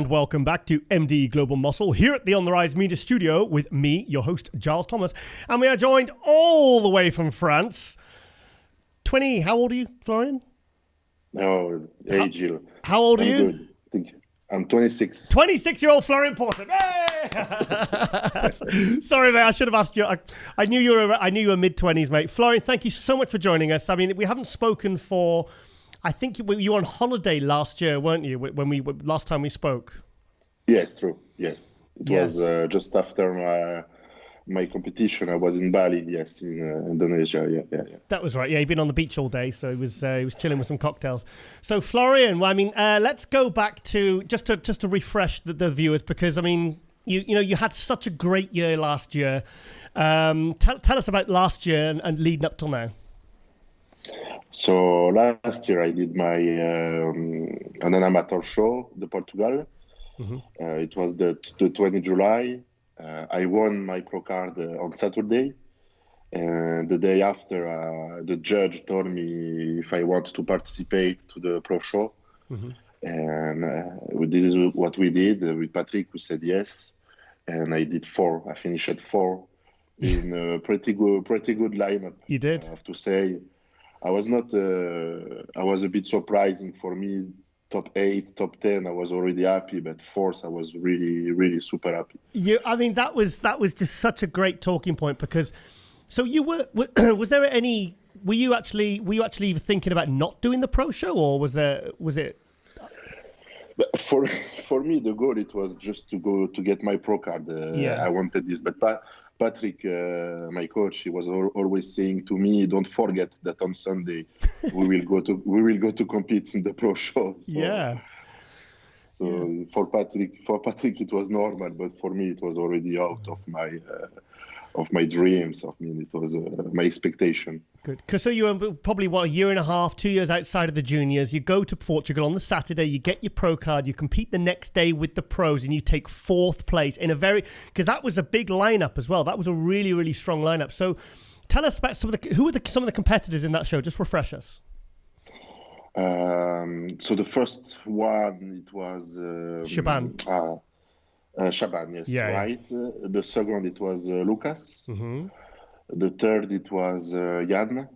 and welcome back to MD Global Muscle here at the On The Rise Media Studio with me, your host, Giles Thomas. And we are joined all the way from France. How old are you, Florian? Oh, hey, Gilles. How old are you? Good. Thank you. I'm 26. 26-year-old Florian Poirson. Hey! Sorry, mate. I should have asked you. I knew you were mid-20s, mate. Florian, thank you so much for joining us. I mean, we haven't spoken for. I think you were on holiday last year, weren't you? Last time we spoke. Yes, true. Yes, it was just after my competition. I was in Bali. Yes, in Indonesia. Yeah. That was right. Yeah, he'd been on the beach all day, so he was chilling with some cocktails. So Florian, well, I mean, let's go back to just to refresh the viewers, because I mean, you had such a great year last year. Tell us about last year and leading up till now. So last year I did my an amateur show, the Portugal. Mm-hmm. It was the 20 July. I won my pro card on Saturday, and the day after, the judge told me if I want to participate to the pro show. Mm-hmm. And this is what we did with Patrick. We said yes, and I did 4. I finished at 4 in a pretty good lineup. You did. I have to say. I was a bit surprising for me. Top 8, top 10, I was already happy, but 4th, I was really, really super happy. I mean, that was just such a great talking point, because, so you were you actually thinking about not doing the pro show, or was it? But for me, the goal, it was just to get my pro card. I wanted this, but Patrick, my coach, he was always saying to me, "Don't forget that on Sunday we will go to compete in the pro show." So for Patrick, it was normal, but for me, it was already out of my dreams. I mean, it was my expectation. Good. Because so you were probably, a year and a half, 2 years outside of the juniors. You go to Portugal on the Saturday, you get your pro card, you compete the next day with the pros, and you take 4th place in because that was a big lineup as well. That was a really, really strong lineup. So tell us about some of the competitors in that show. Just refresh us. So the first one, it was Shaban. Shaban, yes, right. The second, it was Lucas. Mm-hmm. The third, it was Jan.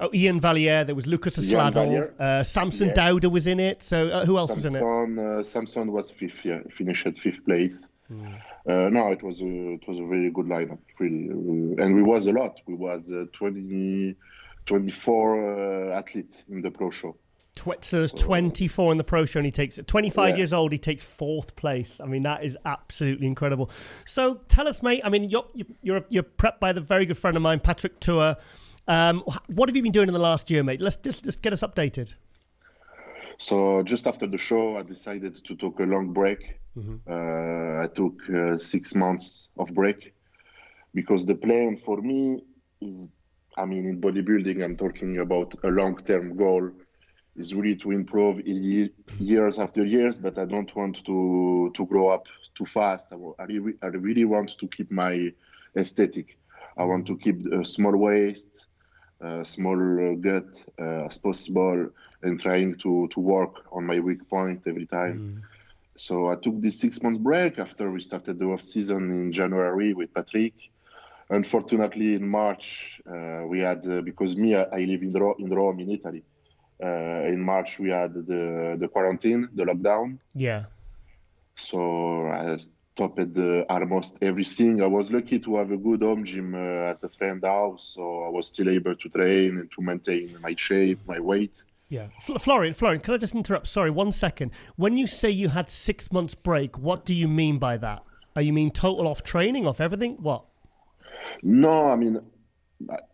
Oh, Ian Valliere. There was Lucas Asladov. Samson Dauda was in it. So who else was in it? Samson was 5th. Yeah, finished at 5th place. No, it was a very good lineup, really, and we was a lot. We was 24 athletes in the pro show. So there's 24 in the pro show, and he takes 25 years old. He takes 4th place. I mean, that is absolutely incredible. So tell us, mate. I mean, you're prepped by the very good friend of mine, Patrick Tour. What have you been doing in the last year, mate? Let's just get us updated. So just after the show, I decided to take a long break. Mm-hmm. I took 6 months of break, because the plan for me is, I mean, in bodybuilding, I'm talking about a long-term goal. Is really to improve years after years, but I don't want to grow up too fast. I really want to keep my aesthetic. I want to keep a small waist, small gut as possible, and trying to work on my weak point every time. So I took this 6 months break after we started the off season in January with Patrick. Unfortunately, in March, we had, because I live in Rome, in Italy. In March, we had the quarantine, the lockdown. Yeah. So I stopped almost everything. I was lucky to have a good home gym at a friend's house, so I was still able to train and to maintain my shape, my weight. Yeah. Florian, can I just interrupt? Sorry, 1 second. When you say you had 6 months break, what do you mean by that? You mean total off training, off everything? What? No, I mean,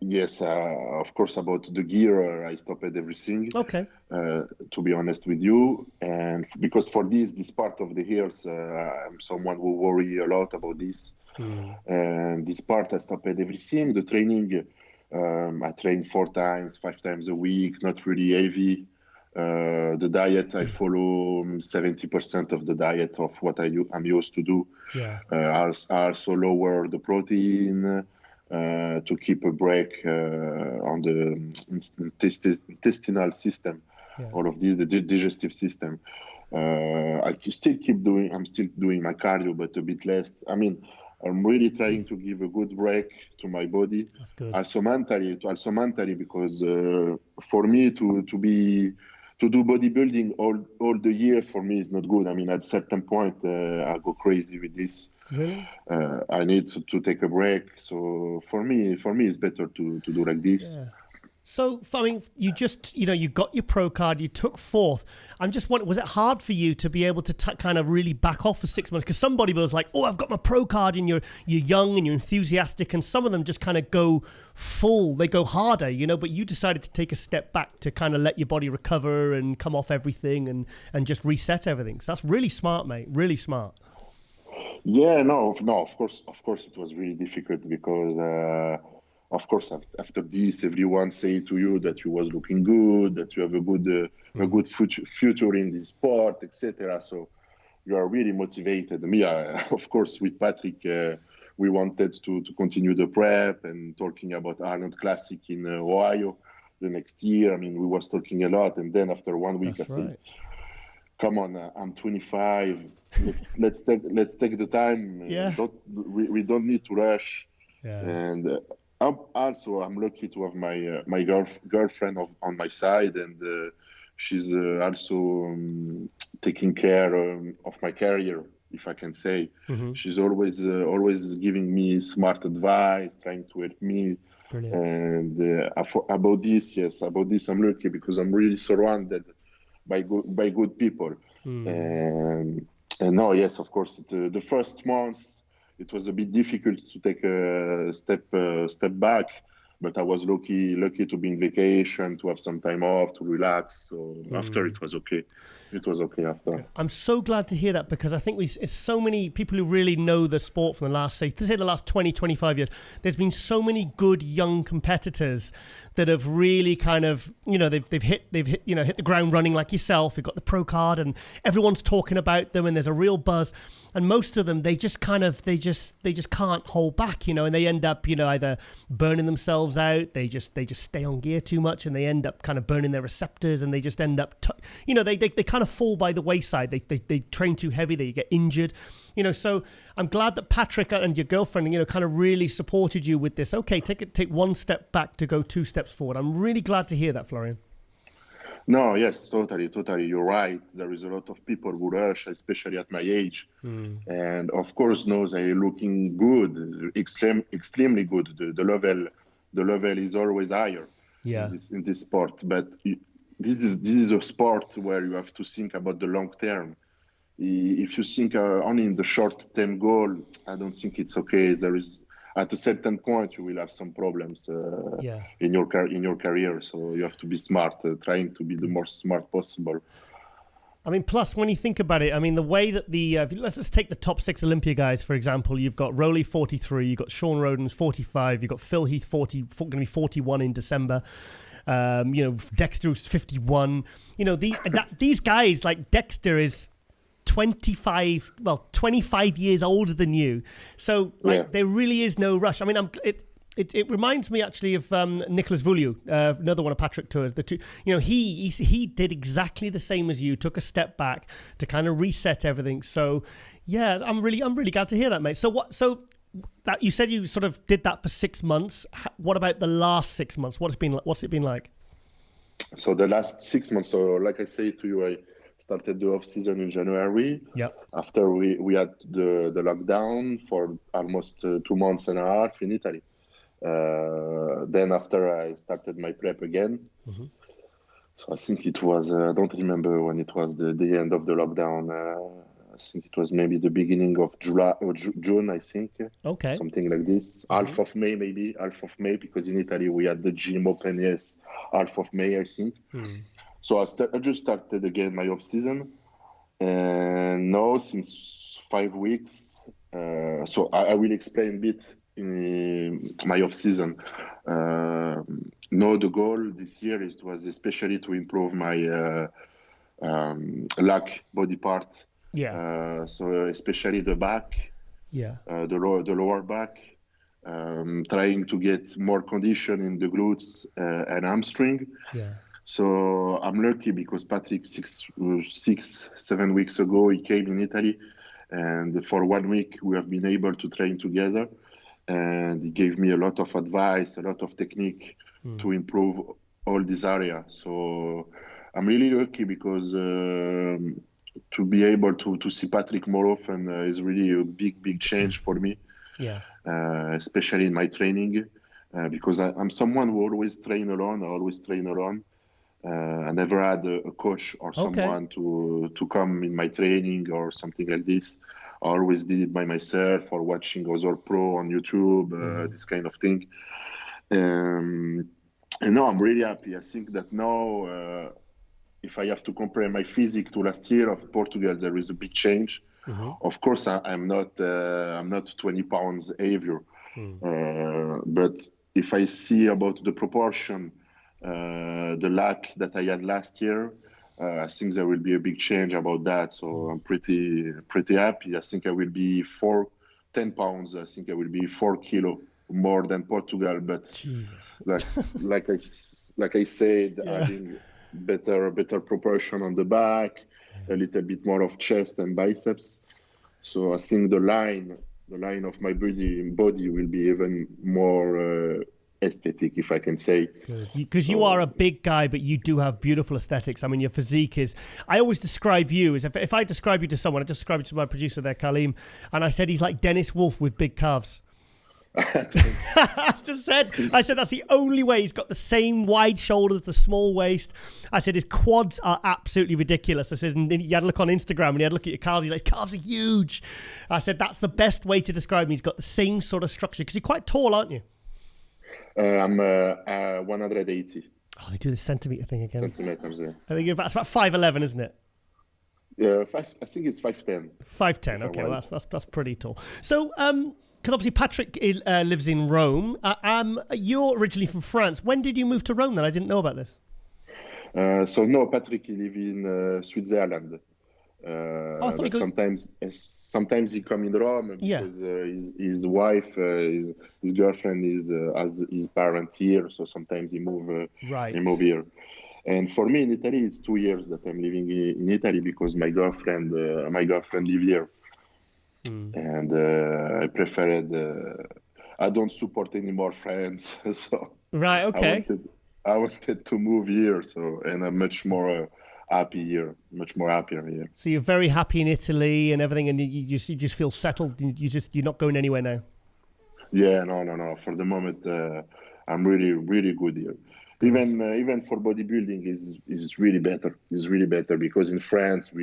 yes, of course, about the gear, I stopped everything. Okay. To be honest with you, and because for this part of the years, I'm someone who worry a lot about this. And this part, I stopped everything. The training, I train 4 times, 5 times a week, not really heavy. The diet, I follow 70% of the diet of what I'm used to do. Yeah. I also lower the protein. To keep a break on the intestinal system, all of this, the digestive system. I'm still doing my cardio, but a bit less. I mean, I'm really trying to give a good break to my body. That's good. Also mentally, because for me to do bodybuilding all the year for me is not good. I mean, at a certain point, I go crazy with this. Really? I need to take a break. So for me, it's better to do like this. Yeah. So, I mean, you just, you got your pro card, you took fourth. I'm just wondering, was it hard for you to be able to kind of really back off for 6 months? Because some bodybuilders like, oh, I've got my pro card, and you're young and you're enthusiastic, and some of them just kind of go full, they go harder, but you decided to take a step back to kind of let your body recover and come off everything and just reset everything. So that's really smart, mate, really smart. Yeah, no, of course it was really difficult because... of course, after this, everyone say to you that you was looking good, that you have a good future in this sport, etc. So you are really motivated. Me, of course, with Patrick, we wanted to continue the prep and talking about Arnold Classic in Ohio the next year. I mean, we was talking a lot, and then after 1 week, I said, "Come on, I'm 25. Let's take the time. Yeah. We don't need to rush." Yeah. And also, I'm lucky to have my girlfriend on my side, and she's also taking care of my career, if I can say. Mm-hmm. She's always giving me smart advice, trying to help me. Brilliant. And about this, I'm lucky because I'm really surrounded by good people. Mm. And no, yes, of course, the first months. It was a bit difficult to take a step back, but I was lucky to be in vacation, to have some time off, to relax. So after it was okay. It was okay after. I'm so glad to hear that, because I think it's so many people who really know the sport from the last, say the last 20, 25 years. There's been so many good young competitors that have really kind of, they've hit the ground running like yourself. You've got the pro card and everyone's talking about them and there's a real buzz. And most of them, they just can't hold back, and they end up, either burning themselves out. They just stay on gear too much, and they end up kind of burning their receptors, and they just end up, they kind of fall by the wayside. They train too heavy, they get injured, So I'm glad that Patrick and your girlfriend, kind of really supported you with this. Okay, take one step back to go 2 steps forward. I'm really glad to hear that, Florian. No, yes, totally. You're right. There is a lot of people who rush, especially at my age. And of course, they're looking good, extremely good. The level is always higher in this sport. But this is a sport where you have to think about the long term. If you think only in the short-term goal, I don't think it's okay. There is, at a certain point, you will have some problems in your career. So you have to be smart, trying to be the most smart possible. I mean, plus, when you think about it, I mean, the way that let's take the top 6 Olympia guys, for example. You've got Rowley, 43. You've got Sean Roden's 45. You've got Phil Heath, going to be 41 in December. Dexter was 51. These guys, like Dexter is 25 years older than you. So there really is no rush. I mean, it reminds me actually of Nicholas Vouliou, another one of Patrick Tour's. The two, he did exactly the same as you, took a step back to kind of reset everything. So yeah, I'm really glad to hear that, mate. So that you said you sort of did that for 6 months. What about the last 6 months? What's it been like? So the last 6 months. So like I say to you, I started the off season in January. Yep. After we had the lockdown for almost 2 months and a half in Italy. Then after I started my prep again. Mm-hmm. So I think it was, I don't remember when it was the end of the lockdown. I think it was maybe the beginning of July or June, I think. Okay. Something like this. Mm-hmm. Half of May, because in Italy we had the gym open, half of May, I think. Mm-hmm. So I just started again my off season. And now since 5 weeks, so I will explain a bit in my off season. Now the goal this year was especially to improve my leg body part. Yeah. So especially the back. Yeah. The lower back. Trying to get more condition in the glutes and hamstring. Yeah. So I'm lucky because Patrick 7 weeks ago he came in Italy, and for 1 week we have been able to train together, and he gave me a lot of advice, a lot of technique to improve all this area. So I'm really lucky because to be able to see Patrick more often is really a big change for me. Yeah. Especially in my training, because I'm someone who always train alone. I never had a coach or someone to come in my training or something like this. I always did it by myself or watching other pro on YouTube, this kind of thing. And now I'm really happy. I think that now, if I have to compare my physique to last year of Portugal, there is a big change. Of course, I'm not 20 pounds heavier, but if I see about the proportion, the lack that I had last year, I think there will be a big change about that. So I'm pretty happy. I think I will be 10 pounds. I think I will be 4 kilo more than Portugal. But Jesus. like I said, having better proportion on the back, a little bit more of chest and biceps. So I think the line of my body will be even more aesthetic, if I can say. Good. Because you are a big guy, but you do have beautiful aesthetics. I mean, your physique is... I always describe you as... If I describe you to someone, I just described it to my producer there, Kaleem, and I said he's like Dennis Wolf with big calves. I said that's the only way. He's got the same wide shoulders, the small waist. I said his quads are absolutely ridiculous. I said, and you had a look on Instagram and you had a look at your calves. He's like, calves are huge. I said that's the best way to describe him. He's got the same sort of structure because you're quite tall, aren't you? I'm 180. Oh, they do the centimeter thing again. Centimeters, yeah. I think it's about 5'11", isn't it? Yeah, I think it's 5'10". 5'10". Okay, well, that's pretty tall. So, because obviously Patrick lives in Rome. You're originally from France. When did you move to Rome then? I didn't know about this. So no, Patrick he lives in Switzerland. Sometimes he come in Rome because his wife, his girlfriend has his parent here. So sometimes he move here. And for me in Italy, it's 2 years that I'm living in Italy because my girlfriend live here. And I preferred. I don't support any more friends, so right. Okay. I wanted to move here, and I'm much more happier here. So you're very happy in Italy and everything, and you just feel settled. You're not going anywhere now. Yeah, no. For the moment, I'm really good here. Even for bodybuilding is really better. It's really better because in France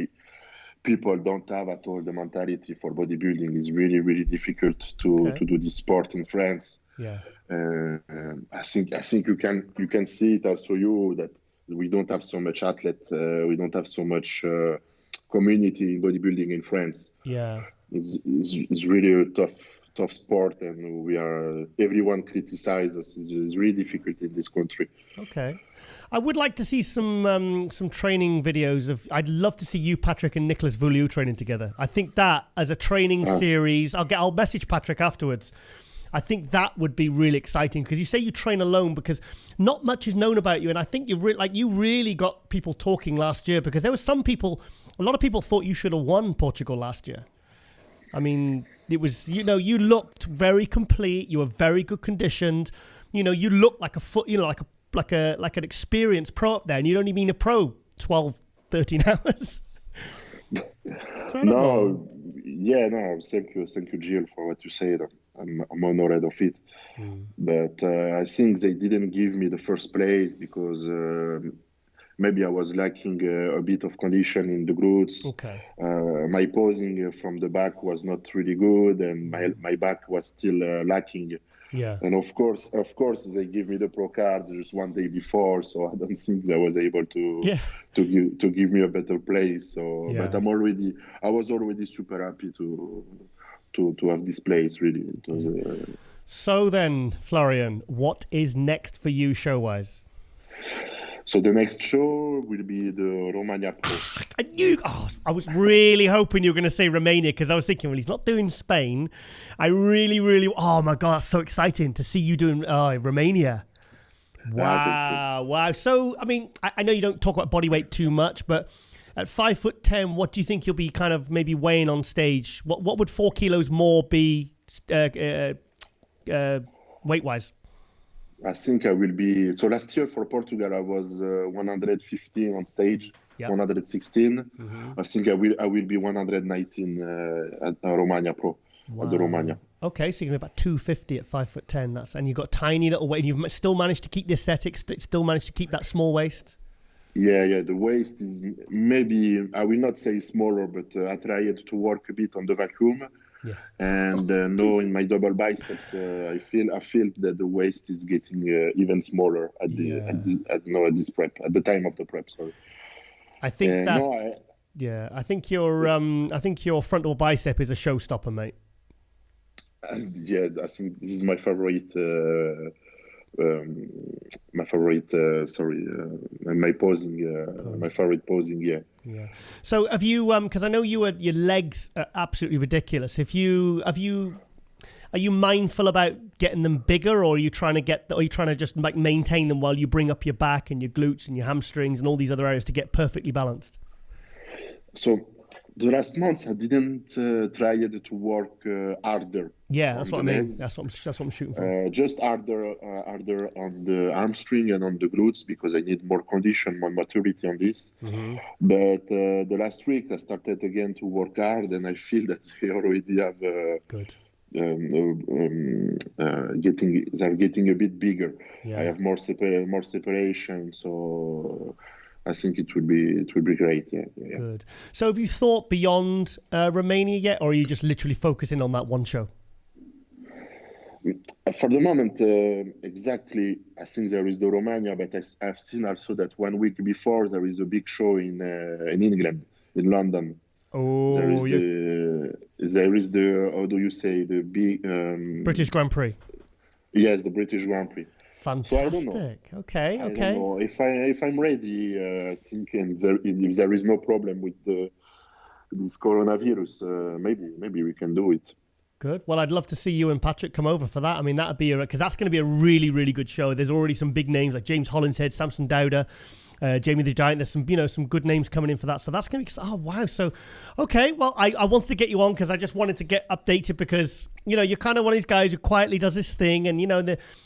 people don't have at all the mentality for bodybuilding. It's really difficult to do this sport in France. Yeah. I think you can see it also that we don't have so much athletes. We don't have so much community in bodybuilding in France. Yeah. It's really a tough sport, and everyone criticizes us. It's really difficult in this country. Okay. I would like to see some training videos of. I'd love to see you, Patrick, and Nicolas Vouliou training together. I think that as a training series, I'll message Patrick afterwards. I think that would be really exciting because you say you train alone because not much is known about you, and I think you really got people talking last year because there were a lot of people thought you should have won Portugal last year. I mean, it was you looked very complete. You were very good conditioned. You looked like like an experienced pro up there, and you'd only been a pro 12, 13 hours. No. Thank you, Giles, for what you said. I'm honored of it. But I think they didn't give me the first place because maybe I was lacking a bit of condition in the glutes. Okay. My posing from the back was not really good, and my back was still lacking. Yeah. And of course, they give me the pro card just one day before, so I don't think I was able to give me a better place. So, but I was already super happy to have this place. Really, it was. So then, Florian, what is next for you show-wise? So the next show will be the Romania Pro. I was really hoping you were going to say Romania because I was thinking, well, he's not doing Spain. I really, oh my God, that's so exciting to see you doing Romania. Wow. So, I mean, I know you don't talk about body weight too much, but at 5'10", what do you think you'll be kind of maybe weighing on stage? What would 4 kilos more be weight-wise? I think I will be. So last year for Portugal, I was 115 on stage, 116. I think I will be 119 at Romania Pro, at the Romania. Okay, so you're going to be about 250 at 5'10". And you've got tiny little weight. And you've still managed to keep the aesthetics, still managed to keep that small waist. Yeah. The waist is maybe, I will not say smaller, but I tried to work a bit on the vacuum. Yeah. And now in my double biceps, I feel that the waist is getting even smaller at this prep, at the time of the prep. Sorry. I think I think your frontal bicep is a showstopper, mate. Yeah, I think this is my favorite. My favorite posing. Yeah. So have you? Because I know your legs are absolutely ridiculous. Are you mindful about getting them bigger, or are you trying to just like maintain them while you bring up your back and your glutes and your hamstrings and all these other areas to get perfectly balanced? So the last months I didn't try to work harder. Yeah, that's what I mean. That's what I'm shooting for. Just harder on the hamstring and on the glutes, because I need more condition, more maturity on this. But the last week I started again to work hard, and I feel that they already have they're getting a bit bigger. I have more separation, so I think it will be great. Yeah. Good. So have you thought beyond Romania yet, or are you just literally focusing on that one show? For the moment, exactly, I think there is the Romania, but I've seen also that 1 week before there is a big show in England, in London. Oh, there is the how do you say, the big British Grand Prix? Yes, the British Grand Prix. Fantastic. So I don't know. Okay. I don't know. If I'm ready, I think, and if there is no problem with this coronavirus, maybe we can do it. Good. Well, I'd love to see you and Patrick come over for that. I mean, that'd be because that's going to be a really, really good show. There's already some big names like James Hollinshead, Samson Dowder, Jamie the Giant. There's some good names coming in for that. So that's going to be, oh wow. So, okay. Well, I wanted to get you on because I just wanted to get updated because, you're kind of one of these guys who quietly does this thing, and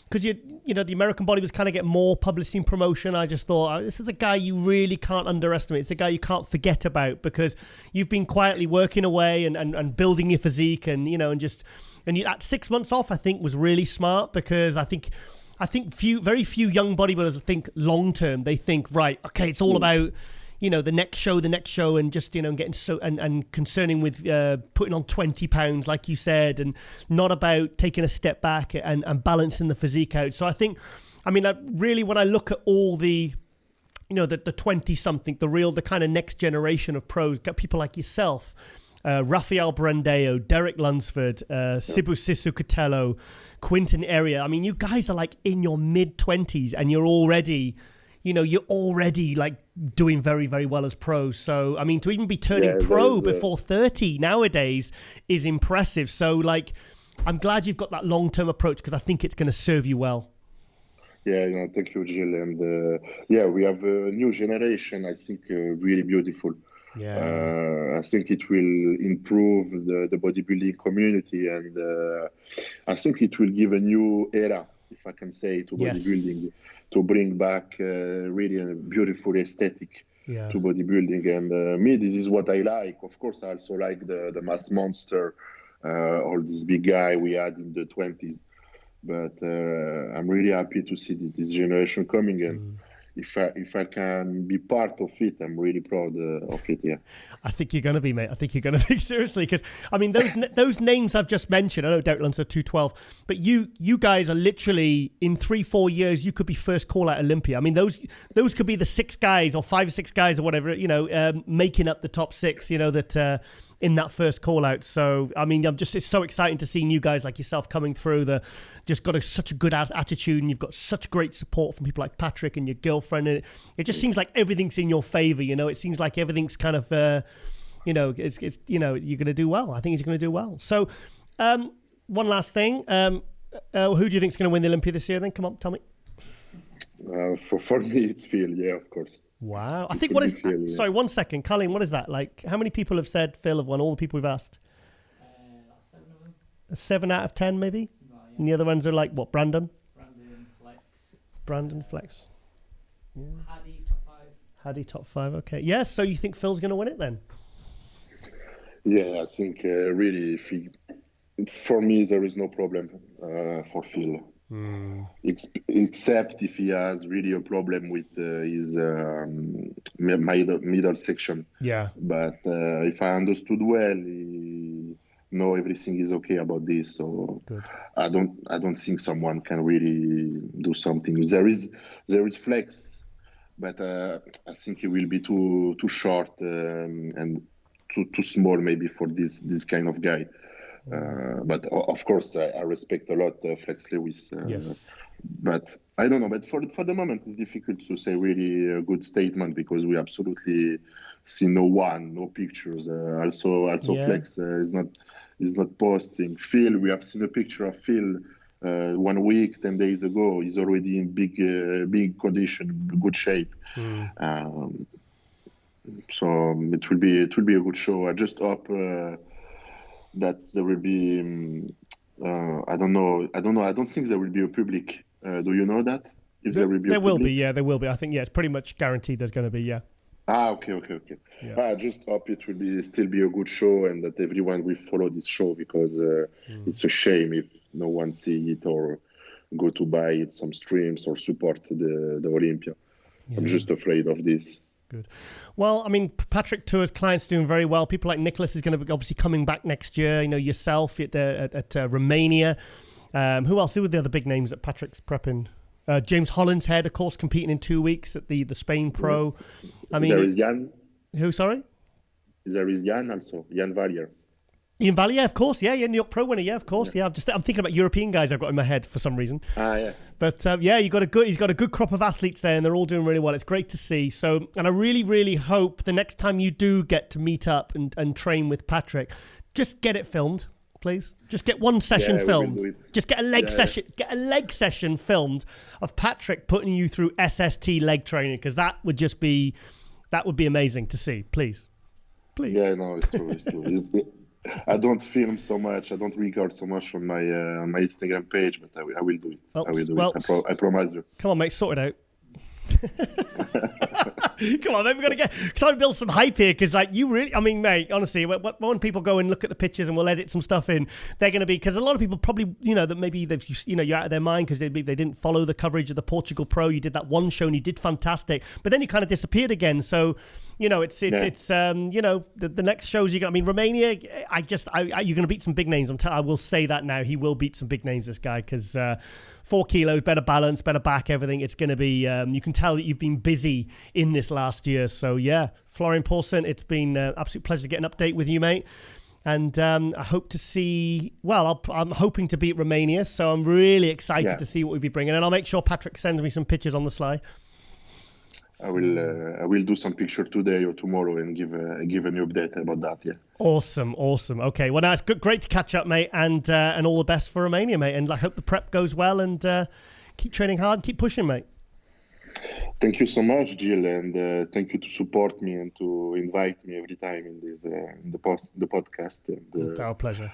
because the American body was kind of get more publicity and promotion. I just thought, this is a guy you really can't underestimate. It's a guy you can't forget about because you've been quietly working away and building your physique, and at 6 months off, I think was really smart, because I think very few young bodybuilders think long term. They think, right, okay, it's all about the next show, and just getting so and concerning with putting on 20 pounds, like you said, and not about taking a step back and balancing the physique out. So I think, when I look at all the the 20 something, the kind of next generation of pros, got people like yourself, Rafael Brandeo, Derek Lunsford, Sibu Sisu-Catello, Quinton Area. I mean, you guys are like in your mid-20s and you're already like doing very, very well as pros. So, I mean, to even be turning pro before 30 nowadays is impressive. So, like, I'm glad you've got that long-term approach, because I think it's going to serve you well. Yeah, thank you, Gilles. And we have a new generation, I think, really beautiful. Yeah. I think it will improve the bodybuilding community, and I think it will give a new era, if I can say, to bodybuilding, to bring back really a beautiful aesthetic to bodybuilding. And me, this is what I like. Of course, I also like the mass monster, or this big guy we had in the 20s. But I'm really happy to see this generation coming, and if I can be part of it, I'm really proud of it. Yeah, I think you're going to be, mate. I think you're going to be, seriously, because I mean those names I've just mentioned. I know Derek Lunsford 212, but you guys are literally in 3-4 years you could be first call out Olympia. I mean those could be the 6 guys or 5 or 6 guys or whatever, making up the top 6. That. In that first call out. So, I mean, it's so exciting to see new guys like yourself coming through, just got such a good attitude, and you've got such great support from people like Patrick and your girlfriend. And it just seems like everything's in your favor. It seems like everything's kind of, you're going to do well. I think he's going to do well. So, one last thing. Who do you think is going to win the Olympia this year then? Come on, tell me. For me, it's Phil. Yeah, of course. Wow. I It think will what be is... Phil, yeah. Sorry, 1 second. Colleen, what is that? Like, how many people have said Phil have won? All the people we've asked? 7 of them. 7 out of 10, maybe? Right, yeah. And the other ones are like, what, Brandon? Brandon, Flex. Flex. Yeah. Hadi, top 5. Hadi, top 5. Okay. Yes, so you think Phil's going to win it then? Yeah, I think really, for me, there is no problem for Phil. Except if he has really a problem with his middle section. Yeah. But if I understood well, no, everything is okay about this. So Good. I don't think someone can really do something. There is Flex, but I think he will be too short and too small maybe for this kind of guy. But of course, I respect a lot Flex Lewis. Yes. But I don't know. But for the moment, it's difficult to say really a good statement because we absolutely see no pictures. Also Yeah. Flex is not posting. Phil, we have seen a picture of Phil 1 week, 10 days ago. He's already in big condition, good shape. So it will be a good show. I just hope that there will be. I don't know. I don't think there will be a public. Do you know that? If there will be. There will be. Yeah, there will be. I think it's pretty much guaranteed. There's going to be. Yeah. Okay. Yeah. I just hope it will still be a good show and that everyone will follow this show because it's a shame if no one see it or go to buy it, some streams or support the Olympia. Yeah. I'm just afraid of this. Good. Well, I mean, Patrick Tour's clients doing very well. People like Nicholas is going to be obviously coming back next year. You know, yourself at Romania. Who else? Who were the other big names that Patrick's prepping? James Hollinshead, of course, competing in 2 weeks at the Spain Pro. Yes. I mean, there is Jan. Who? Sorry. There is Jan also. Jan Valier. Ian Valley, yeah, of course, yeah, New York Pro winner, yeah, of course, yeah. I'm thinking about European guys I've got in my head for some reason. Yeah. But yeah, he's got a good crop of athletes there, and they're all doing really well. It's great to see. So, and I really, really hope the next time you do get to meet up and train with Patrick, just get it filmed, please. Just get one session filmed. Just get a leg session. Get a leg session filmed of Patrick putting you through SST leg training, because that would be amazing to see. Please. Yeah, no, it's true. I don't film so much. I don't record so much on my Instagram page, but I will do it. I will do it. I promise you. Come on, mate, sort it out. Come on, mate, we're going to try to build some hype here, because you really, I mean, mate, honestly, when people go and look at the pictures and we'll edit some stuff in, they're going to be, because a lot of people probably, that maybe they've, you're out of their mind because they didn't follow the coverage of the Portugal Pro. You did that one show and you did fantastic, but then you kind of disappeared again. So, it's the next shows I mean, Romania, you're going to beat some big names. I will say that now. He will beat some big names, this guy, because 4 kilos, better balance, better back, everything. It's going to be, you can tell that you've been busy in this last year. So, yeah, Florian Poirson, it's been an absolute pleasure to get an update with you, mate. And I hope to see, I'm hoping to beat Romania. So I'm really excited to see what we'll be bringing. And I'll make sure Patrick sends me some pictures on the sly. I will do some picture today or tomorrow and give a new update about that. Yeah. Awesome. Okay. Well, now it's great to catch up, mate, and all the best for Romania, mate. And I hope the prep goes well, and keep training hard, and keep pushing, mate. Thank you so much, Jill, and thank you to support me and to invite me every time in this the podcast. And, it's our pleasure.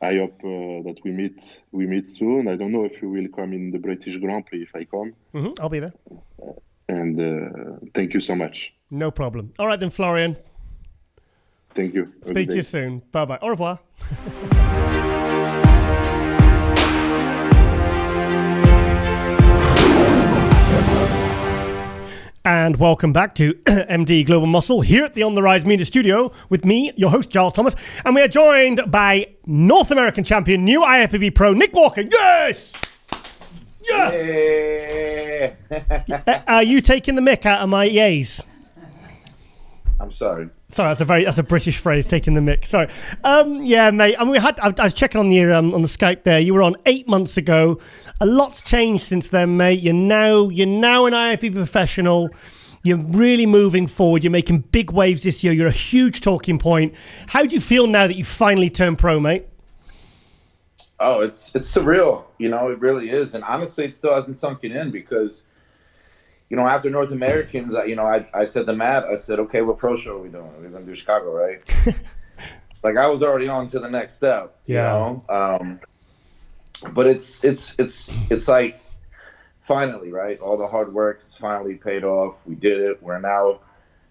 I hope that we meet soon. I don't know if you will come in the British Grand Prix. If I come, I'll be there. And thank you so much. No problem. All right then, Florian. Thank you. Speak to you soon. Bye-bye. Au revoir. And welcome back to MD Global Muscle here at the On The Rise Media Studio with me, your host, Giles Thomas. And we are joined by North American champion, new IFBB Pro, Nick Walker. Yes! Yes! Yeah. Are you taking the mick out of my yays? I'm sorry. Sorry, that's a British phrase, taking the mick. Sorry. Yeah, mate. I mean, I was checking on the Skype there. You were on 8 months ago. A lot's changed since then, mate. You're now an IFBB professional. You're really moving forward. You're making big waves this year. You're a huge talking point. How do you feel now that you finally turned pro, mate? Oh, it's surreal. It really is. And honestly, it still hasn't sunken in because, after North Americans, I said to Matt, I said, okay, what pro show are we doing? We're going to do Chicago, right? Like, I was already on to the next step, you know? But it's like, finally, right? All the hard work has finally paid off. We did it. We're now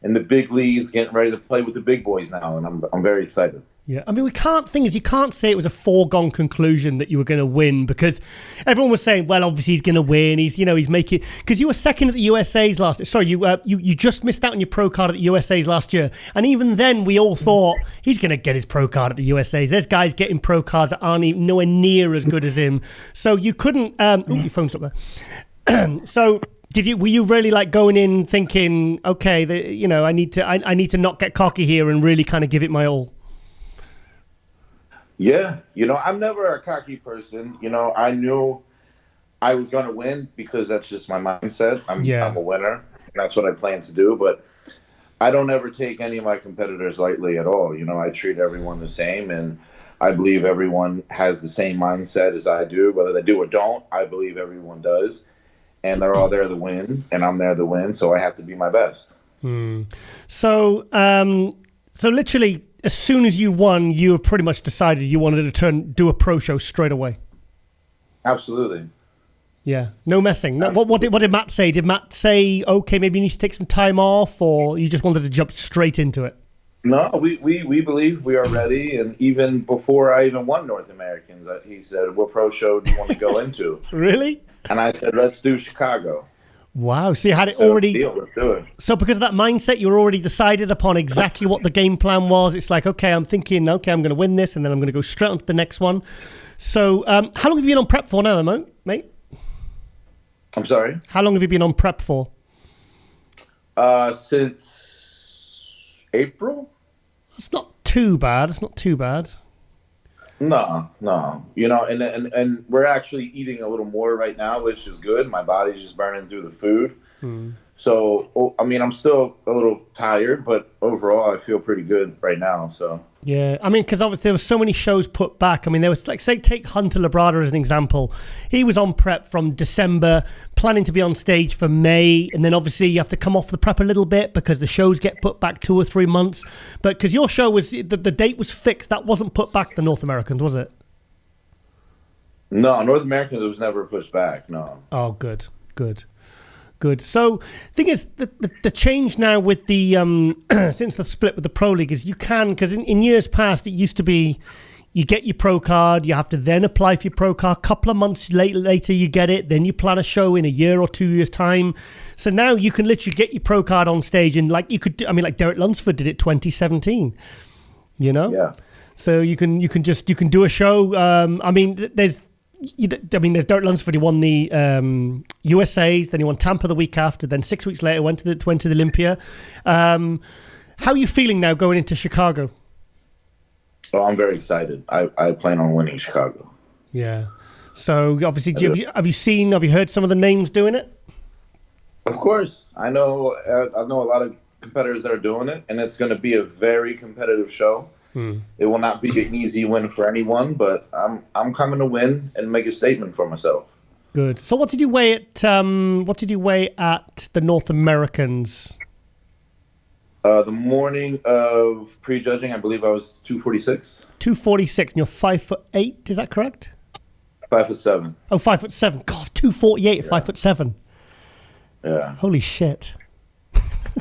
in the big leagues, getting ready to play with the big boys now, and I'm very excited. Yeah, I mean, you can't say it was a foregone conclusion that you were going to win, because everyone was saying, well, obviously he's going to win. He's making, because you were second at the USA's last. Sorry, you just missed out on your pro card at the USA's last year, and even then we all thought he's going to get his pro card at the USA's. There's guys getting pro cards that aren't even nowhere near as good as him. So you couldn't. Your phone's up there. So. Were you really like going in thinking, okay, I need to not get cocky here and really kind of give it my all? Yeah, I'm never a cocky person. I knew I was going to win because that's just my mindset. I'm a winner, and that's what I plan to do. But I don't ever take any of my competitors lightly at all. I treat everyone the same, and I believe everyone has the same mindset as I do. Whether they do or don't, I believe everyone does. And they're all there to win, and I'm there to win, so I have to be my best. So literally, as soon as you won, you were pretty much decided you wanted to do a pro show straight away. Absolutely. Yeah, no messing. No, what did Matt say? Did Matt say, okay, maybe you need to take some time off, or you just wanted to jump straight into it? No, we believe we are ready, and even before I even won North Americans, he said, what pro show do you want to go into? Really? And I said, let's do Chicago. Wow. So you had it already. Deal, let's do it. So because of that mindset, you were already decided upon exactly what the game plan was. It's like, okay, I'm thinking, okay, I'm going to win this, and then I'm going to go straight on to the next one. So how long have you been on prep for now, mate? I'm sorry? How long have you been on prep for? Since April. It's not too bad. No. And we're actually eating a little more right now, which is good. My body's just burning through the food. So, I mean, I'm still a little tired, but overall, I feel pretty good right now. So. Yeah, I mean, because obviously there were so many shows put back. I mean, there was like, say, take Hunter Labrada as an example. He was on prep from December, planning to be on stage for May, and then obviously you have to come off the prep a little bit because the shows get put back 2 or 3 months. But because your show was the date was fixed, that wasn't put back the North Americans, was it? No, North Americans was never pushed back. No. Oh, good. So, thing is, the change now with the since the split with the Pro League is you can, because in years past it used to be you get your pro card, you have to then apply for your pro card. A couple of months later you get it, then you plan a show in a year or 2 years time. So now you can literally get your pro card on stage, and like you could, I mean, like Derek Lunsford did it 2017. Yeah. So you can do a show. I mean, there's Derek Lunsford. He won the USA's, then he won Tampa the week after, then 6 weeks later went to the Olympia. How are you feeling now going into Chicago? Oh, I'm very excited. I plan on winning Chicago. Yeah. So obviously, have you heard some of the names doing it? Of course, I know a lot of competitors that are doing it, and it's going to be a very competitive show. It will not be an easy win for anyone, but I'm coming to win and make a statement for myself. Good. So what did you weigh at the North Americans? The morning of prejudging, I believe I was 246. 246, and you're 5'8", is that correct? 5'7". Oh, 5'7". God, 248 at 5'7". Yeah. Holy shit.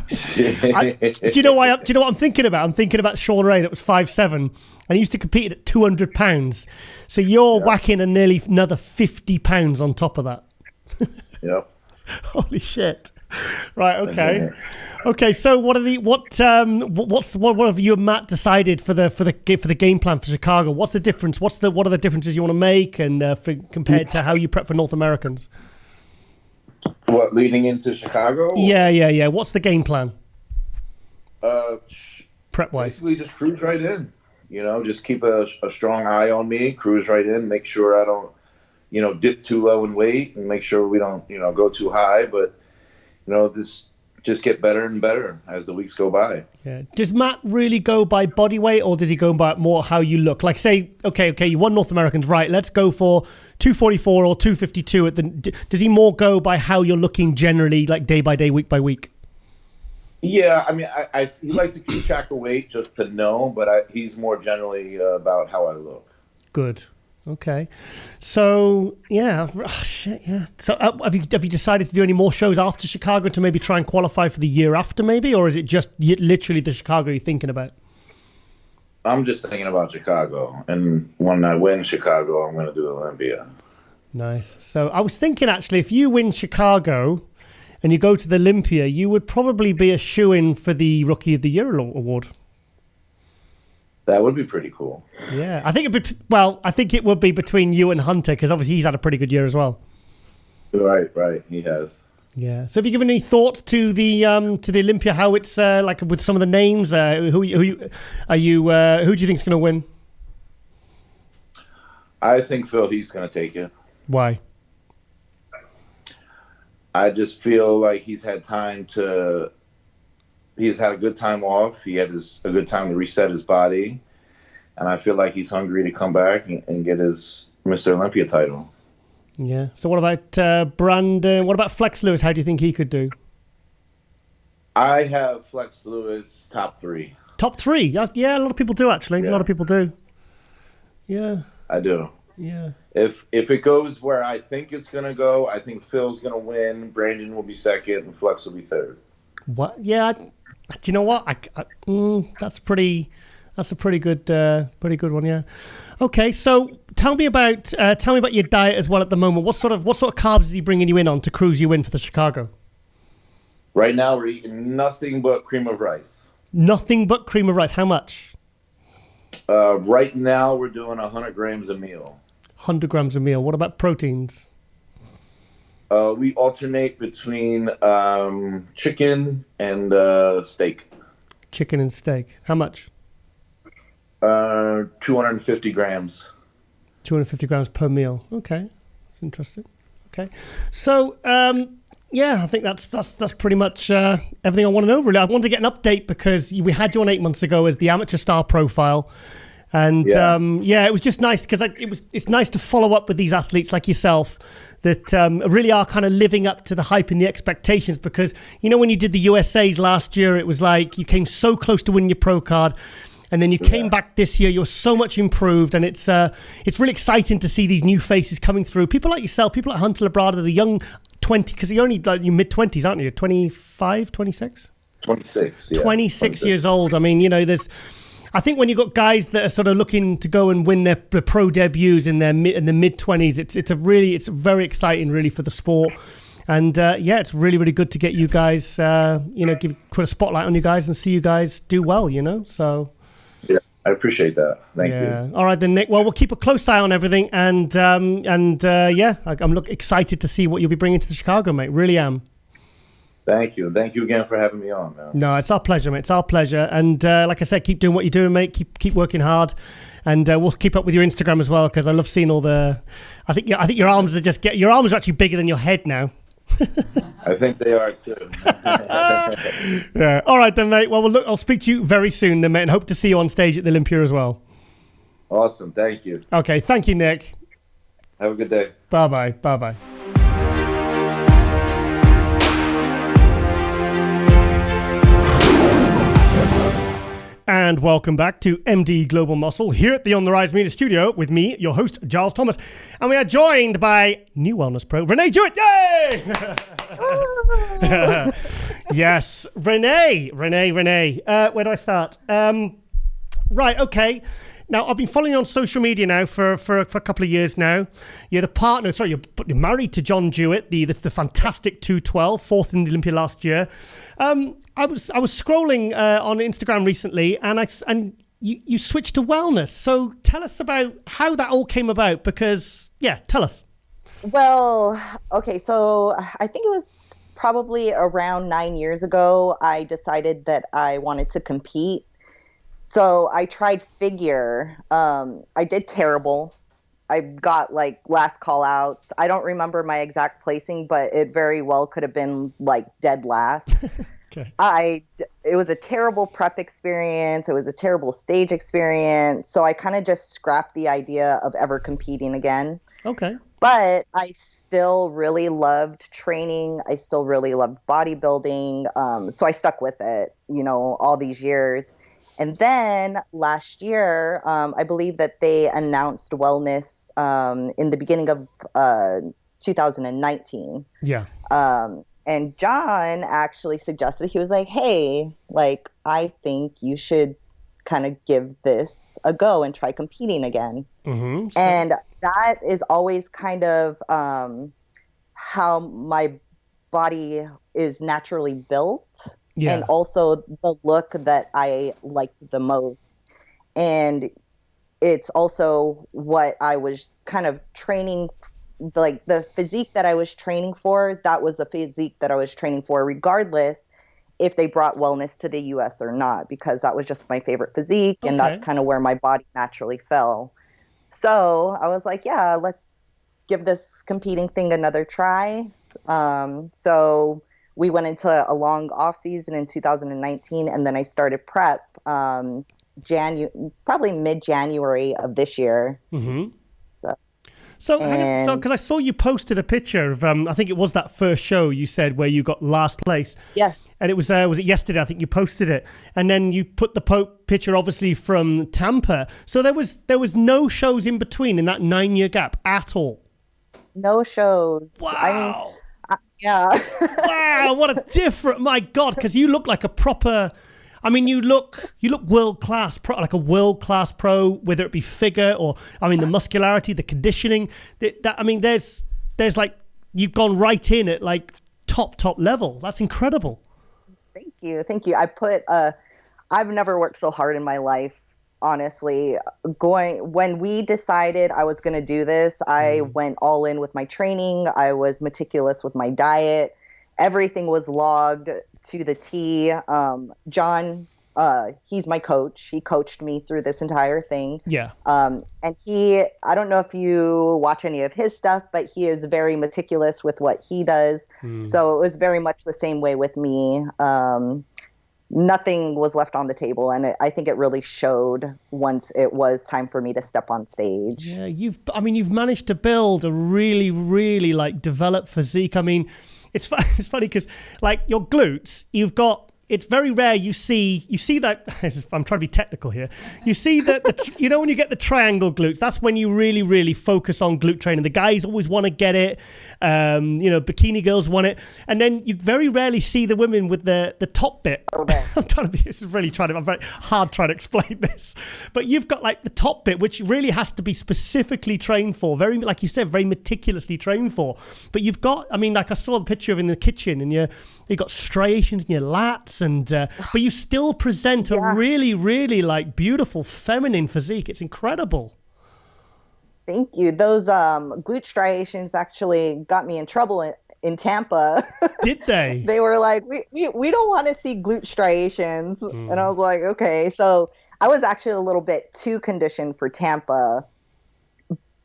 Do you know what I'm thinking about? I'm thinking about Sean Ray that was 5'7", and he used to compete at 200 pounds. So you're whacking nearly another 50 pounds on top of that. Yep. Holy shit. Right. Okay. Okay. So what have you and Matt decided for the game plan for Chicago? What's the difference? What are the differences you want to make, and compared to how you prep for North Americans? What, leading into Chicago? Yeah. What's the game plan? Prep wise, basically just cruise right in. Just keep a strong eye on me. Cruise right in. Make sure I don't, dip too low in weight, and make sure we don't, go too high. But just get better and better as the weeks go by. Yeah. Does Matt really go by body weight, or does he go by more how you look? Like, say, okay, you won North Americans, right? Let's go for 244 or 252 at the. Does he more go by how you're looking generally, like day by day, week by week? Yeah, I mean, he likes to keep track of weight just to know, but he's more generally about how I look. Good. Okay. So yeah, yeah. So have you decided to do any more shows after Chicago to maybe try and qualify for the year after, maybe, or is it just literally the Chicago you're thinking about? I'm just thinking about Chicago, and when I win Chicago, I'm going to do Olympia. Nice. So I was thinking, actually, if you win Chicago and you go to the Olympia, you would probably be a shoo-in for the Rookie of the Year award. That would be pretty cool. Yeah, I think it would be between you and Hunter, because obviously he's had a pretty good year as well. Right, he has. Yeah. So have you given any thought to the Olympia? How it's like with some of the names? Who do you think is going to win? I think Phil, he's going to take it. Why? I just feel like he's had a good time off. He had a good time to reset his body. And I feel like he's hungry to come back and get his Mr. Olympia title. Yeah. So what about Brandon? What about Flex Lewis? How do you think he could do? I have Flex Lewis top 3. Top 3? Yeah, a lot of people do, actually. Yeah. A lot of people do. Yeah. I do. Yeah. If it goes where I think it's going to go, I think Phil's going to win, Brandon will be second, and Flex will be third. What? Yeah. Do you know what? That's a pretty good one. Yeah. Okay. So tell me about your diet as well at the moment. What sort of carbs is he bringing you in on to cruise you in for the Chicago? Right now we're eating nothing but cream of rice. Nothing but cream of rice. How much? Right now we're doing 100 grams a meal. 100 grams a meal. What about proteins? We alternate between chicken and steak. Chicken and steak. How much? 250 grams. 250 grams per meal. Okay, that's interesting. Okay, so yeah, I think that's pretty much everything I want to know. Really, I wanted to get an update because we had you on 8 months ago as the amateur star profile. And yeah, it was just nice because it's nice to follow up with these athletes like yourself that really are kind of living up to the hype and the expectations. Because you know when you did the USAs last year, it was like you came so close to winning your pro card, and then you came back this year. You're so much improved, and it's really exciting to see these new faces coming through. People like yourself, people like Hunter Labrada, the young 20, because you're only like your mid-20s, aren't you? 25, 26? 26. Yeah. 26 years old. I mean, you know, I think when you've got guys that are sort of looking to go and win their pro debuts in the mid-20s, it's very exciting really for the sport. And yeah, it's really, really good to get you guys, put a spotlight on you guys and see you guys do well, you know, so. Yeah, I appreciate that. Thank you. All right then, Nick. Well, we'll keep a close eye on everything. And yeah, I'm excited to see what you'll be bringing to the Chicago, mate. Really am. Thank you. Thank you again for having me on, man. No, it's our pleasure, mate. It's our pleasure. And like I said, keep doing what you're doing, mate. Keep working hard. And we'll keep up with your Instagram as well, because I love seeing all the... I think your arms are actually bigger than your head now. I think they are too. Yeah. All right then, mate. Well, look, I'll speak to you very soon then, mate, and hope to see you on stage at the Olympia as well. Awesome. Thank you. Okay. Thank you, Nick. Have a good day. Bye-bye. Bye-bye. And welcome back to MD Global Muscle here at the On the Rise Media Studio with me, your host, Giles Thomas. And we are joined by new wellness pro, Renee Jewett. Yay! Yes, Renee. Where do I start? Right, okay. Now, I've been following you on social media now for a couple of years now. You're you're married to John Jewett, the fantastic 212, fourth in the Olympia last year. I was scrolling on Instagram recently, and you switched to wellness. So tell us about how that all came about, because, yeah, tell us. Well, okay, so I think it was probably around 9 years ago, I decided that I wanted to compete. So I tried figure. I did terrible. I got like last call outs. I don't remember my exact placing, but it very well could have been like dead last. Okay. It was a terrible prep experience. It was a terrible stage experience. So I kind of just scrapped the idea of ever competing again. Okay. But I still really loved training. I still really loved bodybuilding. So I stuck with it, all these years. And then last year, I believe that they announced wellness in the beginning of 2019. Yeah. And John actually suggested, he was like, hey, like, I think you should kind of give this a go and try competing again. Mm-hmm. And that is always kind of how my body is naturally built. Yeah. And also the look that I liked the most. And it's also what I was kind of training, like the physique that I was training for, that was the physique that I was training for, regardless if they brought wellness to the US or not, because that was just my favorite physique. And that's kind of where my body naturally fell. So I was like, yeah, let's give this competing thing another try. So we went into a long off season in 2019, and then I started prep probably mid-January of this year. Mm-hmm. So because I saw you posted a picture of, I think it was that first show you said where you got last place. Yes. And it was it yesterday? I think you posted it, and then you put the picture obviously from Tampa. So there was no shows in between in that 9-year gap at all. No shows. Wow. I mean, yeah. Wow, what a different, my God, because you look like a proper, I mean, you look world class, like a world class pro, whether it be figure or, I mean, the muscularity, the conditioning. I mean, there's like, you've gone right in at like top level. That's incredible. Thank you. I've never worked so hard in my life. Honestly, when we decided I was going to do this, I went all in with my training. I was meticulous with my diet. Everything was logged to the T. John, he's my coach. He coached me through this entire thing. Yeah. And I don't know if you watch any of his stuff, but he is very meticulous with what he does. So it was very much the same way with me. Nothing was left on the table, and I think it really showed once it was time for me to step on stage. Yeah, you've managed to build a really, really like developed physique. I mean, it's funny because like your glutes, it's very rare you see that. I'm trying to be technical here. You see that when you get the triangle glutes, that's when you really, really focus on glute training. The guys always want to get it. Bikini girls want it, and then you very rarely see the women with the top bit. Okay. I'm very hard trying to explain this, but you've got like the top bit, which really has to be specifically trained for, very, like you said, very meticulously trained for. But you've got, I mean, like I saw the picture of in the kitchen, and you've got striations in your lats, and but you still present a really, really like beautiful feminine physique. It's incredible. Thank you. Those glute striations actually got me in trouble in Tampa. Did they? They were like, we don't want to see glute striations. And I was like, okay. So I was actually a little bit too conditioned for Tampa,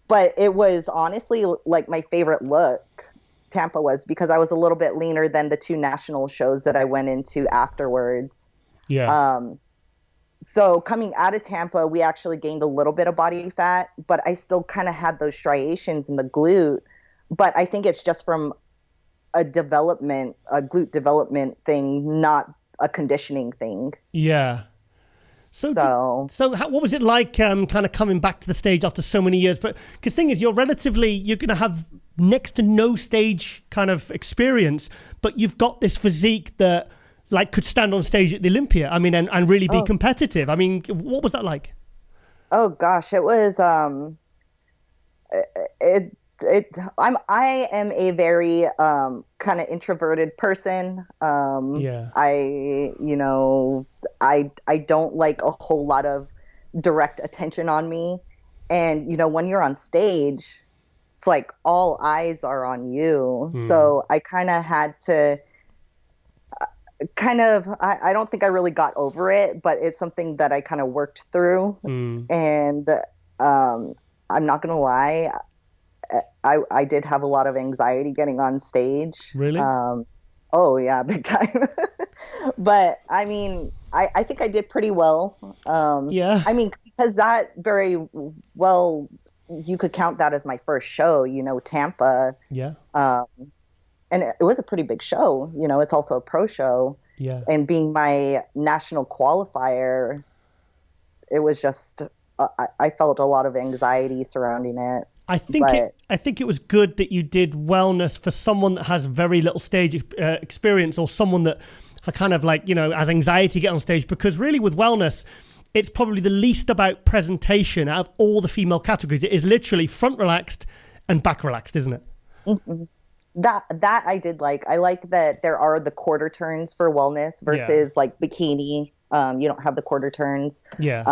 but it was honestly like my favorite look. Tampa was, because I was a little bit leaner than the 2 national shows that I went into afterwards. Yeah. So coming out of Tampa, we actually gained a little bit of body fat, but I still kind of had those striations in the glute. But I think it's just from a glute development thing, not a conditioning thing. Yeah. So what was it like kind of coming back to the stage after so many years? But because thing is, you're going to have next to no stage kind of experience, but you've got this physique that like could stand on stage at the Olympia. I mean, and really be competitive. I mean, what was that like? Oh gosh, it was, I am a very kind of introverted person. I don't like a whole lot of direct attention on me. And, when you're on stage, it's like all eyes are on you. So I kind of had to I don't think I really got over it, but it's something that I kind of worked through. And I'm not gonna lie, I did have a lot of anxiety getting on stage. Really? Oh yeah, big time. But I mean, I think I did pretty well. Yeah. I mean, because that very well, you could count that as my first show, Tampa. Yeah. And it was a pretty big show, it's also a pro show. Yeah. And being my national qualifier, it was just, I felt a lot of anxiety surrounding it. I think it was good that you did wellness for someone that has very little stage experience, or someone that kind of like, has anxiety to get on stage, because really with wellness, it's probably the least about presentation out of all the female categories. It is literally front relaxed and back relaxed, isn't it? Mm-hmm. That I did like. I like that there are the quarter turns for wellness versus like bikini. You don't have the quarter turns. Yeah.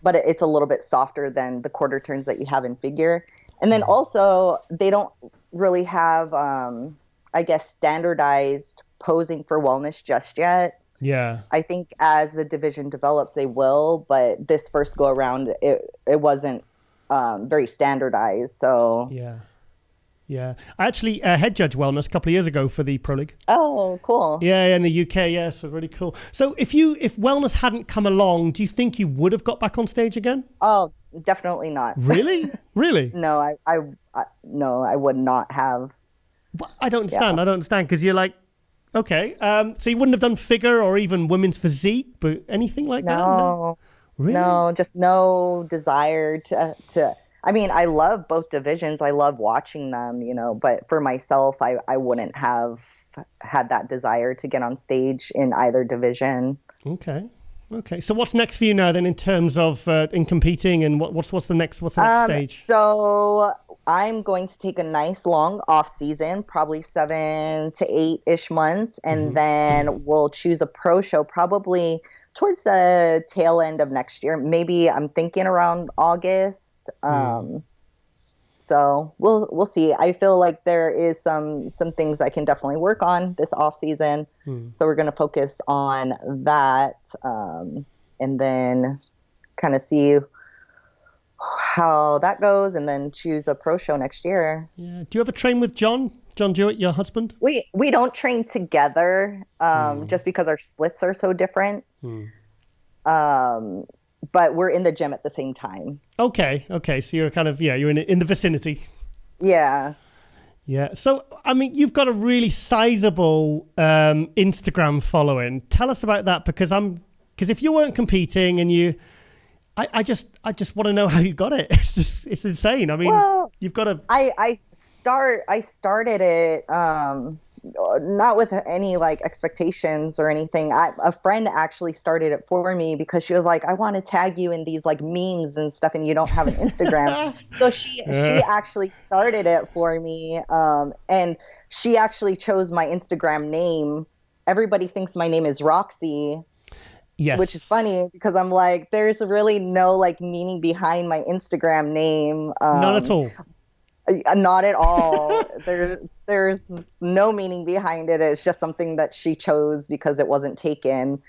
But it's a little bit softer than the quarter turns that you have in figure. And then also they don't really have, I guess, standardized posing for wellness just yet. Yeah. I think as the division develops, they will. But this first go around, it wasn't very standardized. So yeah. Yeah, I actually head judge wellness a couple of years ago for the Pro League. Oh, cool. Yeah, in the UK, yeah, so really cool. So if wellness hadn't come along, do you think you would have got back on stage again? Oh, definitely not. Really? Really? No, I no, I would not have. Well, I don't understand. Yeah. I don't understand, because you're like, okay, so you wouldn't have done figure or even women's physique, but anything like that? No, really? No, just no desire to. I mean, I love both divisions. I love watching them, but for myself, I wouldn't have had that desire to get on stage in either division. Okay. So what's next for you now then, in terms of in competing, and what's the next stage? So I'm going to take a nice long off season, probably 7 to 8-ish months. And then we'll choose a pro show probably towards the tail end of next year. Maybe I'm thinking around August. So we'll see. I feel like there is some things I can definitely work on this off season. So we're going to focus on that, and then kind of see how that goes, and then choose a pro show next year. Yeah. Do you ever train with John Jewett, your husband? We don't train together, just because our splits are so different. But we're in the gym at the same time. Okay. So you're kind of, you're in the vicinity. Yeah. Yeah. So, I mean, you've got a really sizable Instagram following. Tell us about that, because if you weren't competing and I just want to know how you got it. It's insane. I mean, you've got a. I started it not with any like expectations or anything. A friend actually started it for me, because she was like, I want to tag you in these like memes and stuff, and you don't have an Instagram. So she actually started it for me, and she actually chose my Instagram name. Everybody thinks my name is Roxy. Yes. Which is funny, because I'm like, there's really no like meaning behind my Instagram name. None at all. Not at all. There's no meaning behind it. It's just something that she chose because it wasn't taken.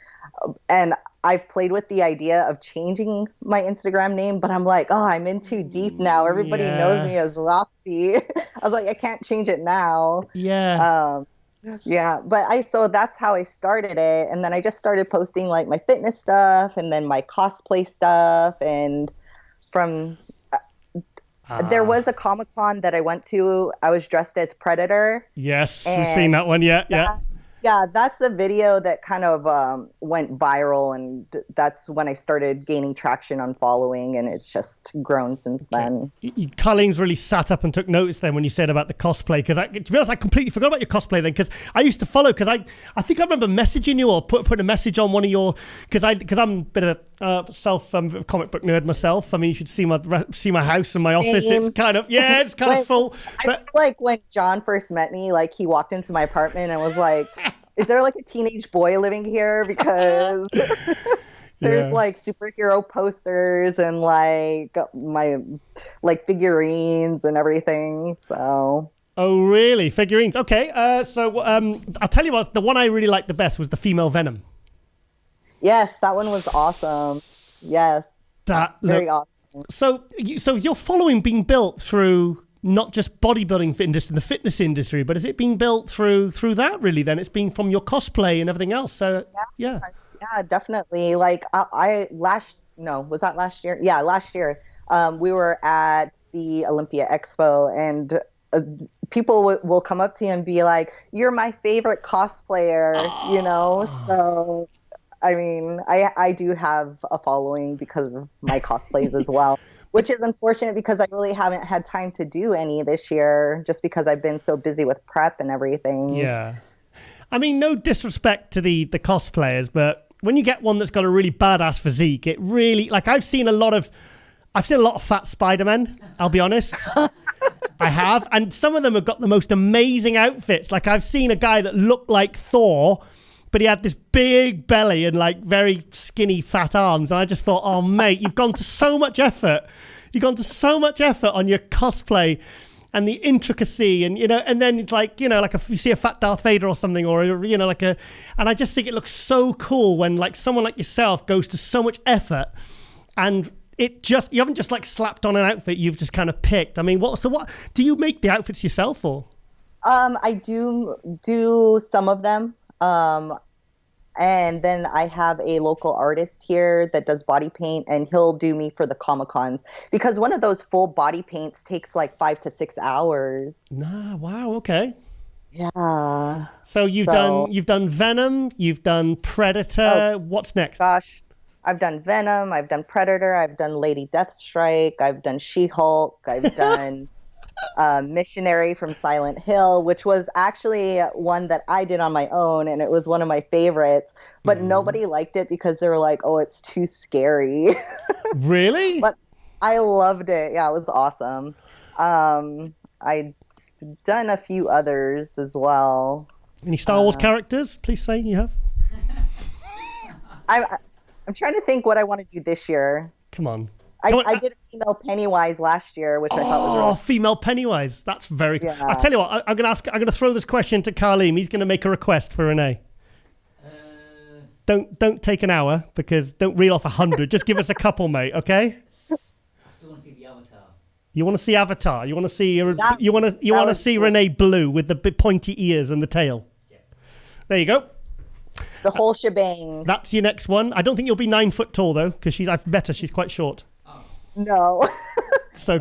And I've played with the idea of changing my Instagram name, but I'm like, oh, I'm in too deep now. Everybody knows me as Roxy. I was like, I can't change it now. Yeah. So that's how I started it. And then I just started posting like my fitness stuff, and then my cosplay stuff. And from there was a Comic-Con that I went to. I was dressed as Predator. Yes, we've seen that one. Yeah. Yeah, that's the video that kind of went viral, and that's when I started gaining traction on following, and it's just grown since then. Colleen's really sat up and took notice then when you said about the cosplay, because to be honest, I completely forgot about your cosplay then, because I used to follow, because I think I remember messaging you or putting a message on one of your, because I'm a bit of a comic book nerd myself. I mean, you should see my house and my office. It's kind of of full. But I feel like when John first met me, like he walked into my apartment and was like, is there like a teenage boy living here? Because there's like superhero posters and like my like figurines and everything. So. Oh, really? Figurines? Okay. So I'll tell you what, the one I really liked the best was the female Venom. Yes, that one was awesome. Yes. Very awesome. So your following being built through not just bodybuilding industry, the fitness industry, but is it being built through that really then? It's been from your cosplay and everything else. So yeah. Yeah, definitely. Like was that last year? Yeah, last year. We were at the Olympia Expo, and people will come up to you and be like, "You're my favorite cosplayer," you know? So, I mean, I do have a following because of my cosplays as well, which is unfortunate because I really haven't had time to do any this year just because I've been so busy with prep and everything. Yeah. I mean, no disrespect to the cosplayers, but when you get one that's got a really badass physique, it really, like, I've seen a lot of fat Spider-Men, I'll be honest. I have. And some of them have got the most amazing outfits. Like, I've seen a guy that looked like Thor, but he had this big belly and, like, very skinny fat arms. And I just thought, oh, mate, you've gone to so much effort. You've gone to so much effort on your cosplay and the intricacy, and, you know, and then it's like, you know, like if you see a fat Darth Vader or something, or, you know, and I just think it looks so cool when, like, someone like yourself goes to so much effort, and you haven't just, like, slapped on an outfit, you've just kind of picked. I mean, what do you make the outfits yourself, or? I do some of them. And then I have a local artist here that does body paint, and he'll do me for the Comic-Cons, because one of those full body paints takes like 5 to 6 hours. Nah, wow, okay. Yeah. So you've done Venom, you've done Predator. What's next? Gosh, I've done Venom, I've done Predator, I've done Lady Deathstrike, I've done She-Hulk, I've done Missionary from Silent Hill, which was actually one that I did on my own, and it was one of my favorites, but nobody liked it because they were like, oh, it's too scary. Really? But I loved it. Yeah, it was awesome. I've done a few others as well. Any Star Wars characters? Please say you have. I'm trying to think what I want to do this year. Come on. I did a female Pennywise last year, which I thought was really female Pennywise. That's very cool. Yeah. I'll tell you what, I'm going to throw this question to Carlim. He's going to make a request for Renee. Don't take an hour, because don't reel off 100. Just give us a couple, mate, okay? I still want to see the Avatar. You want to see Avatar? You want to see Renee Blue with the big pointy ears and the tail? Yeah. There you go. The whole shebang. That's your next one. I don't think you'll be 9 foot tall, though, because I've met her. She's quite short. No.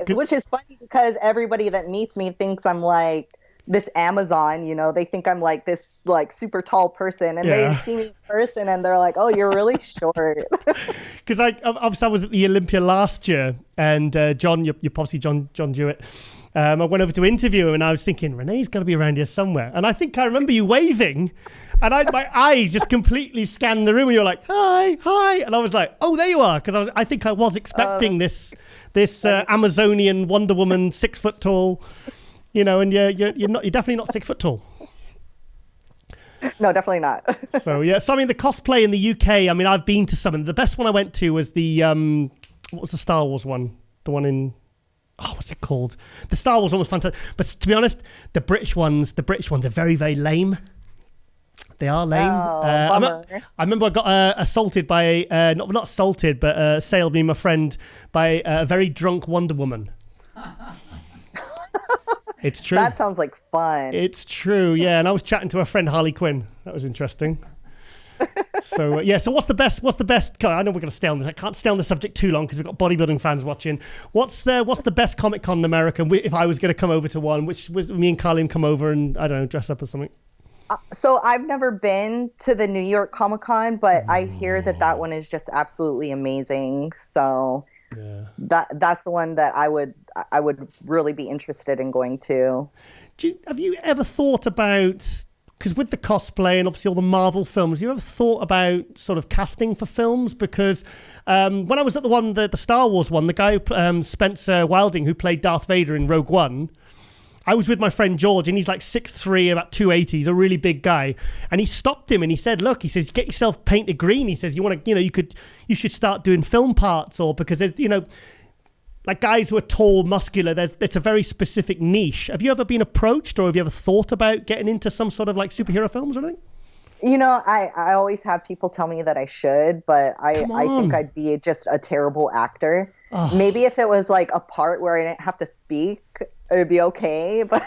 Which is funny because everybody that meets me thinks I'm like this Amazon, you know, they think I'm like this like super tall person, and they see me in person and they're like, oh, you're really short. Because I was at the Olympia last year, and John, you're obviously John Jewett. I went over to interview him, and I was thinking, Renee's got to be around here somewhere. And I think I remember you waving, and my eyes just completely scanned the room, and you were like, hi. And I was like, oh, there you are. Because I think I was expecting this Amazonian Wonder Woman, 6 foot tall, you know, and you're definitely not 6 foot tall. No, definitely not. So, yeah. So, I mean, the cosplay in the UK, I mean, I've been to some. And the best one I went to was the, what was the Star Wars one? The one in... Oh, what's it called? The Star Wars one was fantastic. But to be honest, the British ones are very, very lame. They are lame. Bummer. I remember I got assaulted by, not assaulted, but assailed me and my friend by a very drunk Wonder Woman. It's true. That sounds like fun. It's true, yeah. And I was chatting to a friend, Harley Quinn. That was interesting. So so what's the best? I know we're going to stay on this. I can't stay on the subject too long because we've got bodybuilding fans watching. What's the best Comic Con in America? If I was going to come over to one, which was me and Carlim come over and I don't know, dress up or something. So I've never been to the New York Comic Con, but I hear that one is just absolutely amazing. So that's the one that I would really be interested in going to. Have you ever thought about? Because with the cosplay and obviously all the Marvel films, you ever thought about sort of casting for films? Because when I was at the Star Wars one, the guy, Spencer Wilding, who played Darth Vader in Rogue One, I was with my friend George, and he's like 6'3", about 280. He's a really big guy. And he stopped him and he said, look, he says, get yourself painted green. He says, you should start doing film parts, or because there's, you know, like guys who are tall, muscular, it's a very specific niche. Have you ever been approached, or have you ever thought about getting into some sort of like superhero films or anything? You know, I always have people tell me that I should, but I think I'd be just a terrible actor. Maybe if it was like a part where I didn't have to speak, it would be okay. But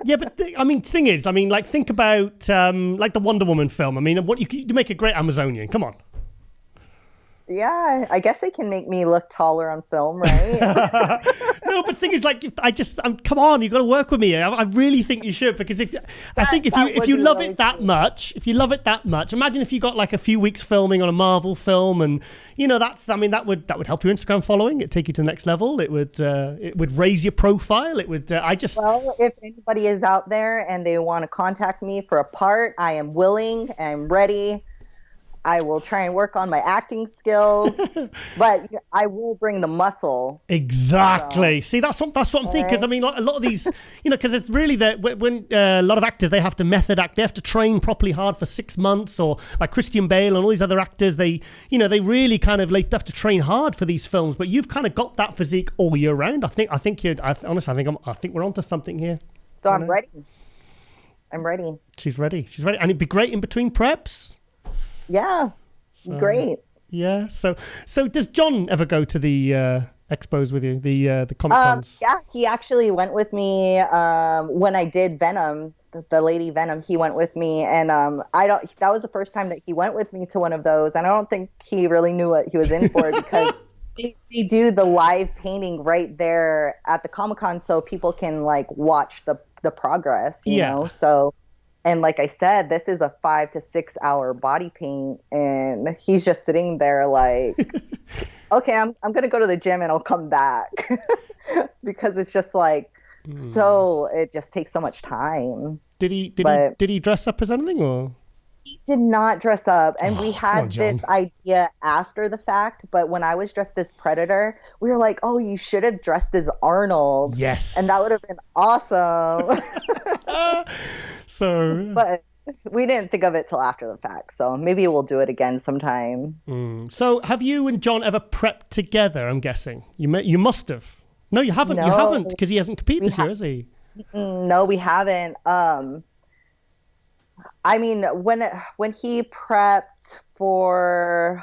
yeah, but I mean, thing is, I mean, like think about like the Wonder Woman film. I mean, what you make a great Amazonian. Come on. yeah, I guess they can make me look taller on film, right? No, but the thing is, like, come on, you got to work with me. I really think you should, because if you love it that much, imagine if you got like a few weeks filming on a Marvel film, and you know that would help your Instagram following. It'd take you to the next level. It would raise your profile. It would. Well, if anybody is out there and they want to contact me for a part, I am willing. I'm ready. I will try and work on my acting skills, but I will bring the muscle. Exactly. So. See, that's what I'm thinking. Because I mean, like, a lot of these, because it's really that when a lot of actors, they have to method act, they have to train properly hard for 6 months, or like Christian Bale and all these other actors, they really kind of have to train hard for these films. But you've kind of got that physique all year round. I think we're onto something here. So I'm ready. She's ready, and it'd be great in between preps. Yeah, great. Yeah. So does John ever go to the expos with you, the Comic Cons? Yeah, he actually went with me when I did Venom, the Lady Venom. He went with me, and that was the first time that he went with me to one of those, and I don't think he really knew what he was in for because they do the live painting right there at the Comic Con, so people can like watch the progress, you know. So. And like I said, this is a 5 to 6 hour body paint, and he's just sitting there like, okay, I'm going to go to the gym and I'll come back because it's just like, so it just takes so much time. Did he dress up as anything, or? He did not dress up, and we had this idea after the fact, but when I was dressed as Predator, we were like, oh, you should have dressed as Arnold. Yes. And that would have been awesome. But we didn't think of it till after the fact, so maybe we'll do it again sometime. So have you and John ever prepped together, I'm guessing? You must have. No, you haven't. No, you haven't, because he hasn't competed this year, has he? No, we haven't. I mean, when he prepped for,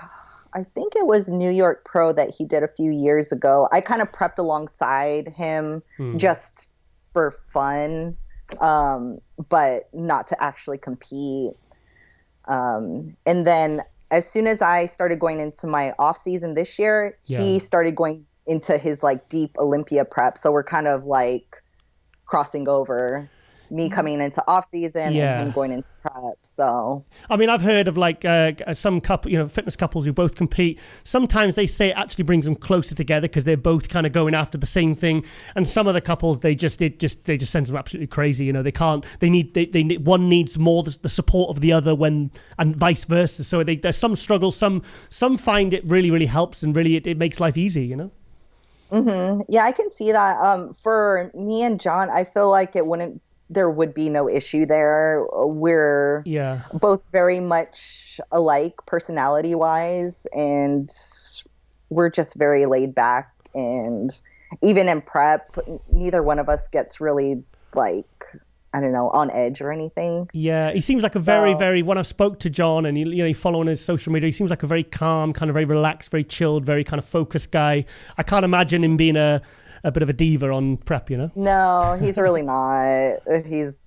I think it was New York Pro that he did a few years ago, I kind of prepped alongside him just for fun, but not to actually compete. And then as soon as I started going into my off season this year, he started going into his like deep Olympia prep. So we're kind of like crossing over. Me coming into off season and him going into prep. So I mean, I've heard of like some couple, fitness couples who both compete. Sometimes they say it actually brings them closer together because they're both kind of going after the same thing. And some of the couples, they just send them absolutely crazy. They can't. They need one needs more the support of the other and vice versa. So there's some struggles. Some find it really, really helps, and really it makes life easy. Mm-hmm. Yeah, I can see that. For me and John, I feel like there would be no issue there. We're both very much alike personality wise, and we're just very laid back, and even in prep, neither one of us gets really like, I don't know, on edge or anything. Yeah, he seems like a very, when I've spoke to John and you following his social media, he seems like a very calm, kind of very relaxed, very chilled, very kind of focused guy. I can't imagine him being a bit of a diva on prep, No, he's really not. He's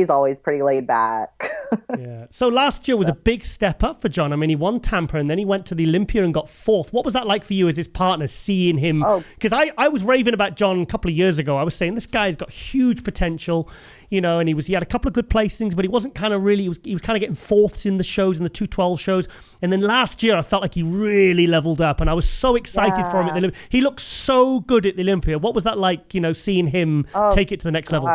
always pretty laid back. Yeah. So last year was a big step up for John. I mean, he won Tampa and then he went to the Olympia and got 4th. What was that like for you as his partner, seeing him? Because I was raving about John a couple of years ago. I was saying this guy's got huge potential, and he had a couple of good placings, but he wasn't kind of really, he was kind of getting 4ths in the shows, in the 212 shows. And then last year I felt like he really leveled up, and I was so excited for him at the Olympia. He looked so good at the Olympia. What was that like, seeing him take it to the next level?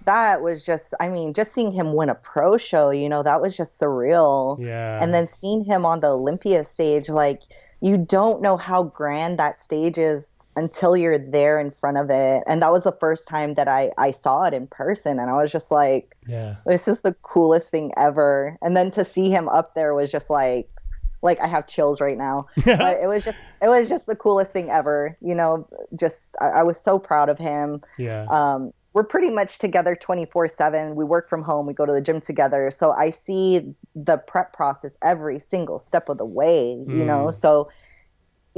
That was just seeing him win a pro show, that was just surreal. Yeah. And then seeing him on the Olympia stage, like, you don't know how grand that stage is until you're there in front of it. And that was the first time that I saw it in person. And I was just like, this is the coolest thing ever. And then to see him up there was just like I have chills right now. But it was just the coolest thing ever. I was so proud of him. Yeah. We're pretty much together 24/7. We work from home. We go to the gym together. So I see the prep process every single step of the way, So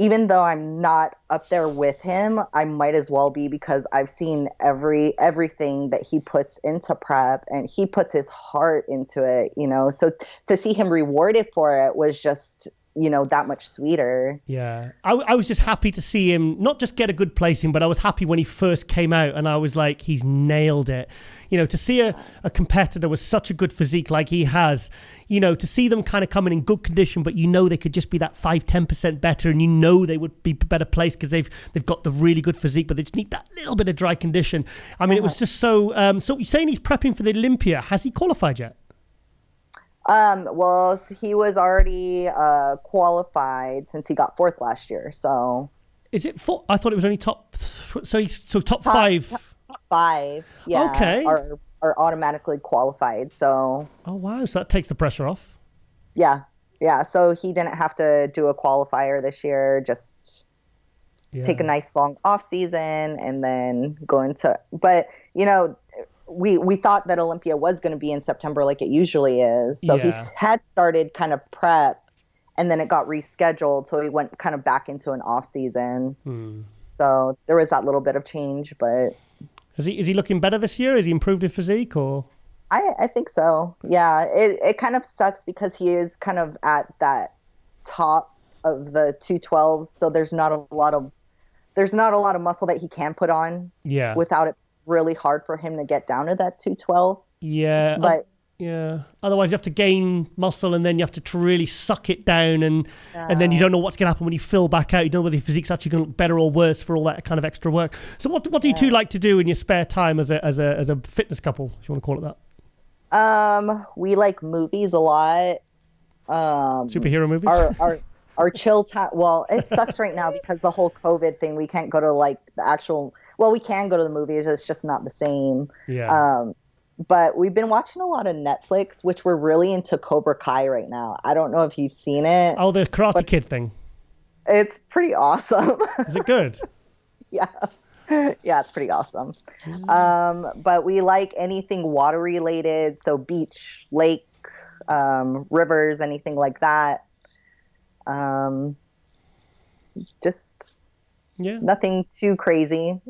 even though I'm not up there with him, I might as well be, because I've seen everything that he puts into prep, and he puts his heart into it, you know. So to see him rewarded for it was just, you know, that much sweeter. Yeah. I was just happy to see him not just get a good placing, but I was happy when he first came out, and I was like, he's nailed it. You know, to see a competitor with such a good physique like he has, you know, to see them kind of coming in good condition, but you know they could just be that 5-10% better, and you know they would be better placed because they've got the really good physique, but they just need that little bit of dry condition. I mean, it was just so... so you're saying he's prepping for the Olympia. Has he qualified yet? Well, he was already qualified since he got 4th last year, so... Is it 4? I thought it was only top... So top 5... Top 5, yeah, okay, are automatically qualified. So, oh wow, so that takes the pressure off. Yeah. So he didn't have to do a qualifier this year. Just take a nice long off season and then go into. But you know, we thought that Olympia was going to be in September like it usually is. So he had started kind of prep, and then it got rescheduled. So he went kind of back into an off season. So there was that little bit of change, but. Is he looking better this year? Has he improved his physique, or? I think so. Yeah, it kind of sucks because he is kind of at that top of the 212s, so there's not a lot of muscle that he can put on. Yeah. Without it really hard for him to get down to that 212. Yeah. But otherwise you have to gain muscle, and then you have to really suck it down, and then you don't know what's going to happen when you fill back out. You don't know whether your physique's actually going to look better or worse for all that kind of extra work. So what do you two like to do in your spare time as a fitness couple, if you want to call it that? We like movies a lot. Superhero movies? Our chill time. Well, it sucks right now because the whole COVID thing. We can't go to like the actual. Well, we can go to the movies. It's just not the same. Yeah. But we've been watching a lot of Netflix, which we're really into Cobra Kai right now. I don't know if you've seen it. Oh, the Karate Kid thing. It's pretty awesome. Is it good? Yeah, it's pretty awesome. But we like anything water related, so beach, lake, rivers, anything like that. Just nothing too crazy.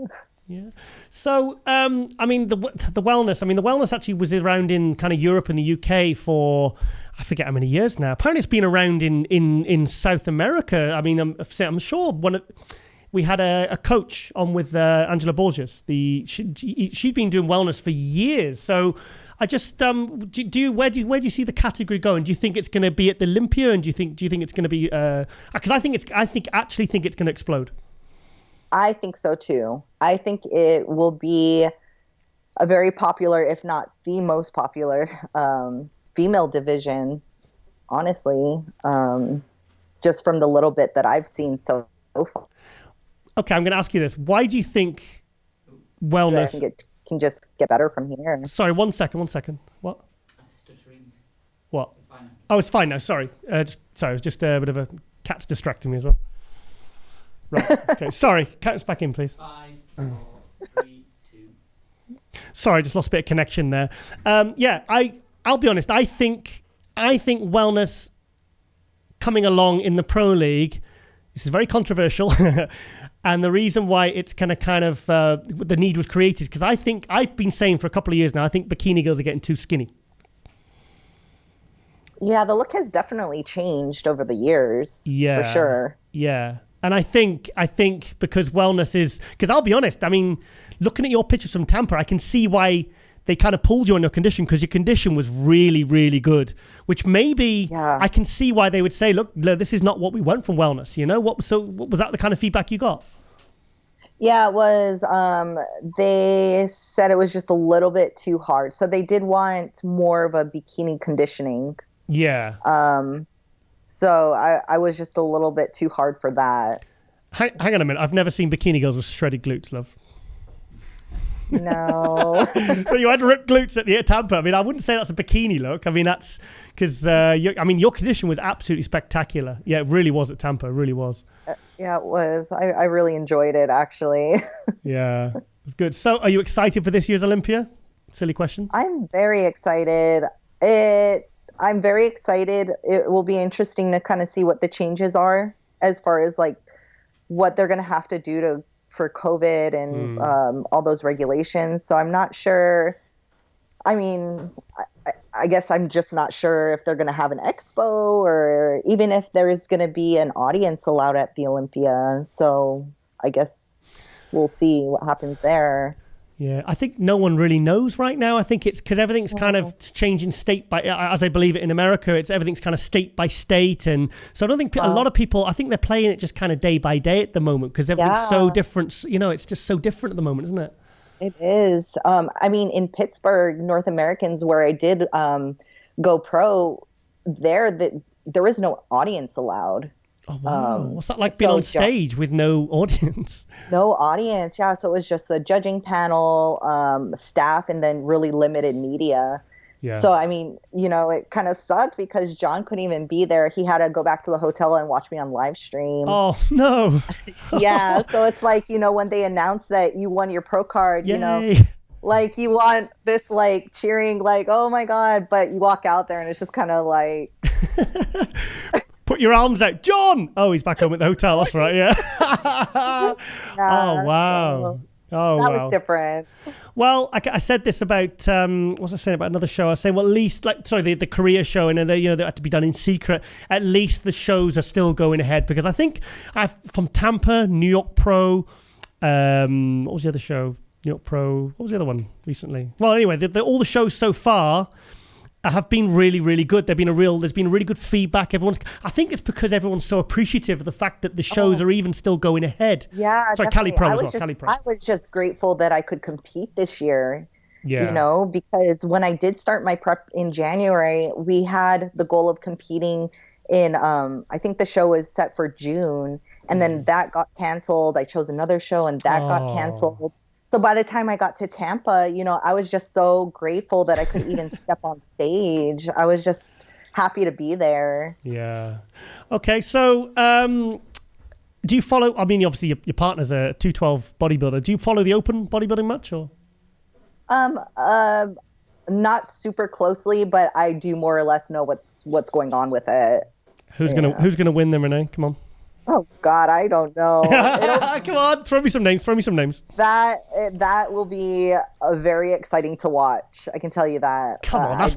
Yeah. So, I mean, the wellness. I mean, the wellness actually was around in kind of Europe and the UK for, I forget how many years now. Apparently, it's been around in South America. I mean, I'm sure we had a coach on with Angela Borges. She'd been doing wellness for years. So, I just where do you see the category going? Do you think it's going to be at the Olympia, and do you think it's going to be? Because I think it's going to explode. I think so too. I think it will be a very popular, if not the most popular, female division, honestly, just from the little bit that I've seen so far. Okay, I'm going to ask you this. Why do you think wellness... I think it can just get better from here. Sorry, one second. What? Stuttering. What? It's fine now. Oh, it's fine now. Sorry. It was just a bit of a cat's distracting me as well. Right. Okay. Sorry. Count us back in, please. 5, 4, 3, 2. Sorry, I just lost a bit of connection there. I'll be honest. I think wellness coming along in the Pro League. This is very controversial, and the reason why it's kind of the need was created because I think I've been saying for a couple of years now. I think bikini girls are getting too skinny. Yeah, the look has definitely changed over the years. Yeah, for sure. Yeah. And I think because wellness is, because I'll be honest, I mean, looking at your pictures from Tampa, I can see why they kind of pulled you on your condition because your condition was really, really good, which maybe I can see why they would say, look, this is not what we want from wellness. You know, what was that the kind of feedback you got? Yeah, it was, they said it was just a little bit too hard. So they did want more of a bikini conditioning. Yeah. So I was just a little bit too hard for that. Hang on a minute. I've never seen bikini girls with shredded glutes, love. No. So you had ripped glutes at the Tampa. I mean, I wouldn't say that's a bikini look. I mean, that's because, your condition was absolutely spectacular. Yeah, it really was at Tampa. It really was. Yeah, it was. I really enjoyed it, actually. Yeah, it was good. So are you excited for this year's Olympia? Silly question. I'm very excited. I'm very excited. It will be interesting to kind of see what the changes are as far as like what they're going to have to do for COVID and all those regulations. So I'm not sure. I mean, I guess I'm just not sure if they're going to have an expo or even if there's going to be an audience allowed at the Olympia. So I guess we'll see what happens there. Yeah, I think no one really knows right now. I think it's because everything's kind of changing state by, as I believe it in America, everything's kind of state by state. And so I don't think a lot of people, I think they're playing it just kind of day by day at the moment because everything's so different. You know, it's just so different at the moment, isn't it? It is. I mean, in Pittsburgh, North Americans, where I did go pro, there is no audience allowed. Oh, wow. What's that like being on stage with no audience? No audience, yeah. So it was just the judging panel, staff, and then really limited media. Yeah. So, I mean, you know, it kind of sucked because John couldn't even be there. He had to go back to the hotel and watch me on live stream. Oh, no. Yeah. So it's like, you know, when they announce that you won your pro card, Yay. You know, like you want this like cheering, like, oh my God, but you walk out there and it's just kind of like... Put your arms out. John! Oh, he's back home at the hotel. That's right, yeah. Oh, wow. Oh, that was different. Well, I said this about, what was I saying about another show? I was saying, well, at least, the Korea show, and you know, they had to be done in secret. At least the shows are still going ahead because I think from Tampa, New York Pro, what was the other show? New York Pro, what was the other one recently? Well, anyway, all the shows so far have been really, really good. There's been really good feedback. I think it's because everyone's so appreciative of the fact that the shows are even still going ahead. Yeah, sorry, Cali Pro as well. Cali Pro. I was just grateful that I could compete this year. Yeah. You know, because when I did start my prep in January, we had the goal of competing in. I think the show was set for June, and then that got canceled. I chose another show, and that got canceled. So by the time I got to Tampa, you know, I was just so grateful that I could even step on stage. I was just happy to be there. Yeah. Okay. So, do you follow? I mean, obviously, your partner's a 212 bodybuilder. Do you follow the open bodybuilding much, or? Not super closely, but I do more or less know what's going on with it. Who's gonna win then, Renee? Come on. Oh God, I don't know. Come on, throw me some names. That will be very exciting to watch. I can tell you that. Come on, that's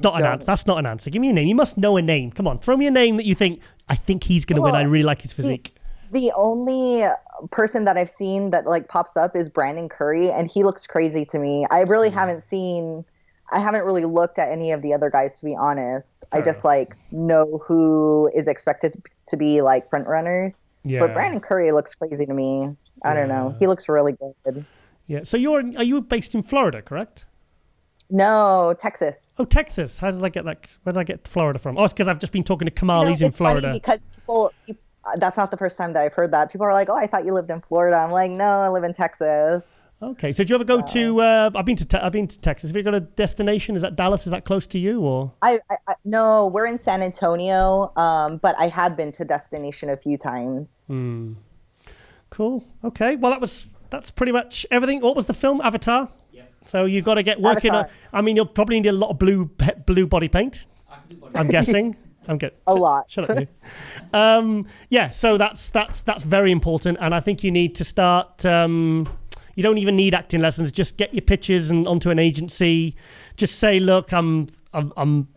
not an answer. Give me a name. You must know a name. Come on, throw me a name that you think I think he's going to win. I really like his physique. The only person that I've seen that like pops up is Brandon Curry, and he looks crazy to me. I really haven't really looked at any of the other guys, to be honest. I just like know who is expected to be like front runners. Yeah. But Brandon Curry looks crazy to me. I don't know. He looks really good. Yeah. So are you based in Florida, correct? No, Texas. Oh, Texas. How did I get that? Where did I get Florida from? Oh, it's because I've just been talking to Kamal. He's in Florida. Because people, that's not the first time that I've heard that. People are like, "Oh, I thought you lived in Florida." I'm like, "No, I live in Texas." Okay. So do you ever go to? I've been to Texas. Have you got a destination? Is that Dallas? Is that close to you or? No, we're in San Antonio. But I have been to Destination a few times. Cool. Okay. Well, that's pretty much everything. What was the film? Avatar. Yeah. So you've got to get working on. I mean, you'll probably need a lot of blue body paint. I'm guessing. I'm good. A lot. Shut up, you. Yeah. So that's very important, and I think you need to start. You don't even need acting lessons. Just get your pictures and onto an agency. Just say, look, I'm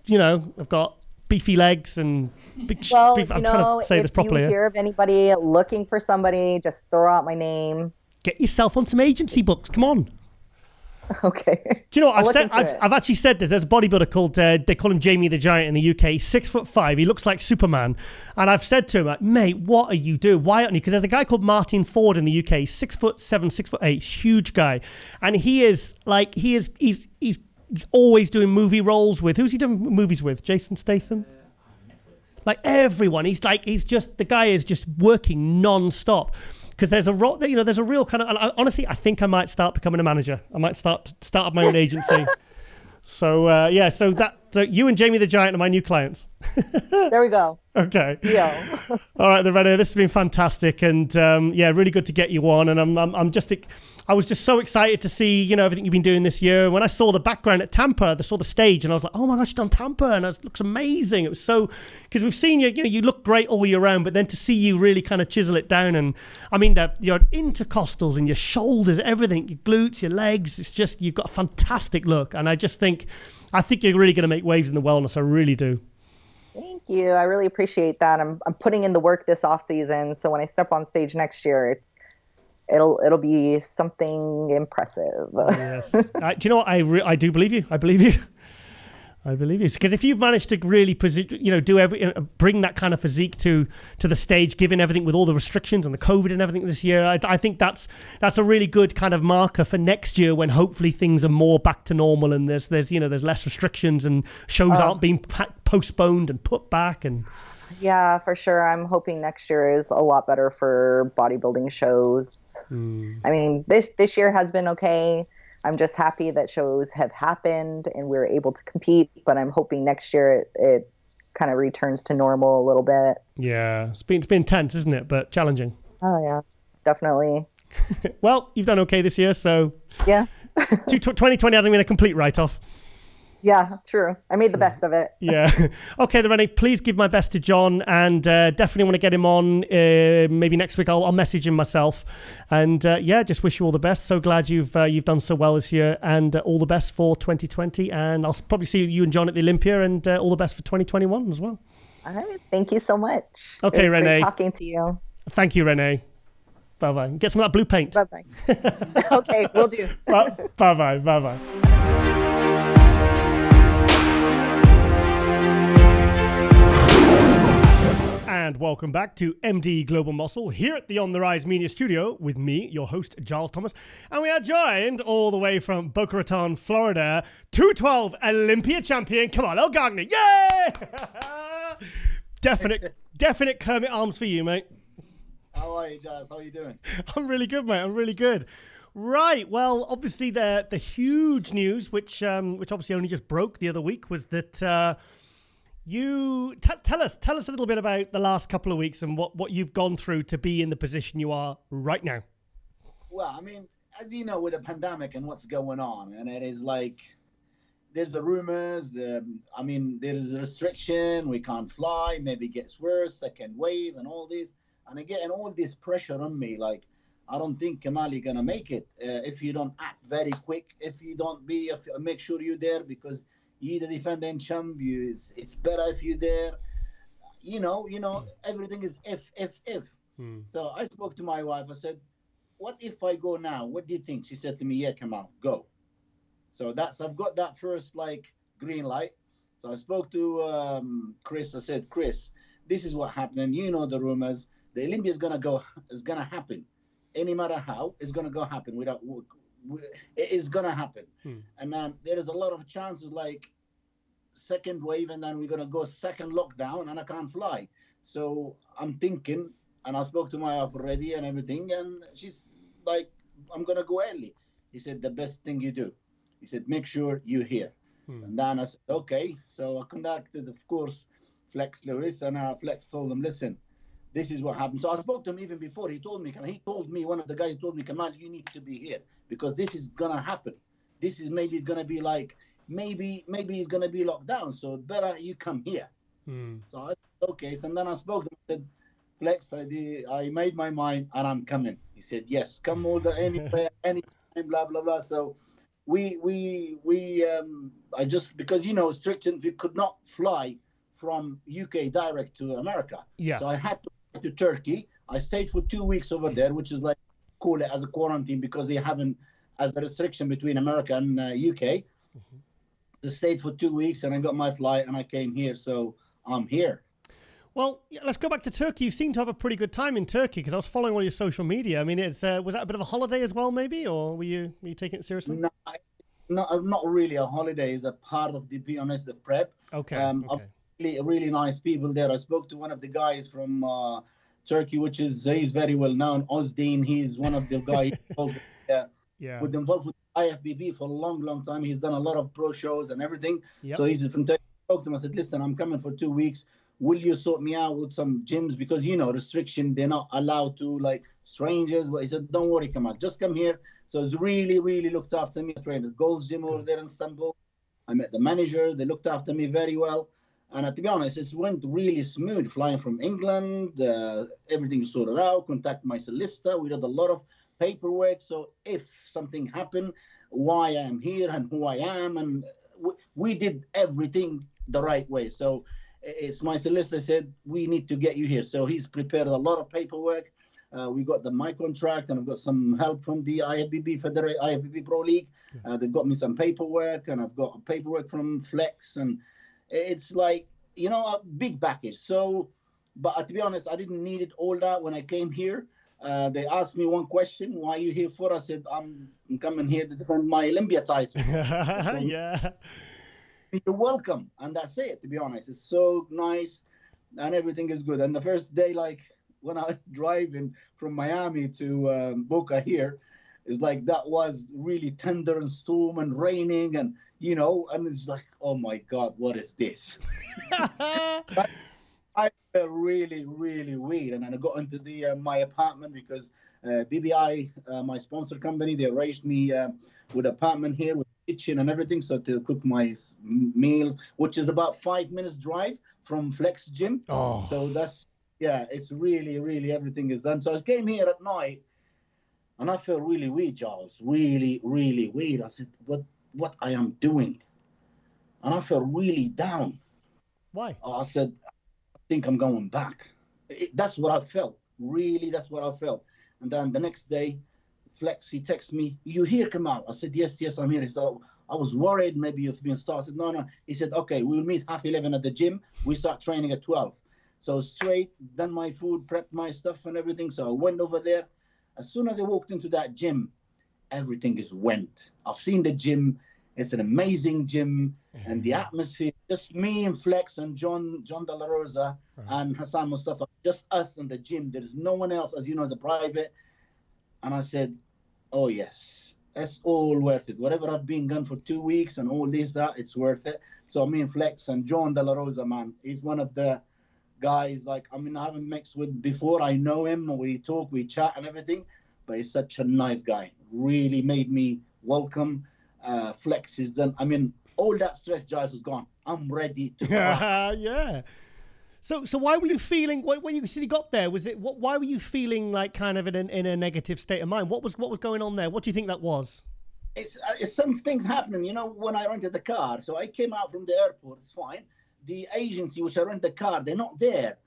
you know, I've got beefy legs and big. Well, I'm trying to say this properly. If you hear of anybody looking for somebody, just throw out my name. Get yourself on some agency books. Come on. Okay. Do you know what I've actually said this? There's a bodybuilder called they call him Jamie the Giant in the UK. He's 6'5". He looks like Superman. And I've said to him, like, mate, what are you doing? Why aren't you? Because there's a guy called Martin Ford in the UK. 6'7", 6'8", huge guy, and he's always doing movie roles with. Who's he doing movies with? Jason Statham. Like everyone. The guy is just working non-stop. Because there's a real kind of, honestly, I think I might start becoming a manager. I might start up my own agency. So, so So you and Jamie the Giant are my new clients. There we go. Okay. Yeah. All right, then, Renee, this has been fantastic, and yeah, really good to get you on. And I was just so excited to see, you know, everything you've been doing this year. When I saw the background at Tampa, I saw the stage, and I was like, oh my gosh, you've done Tampa, and it looks amazing. It was so, because we've seen you, you know, you look great all year round, but then to see you really kind of chisel it down, and I mean that your intercostals and your shoulders, everything, your glutes, your legs, it's just, you've got a fantastic look, and I think you're really going to make waves in the wellness. I really do. Thank you. I really appreciate that. I'm putting in the work this off season, so when I step on stage next year, it'll be something impressive. Yes. Do you know what? I do believe you. I believe you. I believe you. Because if you've managed to really, you know, bring that kind of physique to the stage, given everything with all the restrictions and the COVID and everything this year, I think that's a really good kind of marker for next year, when hopefully things are more back to normal, and there's less restrictions, and shows aren't being postponed and put back. And yeah, for sure. I'm hoping next year is a lot better for bodybuilding shows. I mean, this year has been okay. I'm just happy that shows have happened and we're able to compete, but I'm hoping next year it kind of returns to normal a little bit. Yeah, it's been tense, isn't it? But challenging. Oh yeah, definitely. Well, you've done okay this year, so yeah. 2020 hasn't been a complete write-off. Yeah, true. I made the best of it. Yeah. Okay, then, Renee, please give my best to John, and definitely want to get him on. Maybe next week I'll message him myself. And yeah, just wish you all the best. So glad you've done so well this year, and all the best for 2020. And I'll probably see you and John at the Olympia, and all the best for 2021 as well. All right. Thank you so much. Okay, it was Renee. Great talking to you. Thank you, Renee. Bye-bye. Get some of that blue paint. Bye-bye. Okay, will do. Bye-bye. Bye-bye. And welcome back to MD Global Muscle here at the On The Rise Media Studio with me, your host, Giles Thomas. And we are joined all the way from Boca Raton, Florida, 212 Olympia Champion Kamal Elgargni. Yay! Definite Kermit arms for you, mate. How are you, Giles? How are you doing? I'm really good, mate. I'm really good. Right. Well, obviously the huge news, which obviously only just broke the other week, was that you tell us a little bit about the last couple of weeks and what you've gone through to be in the position you are right now. Well, I mean, as you know, with the pandemic and what's going on, and it is like, there's the rumors, there is a restriction, we can't fly, maybe it gets worse, second wave and all this. And again, all this pressure on me, like, I don't think, Kamal, you're going to make it if you don't act very quick, if you don't make sure you're there, because you're the defending champ. It's better if you're there. You know, everything is if. So I spoke to my wife. I said, what if I go now? What do you think? She said to me, yeah, come on, go. So I've got that first, like, green light. So I spoke to Chris. I said, Chris, this is what happened. And you know the rumors. The Olympia is going to happen. Any matter how, it's going to go happen. It is going to happen. And then there is a lot of chances, like second wave, and then we're going to go second lockdown and I can't fly. So I'm thinking, and I spoke to my wife already and everything, and she's like, I'm going to go early. He said, the best thing you do. He said, make sure you're here. And then I said, okay. So I contacted, of course, Flex Lewis, and Flex told him, listen, this is what happened. So I spoke to him even before. He told me, one of the guys told me, Kamal, you need to be here because this is going to happen. This is maybe going to be like, maybe it's going to be locked down. So better you come here. So I said, okay. So then I spoke to him. I said, Flex, I made my mind and I'm coming. He said, yes, come over anywhere, anytime, blah, blah, blah. So I just, because, you know, restrictions, we could not fly from UK direct to America. Yeah. So I had to go to Turkey. I stayed for 2 weeks over there, which is like, call it as a quarantine because they haven't as a restriction between America and UK. I stayed for 2 weeks and I got my flight and I came here. So I'm here. Well, let's go back to Turkey. You seem to have a pretty good time in Turkey because I was following all your social media. I mean, was that a bit of a holiday as well, maybe, or were you taking it seriously? No, not really a holiday. It's a part of the prep. Okay. Really nice people there. I spoke to one of the guys from Turkey, he's very well known, Ozdin. He's one of the guys involved with IFBB for a long, long time. He's done a lot of pro shows and everything. Yep. So he's from Turkey. I spoke to him. I said, listen, I'm coming for 2 weeks. Will you sort me out with some gyms? Because, restriction, they're not allowed to, like, strangers. But he said, don't worry, Kamal, just come here. So he's really, really looked after me. I trained at Gold's Gym over there in Istanbul. I met the manager. They looked after me very well. And to be honest, it went really smooth flying from England. Everything sorted out. Contact my solicitor. We did a lot of paperwork. So if something happened, why I am here and who I am. And we did everything the right way. So it's my solicitor said, we need to get you here. So he's prepared a lot of paperwork. We got my contract, and I've got some help from the IFBB Pro League. They've got me some paperwork, and I've got paperwork from Flex, and it's like, a big package. So, but to be honest, I didn't need it all that when I came here. They asked me one question, why are you here for? I said, I'm coming here to defend my Olympia title. Yeah. You're welcome. And that's it, to be honest. It's so nice, and everything is good. And the first day, like, when I was driving from Miami to Boca here, it's like that was really thunder and storm and raining, and and it's like, oh my God, what is this? I felt really, really weird. And then I got into my apartment because BBI, my sponsor company, they arranged me with an apartment here with kitchen and everything, so to cook my meals, which is about 5 minutes drive from Flex Gym. Oh. So that's, it's really, really everything is done. So I came here at night, and I felt really weird, Giles. Really, really weird. I said, what I am doing? And I felt really down. Why? I said, I think I'm going back. That's what I felt. Really, that's what I felt. And then the next day, Flex, he texted me, you here, Kamal? I said, yes, I'm here. He said, I was worried maybe you've been started. I said, no. He said, okay, we'll meet 11:30 at the gym. We start training at 12. So straight, done my food, prepped my stuff and everything. So I went over there. As soon as I walked into that gym, everything is went. I've seen the gym. It's an amazing gym, and the atmosphere, just me and Flex and John De La Rosa and Hassan Mustafa, just us in the gym. There's no one else, as you know, it's a private. And I said, oh yes, it's all worth it. Whatever I've been gone for 2 weeks and all this, that, it's worth it. So me and Flex and John De La Rosa, man, he's one of the guys, like, I haven't mixed with before. I know him, we talk, we chat and everything, but he's such a nice guy. Really made me welcome. Flex is done. All that stress, Giles, was gone. I'm ready to yeah. So why were you feeling, when you actually got there, why were you feeling like kind of in a negative state of mind? What was going on there? What do you think that was? It's some things happening, when I rented the car. So I came out from the airport, it's fine. The agency which I rent the car, they're not there.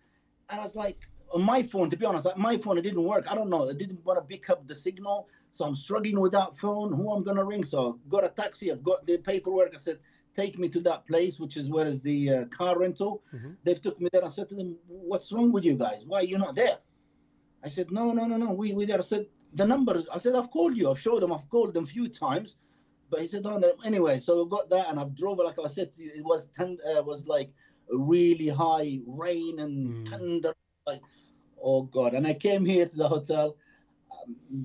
And I was like, on my phone, to be honest, my phone, it didn't work. I don't know. I didn't want to pick up the signal. So I'm struggling with that phone. Who I'm going to ring? So I got a taxi. I've got the paperwork. I said, take me to that place, which is where is the car rental. Mm-hmm. They took me there. I said to them, what's wrong with you guys? Why are you not there? I said, no. We there. I said, the number. I said, I've called you. I've showed them. I've called them a few times. But he said, oh, no. Anyway, so I got that, and I've drove, like I said, it was like a really high rain and thunder. Like, oh, God. And I came here to the hotel.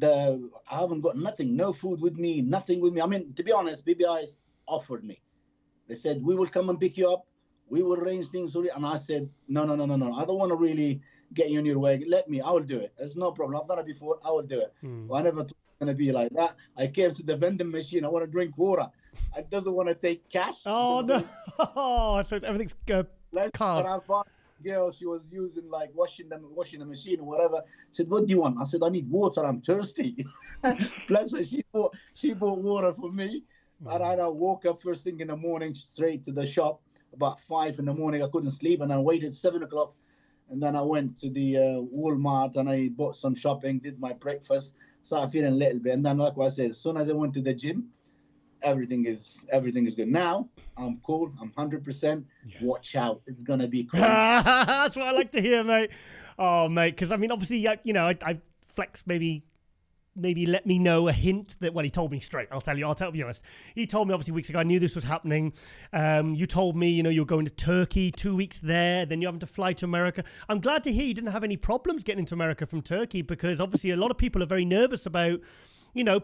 I haven't got nothing, no food with me, nothing with me. To be honest, BBI offered me. They said, we will come and pick you up. We will arrange things for you. And I said, no. I don't want to really get you in your way. Let me, I will do it. There's no problem. I've done it before. I will do it. I never thought it was going to be like that. I came to the vending machine. I want to drink water. I doesn't want to take cash. Oh, no. So everything's card. Girl, she was using, like, washing the machine or whatever. She said, what do you want? I said, I need water. I'm thirsty. Plus, she bought water for me. And I woke up first thing in the morning, straight to the shop. About 5 in the morning, I couldn't sleep, and I waited 7 o'clock. And then I went to the Walmart, and I bought some shopping, did my breakfast, started feeling a little bit. And then, like I said, as soon as I went to the gym, everything is good. Now I'm cool. I'm 100%. Yes. Watch out. It's going to be crazy. That's what I like to hear, mate. Oh, mate. Because, obviously, I Flex maybe let me know a hint that, well, he told me straight. I'll be honest. He told me, obviously, weeks ago. I knew this was happening. You told me, you're going to Turkey, 2 weeks there. Then you're having to fly to America. I'm glad to hear you didn't have any problems getting into America from Turkey, because obviously a lot of people are very nervous about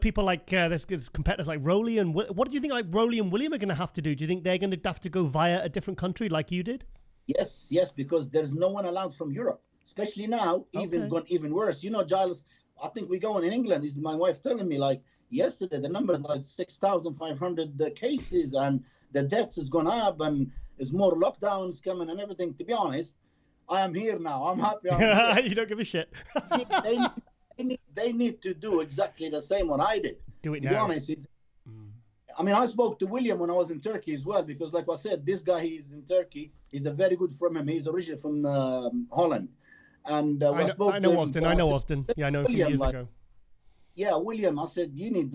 people like there's competitors like Rowley and what do you think like Rowley and William are going to have to do? Do you think they're going to have to go via a different country like you did? Yes, because there's no one allowed from Europe, especially now. Even worse. Giles, I think we going in England. Is my wife telling me like yesterday the number is like 6,500 cases and the deaths has gone up and there's more lockdowns coming and everything. To be honest, I am here now. I'm happy. You don't give a shit. They need to do exactly the same what I did. Do it to now. Be honest, I spoke to William when I was in Turkey as well, because like I said, this guy, he's in Turkey. He's a very good friend. He's originally from Holland. And I know Austin. Yeah, I know a few years ago. Yeah, William, I said, you need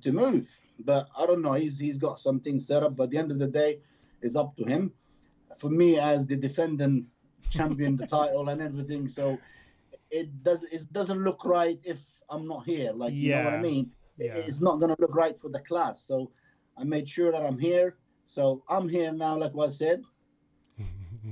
to move. But I don't know, he's got some things set up. But at the end of the day, it's up to him. For me, as the defending champion, the title and everything, so it doesn't look right if I'm not here. Like, you know what I mean? Yeah. It's not going to look right for the class. So I made sure that I'm here. So I'm here now, like what I said.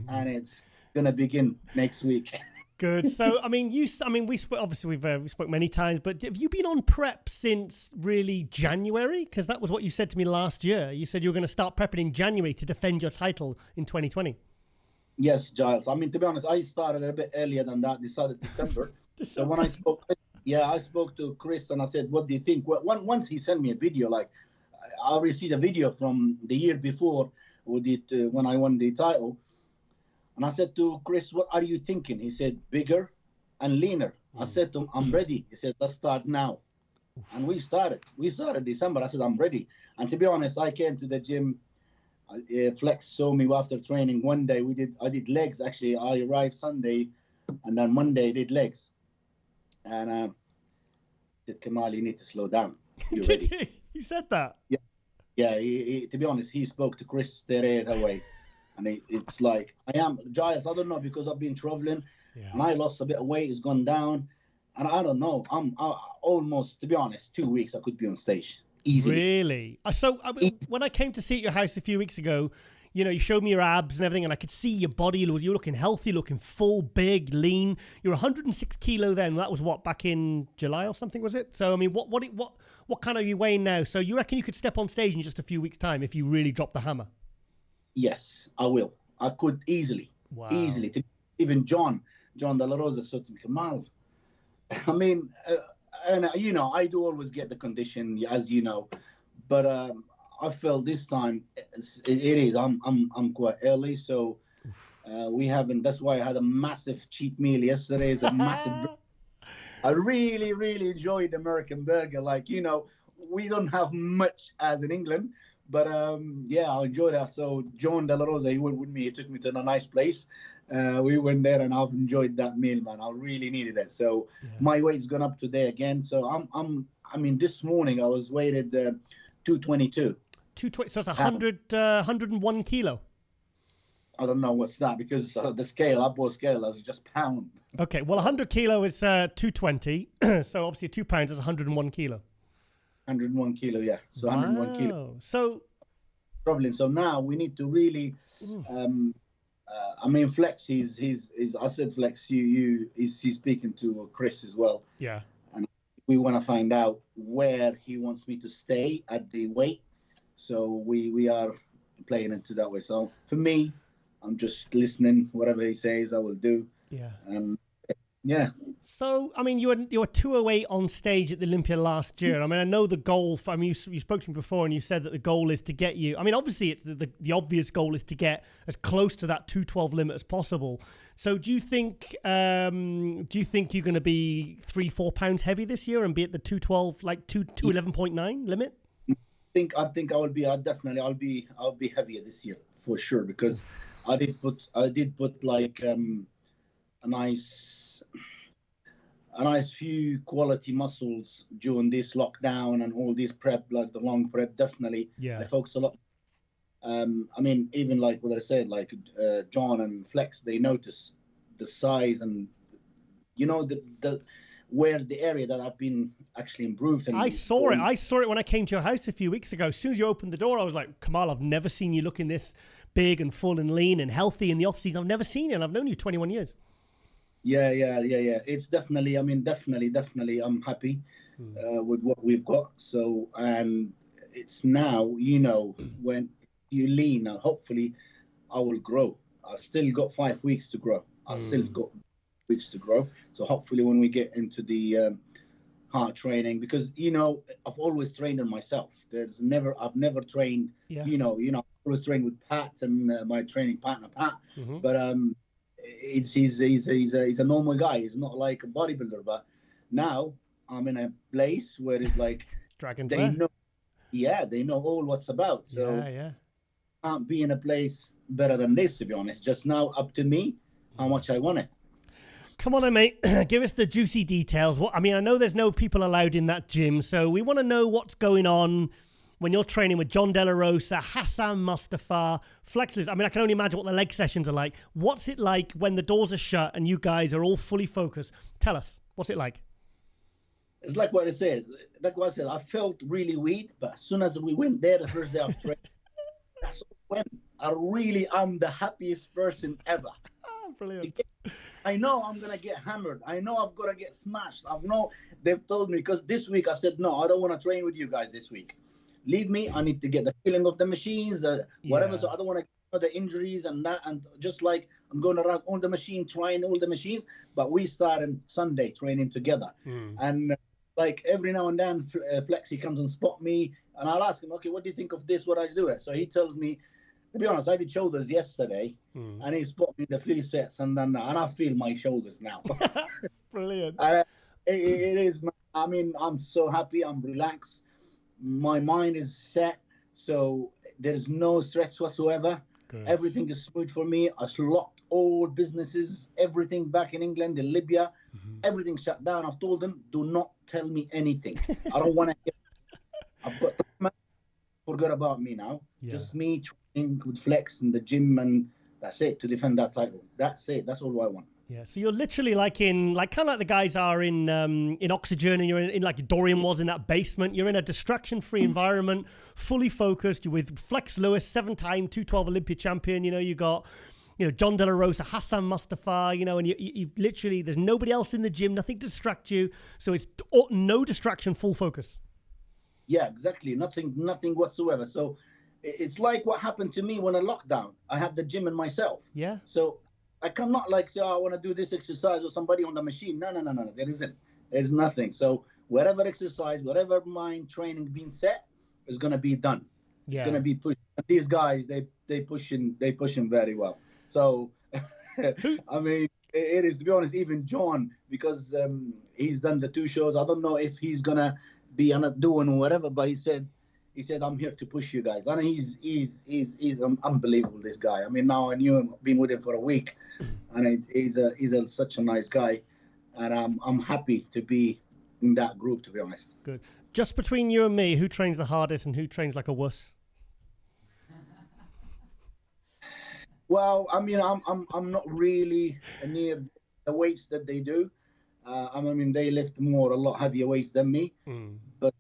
And it's going to begin next week. Good. So, we spoke, obviously we spoke many times, but have you been on prep since really January? Because that was what you said to me last year. You said you were going to start prepping in January to defend your title in 2020. Yes, Giles. To be honest, I started a bit earlier than that, decided December. So when I spoke to Chris and I said, what do you think? Well, once he sent me a video, like I received a video from the year before when I won the title. And I said to Chris, what are you thinking? He said, bigger and leaner. I said to him, I'm ready. He said, let's start now. And we started December. I said, I'm ready. And to be honest, I came to the gym. Flex saw me after training one day. I did legs. Actually, I arrived Sunday and then Monday I did legs. And I said, Kamal, you need to slow down. You're ready. Did he said that? Yeah. He, to be honest, he spoke to Chris straight away. And it's like, Giles, I don't know, because I've been traveling and I lost a bit of weight, it's gone down. And I don't know, I'm almost, to be honest, 2 weeks I could be on stage. Easily. Really? So when I came to see at your house a few weeks ago, you showed me your abs and everything, and I could see your body. You were looking healthy, looking full, big, lean. You were 106 kilo then. That was what, back in July or something, was it? So, what kind of are you weighing now? So you reckon you could step on stage in just a few weeks' time if you really drop the hammer? Yes, I will. I could easily. Wow. Easily. Even John De La Rosa said to me, Kamal, I do always get the condition, as you know, but I felt this time I'm quite early, so we haven't. That's why I had a massive cheat meal yesterday. It's a massive. I really, really enjoyed American burger. Like, we don't have much as in England, but I enjoyed that. So John De La Rosa, he went with me. He took me to a nice place. We went there and I've enjoyed that meal, man. I really needed it. So my weight's gone up today again. So this morning I was weighted 222. 220. So it's 101 kilo. I don't know what's that, because the scale, I bought scale, that's just pound. Okay, well, 100 kilo is 220. So obviously 2 pounds is 101 kilo. 101 kilo, yeah. So 101 kilo. So traveling. So now we need to really, Flex, I said, Flex, he's speaking to Chris as well. Yeah. And we want to find out where he wants me to stay at the weight. So we are playing into that way. So for me, I'm just listening. Whatever he says, I will do. Yeah. And yeah. So, you were 208 on stage at the Olympia last year. I know the goal for, you spoke to me before and you said that the goal is to get you, obviously it's the obvious goal is to get as close to that 212 limit as possible. So do you think you're going to be 3-4 pounds heavy this year and be at the 212, like 211.9 limit? I think I will be. I'll be heavier this year for sure, because I did put like a nice few quality muscles during this lockdown and all this prep, like the long prep. Definitely, I focus a lot. Even like what I said, like John and Flex, they notice the size and the where the area that I've been actually improved. And I saw it when I came to your house a few weeks ago. As soon as you opened the door, I was like, Kamal, I've never seen you looking this big and full and lean and healthy in the off season. I've never seen you, and I've known you 21 years. Yeah. It's definitely, definitely I'm happy. with what we've got. So, and it's now, you know, when you lean, hopefully I will grow. I've still got 5 weeks to grow. I've still got weeks to grow. So hopefully when we get into the hard training, because, you know, I've always trained on myself. I've never trained, you know, I always trained with Pat and my training partner, Pat. But he's a normal guy. He's not like a bodybuilder. But now I'm in a place where it's like, they know all what's about. So I can't be in a place better than this, to be honest. Just now up to me how much I want it. Come on, mate. Give us the juicy details. I mean, I know there's no people allowed in that gym, so we want to know what's going on when you're training with John De La Rosa, Hassan Mustafa, Flex Lifts. I mean, I can only imagine what the leg sessions are like. What's it like when the doors are shut and you guys are all fully focused? Tell us, what's it like? It's like what I said. Like what I said, I felt really weak, but as soon as we went there the first day of training, that's when I'm the happiest person ever. Oh, brilliant. I know I'm going to get hammered. I know I've got to get smashed. They've told me, because this week I said, no, I don't want to train with you guys this week. Leave me. I need to get the feeling of the machines, whatever. So I don't want to get the injuries and that. And just like I'm going around all the machine, trying all the machines. But we start on Sunday training together. And like every now and then, Flexi comes and spot me. And I'll ask him, okay, what do you think of this? What I do it? So he tells me, to be honest, I did shoulders yesterday, and he spot me the 3 sets, and I feel my shoulders now. Brilliant. It is. I mean, I'm so happy. I'm relaxed. My mind is set, so there's no stress whatsoever. Good. Everything is smooth for me. I've locked all businesses, everything back in England, in Libya. Everything shut down. I've told them, do not tell me anything. I don't want to. I've got forget about me now. Just me training with Flex in the gym, and that's it, to defend that title. That's it. That's all I want. Yeah, so you're literally like kind of like the guys are in Oxygen, and you're in like Dorian was in that basement. You're in a distraction-free environment, fully focused. You're with Flex Lewis, 7-time 212 Olympia champion. You know, you got, you know, John De La Rosa, Hassan Mustafa, you know, and you literally, there's nobody else in the gym, nothing to distract you. So it's no distraction, full focus. Yeah, exactly. Nothing whatsoever. So it's like what happened to me when I locked down. I had the gym and myself. Yeah. So I cannot like say, I want to do this exercise or somebody on the machine. No. There isn't. There's nothing. So whatever exercise, whatever mind training being set is going to be done. Yeah. It's going to be pushed. These guys, they pushing very well. So, I mean, it is, to be honest, even John, because he's done the 2 shows. I don't know if he's going to be doing whatever, but he said, I'm here to push you guys. And he's unbelievable, this guy. I mean, now I knew him, been with him for a week, and he's such a nice guy. And I'm happy to be in that group, to be honest. Good. Just between you and me, who trains the hardest and who trains like a wuss? Well, I mean, I'm not really near the weights that they do. I mean, they lift a lot heavier weights than me. But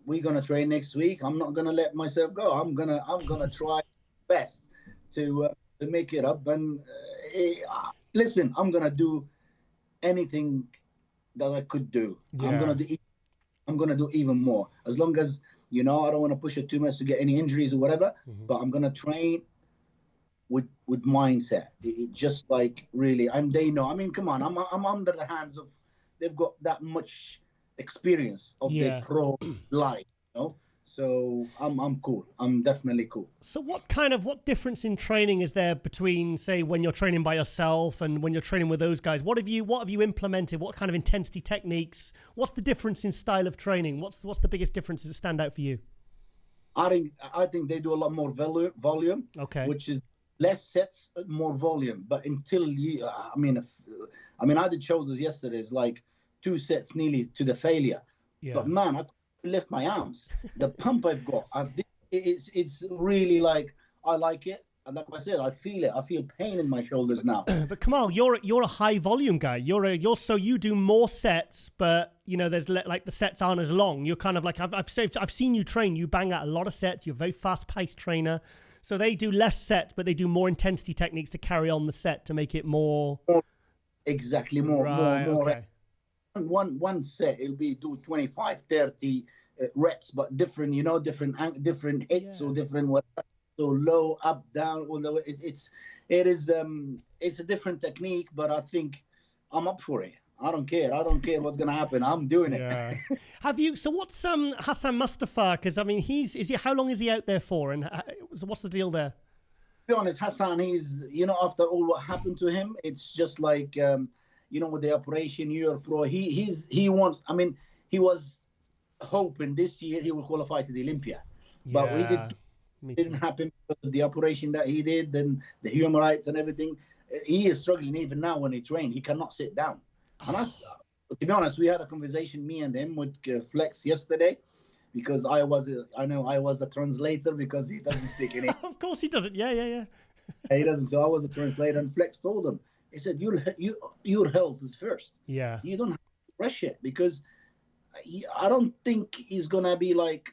we're gonna train next week. I'm not gonna let myself go. I'm gonna try best to make it up. And listen, I'm gonna do anything that I could do. Yeah. I'm gonna do even more. As long as, you know, I don't want to push it too much to get any injuries or whatever. But I'm gonna train with mindset. It just like really, and they know. I mean, come on, I'm under the hands of. They've got that much experience of their pro life, you know. So I'm cool. I'm definitely cool. So what difference in training is there between, say, when you're training by yourself and when you're training with those guys? What have you implemented? What kind of intensity techniques? What's the difference in style of training? What's the biggest differences that stand out for you? I think they do a lot more volume. Okay. Which is less sets, more volume. But until you, I mean, I did shoulders yesterday. It's like 2 sets nearly to the failure. Yeah. But man, I lift my arms. The pump I've got, it's really like, I like it. And like I said, I feel it. I feel pain in my shoulders now. But Kamal, you're a high volume guy. So you do more sets, but you know, there's like the sets aren't as long. You're kind of like, I've seen you train. You bang out a lot of sets. You're a very fast paced trainer. So they do less sets, but they do more intensity techniques to carry on the set to make it more. Exactly, more. Okay. one set, it'll be do 25, 30 reps, but different, different hits or different whatever. So low, up, down. Although it's a different technique, but I think I'm up for it. I don't care. I don't care what's gonna happen. I'm doing it. Yeah. Have you? So what's Hassan Mustafa? Because I mean, how long is he out there for? And so what's the deal there? To be honest, Hassan, he's after all what happened to him, it's just like with the operation Europe Pro. He wants. I mean, he was hoping this year he will qualify to the Olympia, but it didn't happen because of the operation that he did, and the human rights and everything. He is struggling even now when he trains. He cannot sit down. And to be honest, we had a conversation, me and him, with Flex yesterday, because I was a translator because he doesn't speak any. Of course he doesn't. Yeah. He doesn't. So I was a translator, and Flex told him. He said, "Your health is first. Yeah. You don't have to rush it because I don't think he's gonna be like.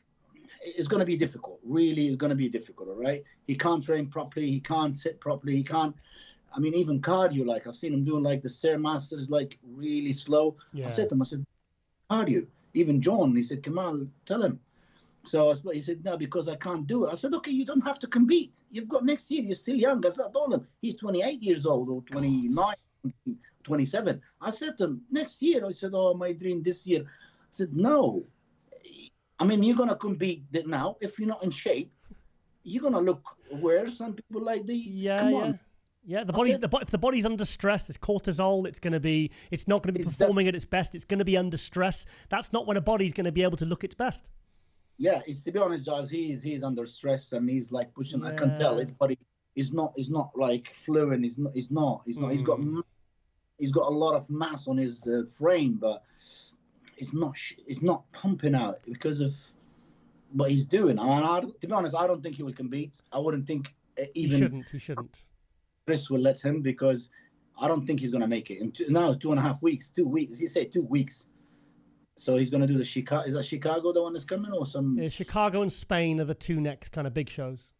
It's gonna be difficult. Really, it's gonna be difficult. All right. He can't train properly. He can't sit properly. He can't. I mean, even cardio, like I've seen him doing like the Stairmasters, like really slow. Yeah. I said to him, cardio. Even John, he said, Kamal, tell him. So he said, no, because I can't do it. I said, okay, you don't have to compete. You've got next year. You're still young. I told him, he's 28 years old or 29, 27. I said to him, next year. I said, oh, my dream this year. I said, no. I mean, you're going to compete now. If you're not in shape, you're going to look worse. Some people like come on. Yeah, if the body's under stress, it's cortisol. It's not going to be performing at its best. It's going to be under stress. That's not when a body's going to be able to look its best. Yeah, to be honest, Giles, he's under stress and he's like pushing. Yeah. I can tell his body is not like fluent. He's not. He's got a lot of mass on his frame, but it's not pumping out because of what he's doing. To be honest, I don't think he will compete. I wouldn't think even he shouldn't. Chris will let him because I don't think he's going to make it. Now 2.5 weeks, 2 weeks. He said 2 weeks. So he's going to do the Chicago. Is that Chicago the one that's coming or some? Chicago and Spain are the two next kind of big shows.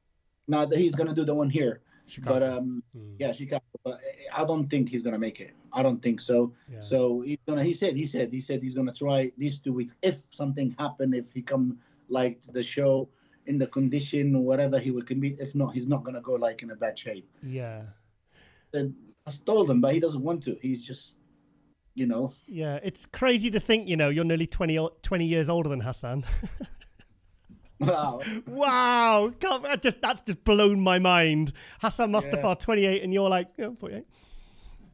No, he's going to do the one here. Chicago. But Chicago. But I don't think he's going to make it. I don't think so. Yeah. So he said he's going to try these 2 weeks. If something happened, if he come like the show in the condition or whatever, he will compete. If not, he's not going to go like in a bad shape. Yeah. And I told him, but he doesn't want to. He's just, Yeah, it's crazy to think, you're nearly 20 years older than Hassan. Wow. Wow. That's just blown my mind. Hassan Mustafa, 28, and you're like, 48,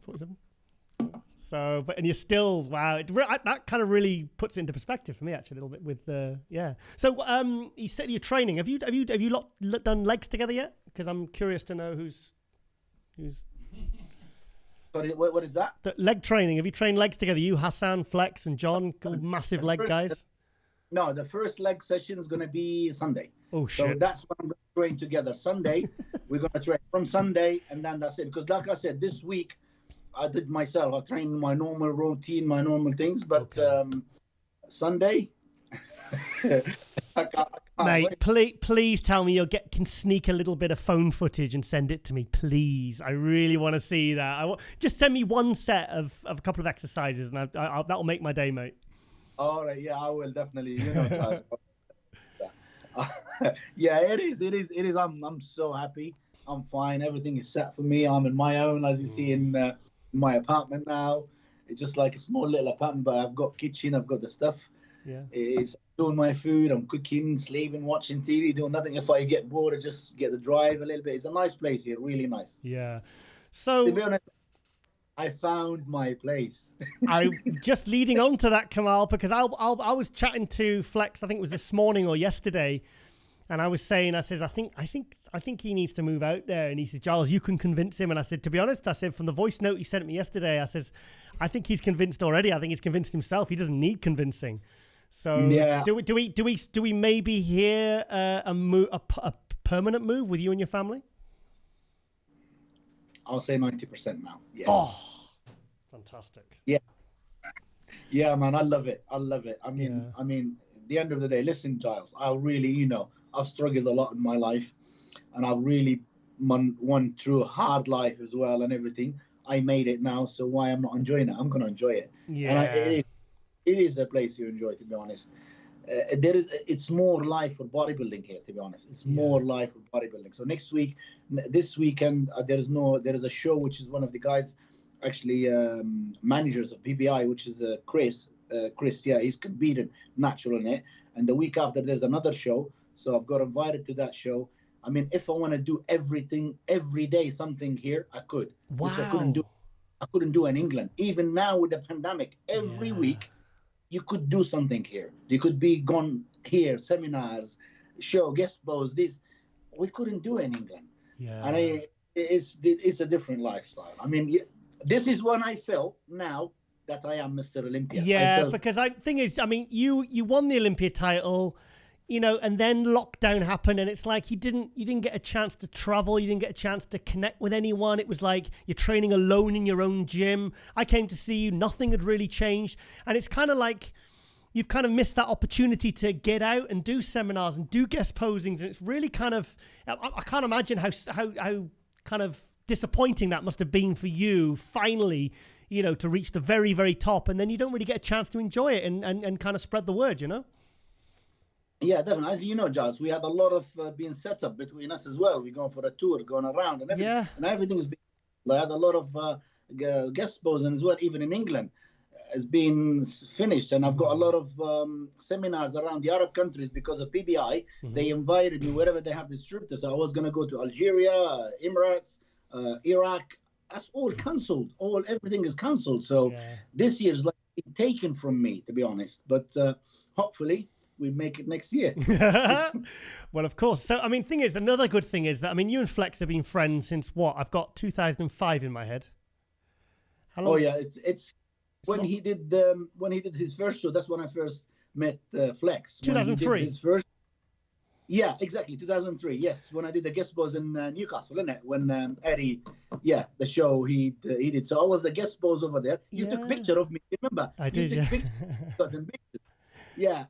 47. So, and you're still, wow. That kind of really puts it into perspective for me, actually, a little bit with So, you said you're training. Have you done legs together yet? Because I'm curious to know who's. Sorry, what is that? The leg training. Have you trained legs together? You, Hassan, Flex, and John, massive leg guys. No, the first leg session is going to be Sunday. Oh shit! So that's what I'm going to train together. Sunday, we're going to train from Sunday, and then that's it. Because like I said, this week I did myself. I trained my normal routine, my normal things, but Sunday. Mate, please tell me you can sneak a little bit of phone footage and send it to me, please. I really want to see that. Just send me one set of a couple of exercises, and that'll make my day, mate. All right, yeah, I will definitely. Guys. Yeah, it is. I'm so happy. I'm fine. Everything is set for me. I'm in my own, as you see in my apartment now. It's just like a small little apartment, but I've got kitchen. I've got the stuff. Yeah. It's doing my food. I'm cooking, sleeping, watching TV, doing nothing. If I get bored, I just get the drive a little bit. It's a nice place here, really nice. Yeah. So to be honest, I found my place. I just leading on to that, Kamal, because I was chatting to Flex. I think it was this morning or yesterday, and I was saying, I think he needs to move out there. And he says, Giles, you can convince him. And I said, to be honest, I said from the voice note he sent me yesterday, I says, I think he's convinced already. I think he's convinced himself. He doesn't need convincing. So yeah. Do we maybe hear a permanent move with you and your family? I'll say 90% now. Yes. Oh, fantastic. Yeah. Yeah, man, I love it. I mean, at the end of the day, listen, Giles, I really, I've struggled a lot in my life, and I've really went through a hard life as well and everything. I made it now, so why I'm not enjoying it? I'm going to enjoy it. Yeah. And it is a place you enjoy, to be honest. It's more life for bodybuilding here, to be honest. It's more life for bodybuilding. So this weekend, there is a show which is one of the guys, actually managers of BBI, which is Chris. He's competed natural in it. And the week after, there's another show. So I've got invited to that show. I mean, if I want to do everything every day, something here, I could, which I couldn't do. I couldn't do in England. Even now with the pandemic, every week you could do something here. You could be gone here, seminars, show, guest posts. This we couldn't do in England. Yeah, and it's a different lifestyle. I mean, this is when I felt now that I am Mr. Olympia. Yeah, because thing is, I mean, you won the Olympia title, you know, and then lockdown happened, and it's like you didn't get a chance to travel, you didn't get a chance to connect with anyone. It was like you're training alone in your own gym. I came to see you, nothing had really changed, and it's kind of like you've kind of missed that opportunity to get out and do seminars and do guest posings, and it's really kind of, I can't imagine how kind of disappointing that must have been for you finally, you know, to reach the very, very top, and then you don't really get a chance to enjoy it and kind of spread the word, you know? Yeah, definitely. As you know, Giles, we had a lot of being set up between us as well. We're going for a tour, going around, and everything. Yeah. And everything's been. I had a lot of guest posing as well, even in England, has been finished. And I've got a lot of seminars around the Arab countries because of PBI. They invited me wherever they have distributors. So I was going to go to Algeria, Emirates, Iraq. That's all cancelled. Everything is cancelled. So this year's like been taken from me, to be honest. But hopefully we make it next year. Well, of course. So, I mean, thing is, another good thing is that, I mean, you and Flex have been friends since what? I've got 2005 in my head. How long? Oh yeah, it's when he did his first show. That's when I first met Flex. 2003. His first. Yeah, exactly. 2003. Yes, when I did the guest post in Newcastle, isn't it? When Eddie, the show he did. So I was the guest post over there. You took a picture of me. Remember? I did. You took pictures. Yeah,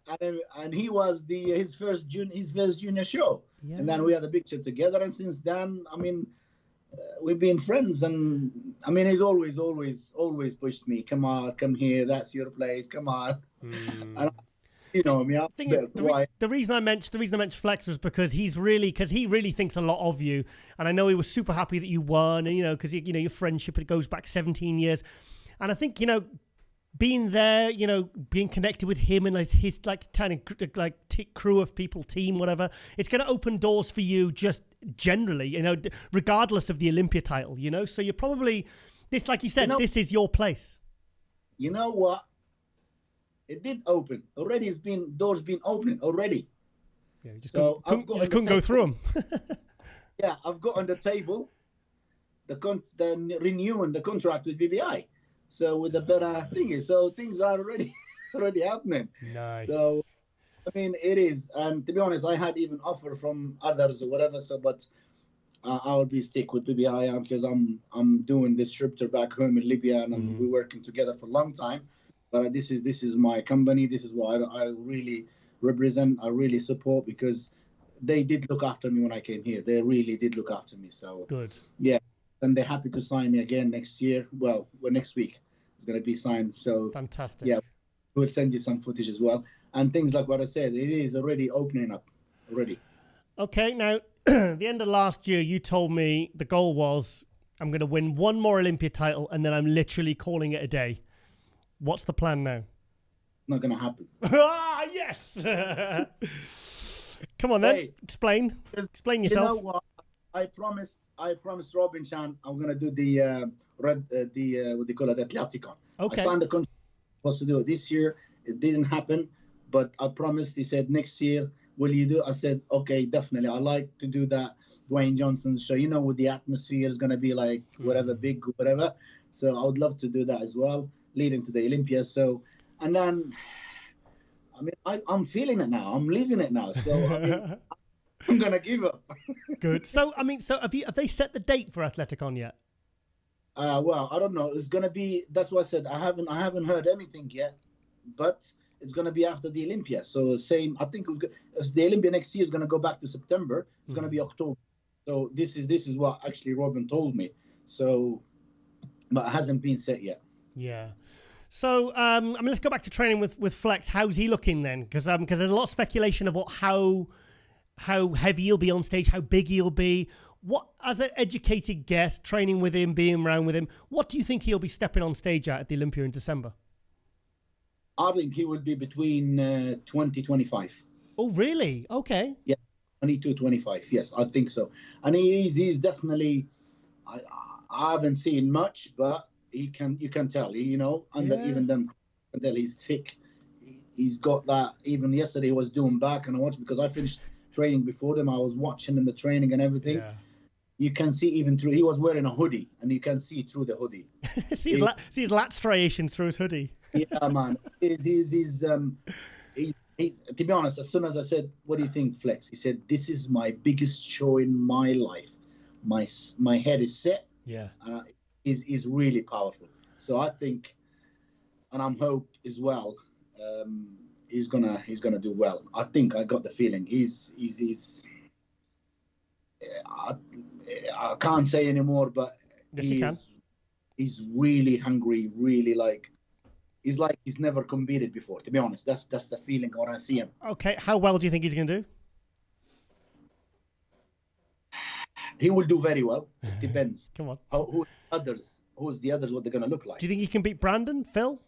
and he was his first junior show, and then we had a picture together. And since then, I mean, we've been friends. And I mean, he's always pushed me. Come on, come here. That's your place. Come on. And you know me. The reason I mentioned Flex was because he really thinks a lot of you, and I know he was super happy that you won, and you know, because you know your friendship, it goes back 17 years, and I think, you know, being there, you know, being connected with him and his like tiny crew of people, team, whatever, it's going to open doors for you just generally, you know, regardless of the Olympia title, you know. So you're probably this, like you said, this is your place. You know what? It did open already. Doors been opening already. Yeah, you just couldn't go through them. Yeah, I've got on the table the renewing the contract with BBI. So with a better thing, so things are already happening. Nice. So I mean, it is, and to be honest, I had even offer from others or whatever. So, but I'll be stick with BBI because I'm doing distributor back home in Libya, and we're working together for a long time. But this is my company. This is what I really represent. I really support because they did look after me when I came here. They really did look after me. So good. Yeah. And they're happy to sign me again next year. Well, next week it's going to be signed. So fantastic. Yeah, we'll send you some footage as well. And things like what I said, it is already opening up already. Okay, now, the end of last year, you told me the goal was I'm going to win one more Olympia title, and then I'm literally calling it a day. What's the plan now? Not going to happen. Ah, yes! Come on, then. Hey, explain yourself. You know what? I promised Robin Chan I'm gonna do the what they call it, the Atleticon. Okay. I signed the contract. Was to do it this year. It didn't happen, but I promised. He said next year. Will you do? I said okay, definitely. I like to do that Dwayne Johnson's show. You know, with the atmosphere is gonna be like whatever big whatever. So I would love to do that as well, leading to the Olympia. So, and then, I mean, I'm feeling it now. I'm living it now. So. I mean, I'm gonna give up. Good. So I mean, have they set the date for Atleticon yet? Well, I don't know. It's gonna be. That's why I said I haven't heard anything yet, but it's gonna be after the Olympia. So same. I think the Olympia next year is gonna go back to September. It's gonna be October. So this is what actually Robin told me. So, but it hasn't been set yet. Yeah. So, let's go back to training with Flex. How's he looking then? Because there's a lot of speculation about how heavy he'll be on stage, how big he'll be. What, as an educated guest, training with him, being around with him, what do you think he'll be stepping on stage at the Olympia in December? I think he will be between 20-25. Oh, really? Okay. Yeah, 22-25. Yes, I think so. And he's definitely. I haven't seen much, but you can tell, even them can tell he's thick. He's got that. Even yesterday he was doing back and I watched because I finished training before them. I was watching in the training and everything. Yeah. You can see even through. He was wearing a hoodie, and you can see through the hoodie. see his lat striations through his hoodie. Yeah, man. He's to be honest, as soon as I said, "What do you think, Flex?" He said, "This is my biggest show in my life. My head is set. Yeah, is really powerful. So I think, and I'm hope as well. He's gonna do well. I think I got the feeling he's. I can't say anymore, but he's really hungry. Really he's never competed before. To be honest, that's the feeling when I see him. Okay, how well do you think he's going to do? He will do very well. It depends. Come on. Who's the others? What they're going to look like? Do you think he can beat Brandon, Phil?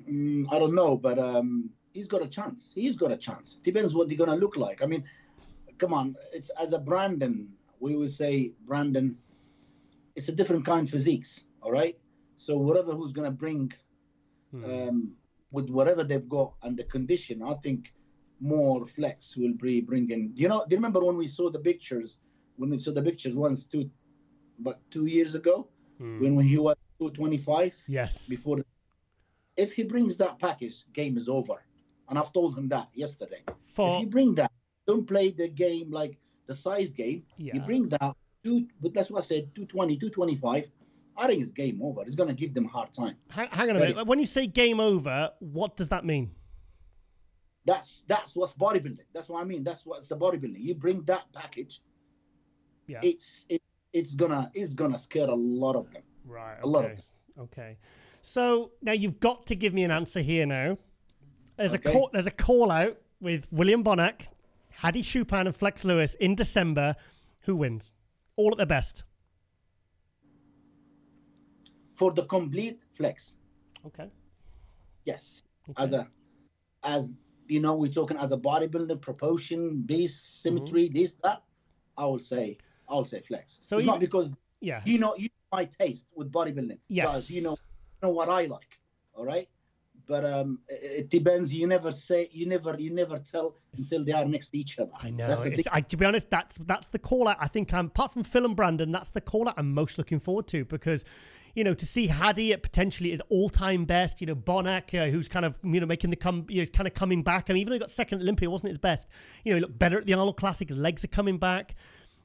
I don't know, but he's got a chance. He's got a chance. Depends what they're going to look like. I mean, come on. It's as a Brandon. We would say Brandon. It's a different kind of physiques. All right. So whatever who's going to bring, with whatever they've got and the condition, I think more Flex will be bringing. Do you remember when we saw the pictures? When we saw the pictures once, 2 years ago, when he was 225. Yes. Before, if he brings that package, game is over. And I've told him that yesterday. If you bring that, don't play the game like the size game. Yeah. You bring that, but that's what I said, 220, 225. I think it's game over. It's going to give them a hard time. Hang on a minute. When you say game over, what does that mean? That's what's bodybuilding. That's what I mean. That's what's the bodybuilding. You bring that package, yeah. It's gonna scare a lot of them. Right. Okay. A lot of them. Okay. So now you've got to give me an answer here now. There's a call out with William Bonac, Hadi Chupin, and Flex Lewis in December. Who wins? All at their best. For the complete Flex. Okay. Yes. Okay. As you know, we're talking as a bodybuilder, proportion, this, symmetry, this, that. I'll say Flex. So it's not because you know my taste with bodybuilding. Yes. You know what I like. All right. But it depends. You never tell until they are next to each other. I know. To be honest, that's the call out. I think apart from Phil and Brandon, that's the call out I'm most looking forward to because, to see Hadi at potentially his all-time best. Bonac, who's kind of making the kind of coming back. I mean, even though he got second at Olympia, wasn't his best. He looked better at the Arnold Classic. His legs are coming back.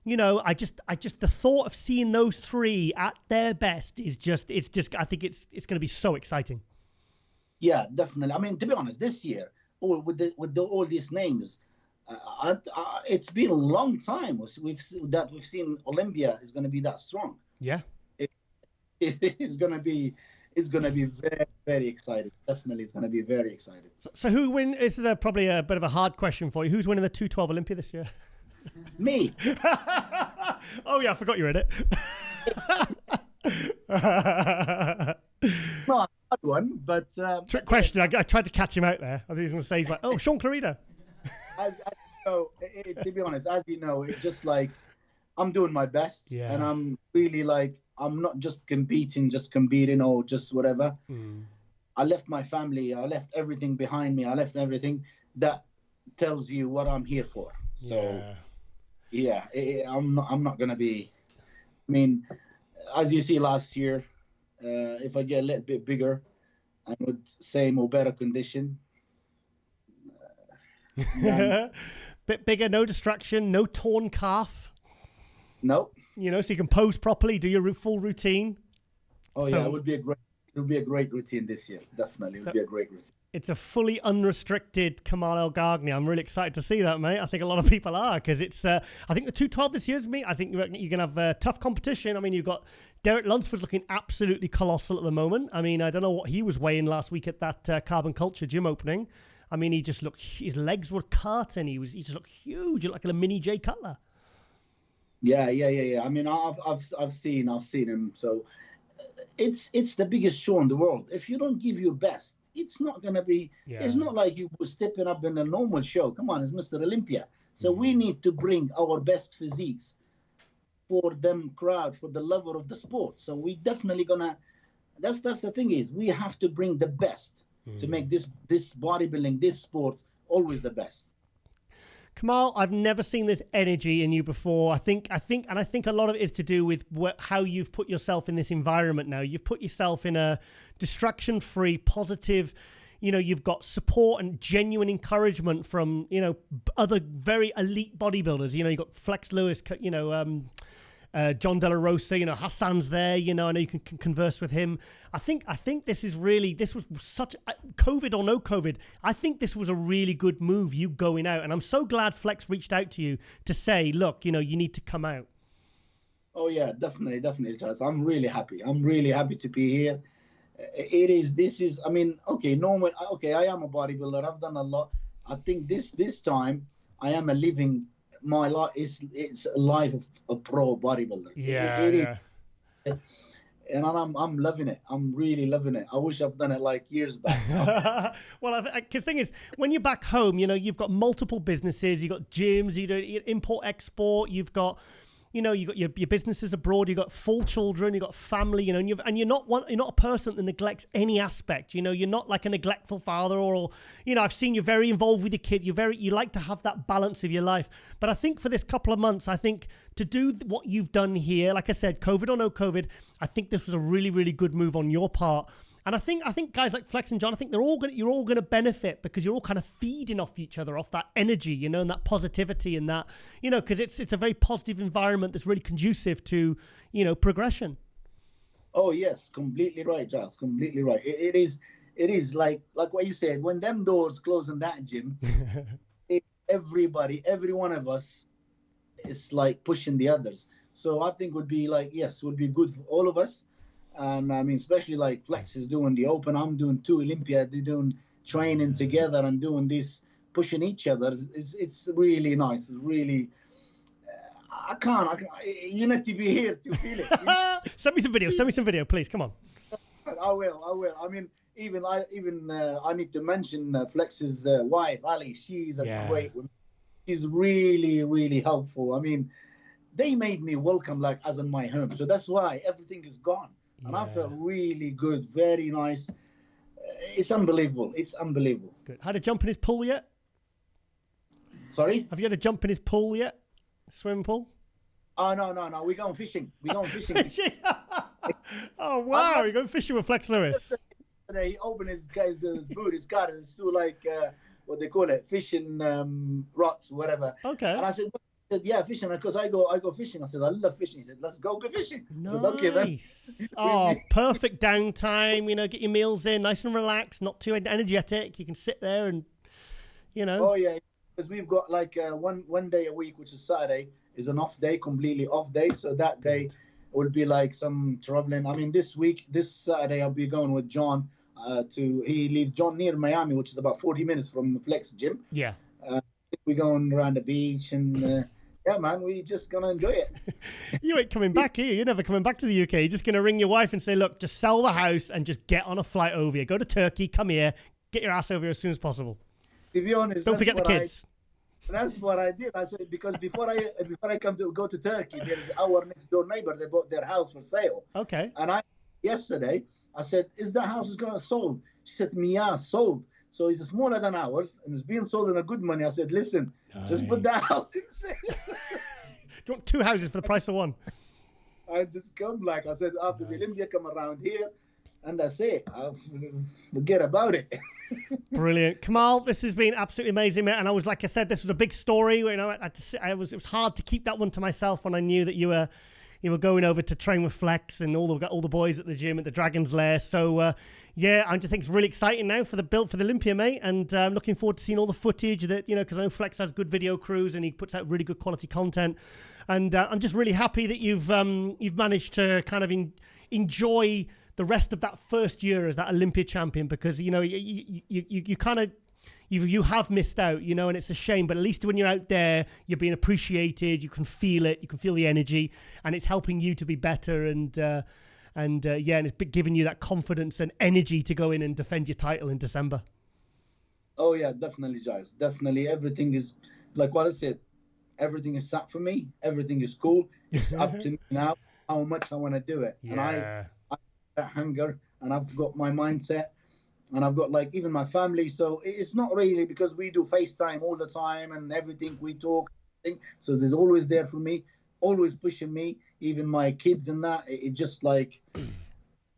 I just the thought of seeing those three at their best is just I think it's going to be so exciting. Yeah, definitely. I mean, to be honest, this year, with all these names, it's been a long time we've seen Olympia is going to be that strong. Yeah, it's going to be very, very exciting. Definitely, it's going to be very exciting. So who wins? This is probably a bit of a hard question for you. Who's winning the 212 Olympia this year? Me. Oh yeah, I forgot you were in it. No, hard one, but trick question. I tried to catch him out there. I think he was going to say he's like, oh, Sean Clarida. As you know, to be honest, as you know, it's just like I'm doing my best, and I'm really I'm not just competing or just whatever. I left my family. I left everything behind me. I left everything. That tells you what I'm here for. So, I'm not gonna be. I mean, as you see last year, if I get a little bit bigger and with same or better condition, bit bigger, no distraction, no torn calf. No. So you can pose properly, do your full routine. Oh, yeah, it would be a great. It'll be a great routine this year. Definitely, it'll be a great routine. It's a fully unrestricted Kamal Elgargni. I'm really excited to see that, mate. I think a lot of people are, because it's. I think the 212 this year is me. I think you're going to have tough competition. I mean, you've got Derek Lunsford's looking absolutely colossal at the moment. I mean, I don't know what he was weighing last week at that Carbon Culture gym opening. I mean, he just looked. His legs were curtain. He just looked huge, like a mini Jay Cutler. Yeah. I mean, I've seen him. So it's the biggest show in the world. If you don't give your best, it's not going to be, it's not like you were stepping up in a normal show. Come on, it's Mr. Olympia. So we need to bring our best physiques for them crowd, for the lover of the sport. So we definitely going to, that's the thing is, we have to bring the best to make this bodybuilding, this sport, always the best. Kamal, I've never seen this energy in you before. I think a lot of it is to do with how you've put yourself in this environment now. You've put yourself in a distraction-free, positive, you've got support and genuine encouragement from, other very elite bodybuilders. You've got Flex Lewis, John De La Rosa, Hassan's there, I know you can converse with him. I think this was such, COVID or no COVID, I think this was a really good move, you going out. And I'm so glad Flex reached out to you to say, look, you need to come out. Oh yeah, definitely, Charles. I'm really happy to be here. I mean, okay, I am a bodybuilder. I've done a lot. I think this time I am my life it's a life of a pro bodybuilder. Yeah. And I'm loving it. I'm really loving it. I wish I've done it like years back. Well, because thing is, when you're back home, you've got multiple businesses, you've got gyms, you do import, export, you've got your businesses abroad, you've got full children, you've got family, and you're not a person that neglects any aspect. You're not like a neglectful father or I've seen you're very involved with your kid. You like to have that balance of your life. But I think for this couple of months, I think to do what you've done here, like I said, COVID or no COVID, I think this was a really, really good move on your part. And I think guys like Flex and John, I think you're all going to benefit because you're all kind of feeding off each other, off that energy, and that positivity and that, because it's a very positive environment that's really conducive to, progression. Oh yes, completely right, Giles. Completely right. It is like what you said. When them doors close in that gym, every one of us is like pushing the others. So I think would be good for all of us. And I mean, especially like Flex is doing the open, I'm doing 2 Olympia, they're doing training together and doing this, pushing each other. It's really nice. It's really, I can't, you need to be here to feel it. Send me some video, please. Come on. I will. I mean, I need to mention Flex's wife, Ali. She's a great woman. She's really, really helpful. I mean, they made me welcome like as in my home. So that's why everything is gone. And I felt really good, very nice. It's unbelievable. Good. Had a jump in his pool yet? Sorry? Have you had a jump in his pool yet? Swimming pool? Oh, no. We're going fishing. Oh, wow. You're going fishing with Flex Lewis. He opened his boot. He's got it. It's still like, what they call it, fishing rods, whatever. Okay. And I said, yeah, fishing, because I go fishing. I said, I love fishing. He said, let's go fishing. Nice. I said, okay, then. Oh, perfect downtime. Get your meals in, nice and relaxed, not too energetic. You can sit there and, Oh, yeah, because we've got like one day a week, which is Saturday, is an off day, completely off day. So that day would be like some traveling. I mean, this Saturday, I'll be going with John he leaves John near Miami, which is about 40 minutes from the Flex gym. Yeah. We're going around the beach and... yeah, man, we just going to enjoy it. You ain't coming back here. You're never coming back to the UK. You're just going to ring your wife and say, look, just sell the house and just get on a flight over here. Go to Turkey, come here, get your ass over here as soon as possible. To be honest, don't forget the kids. That's what I did. I said, because before I go to Turkey, there's our next door neighbor. They bought their house for sale. Okay. And yesterday, I said, is the house going to sold? She said to me, yeah, sold. So it's smaller than ours, and it's being sold in a good money. I said, listen, just put that house in sale. Do you want 2 houses for the price of 1? I just come I said, after the Olympia, come around here, and that's it. I'll forget about it. Brilliant. Kamal, this has been absolutely amazing, mate. And like I said, this was a big story. It was hard to keep that one to myself when I knew that you were going over to train with Flex and all the boys at the gym at the Dragon's Lair. So yeah, I just think it's really exciting now for the build for the Olympia, mate. And I'm looking forward to seeing all the footage that, because I know Flex has good video crews and he puts out really good quality content. And I'm just really happy that you've managed to kind of enjoy the rest of that first year as that Olympia champion, because you have missed out, and it's a shame. But at least when you're out there, you're being appreciated. You can feel it. You can feel the energy, and it's helping you to be better. And it's giving you that confidence and energy to go in and defend your title in December. Oh yeah, definitely, Giles. Definitely, everything is like what I said. Everything is set for me. Everything is cool. It's up to me now how much I want to do it. Yeah. And I have that hunger, and I've got my mindset, and I've got like even my family. So it's not really because we do FaceTime all the time and everything we talk. So there's always there for me, always pushing me. Even my kids and that. It just like,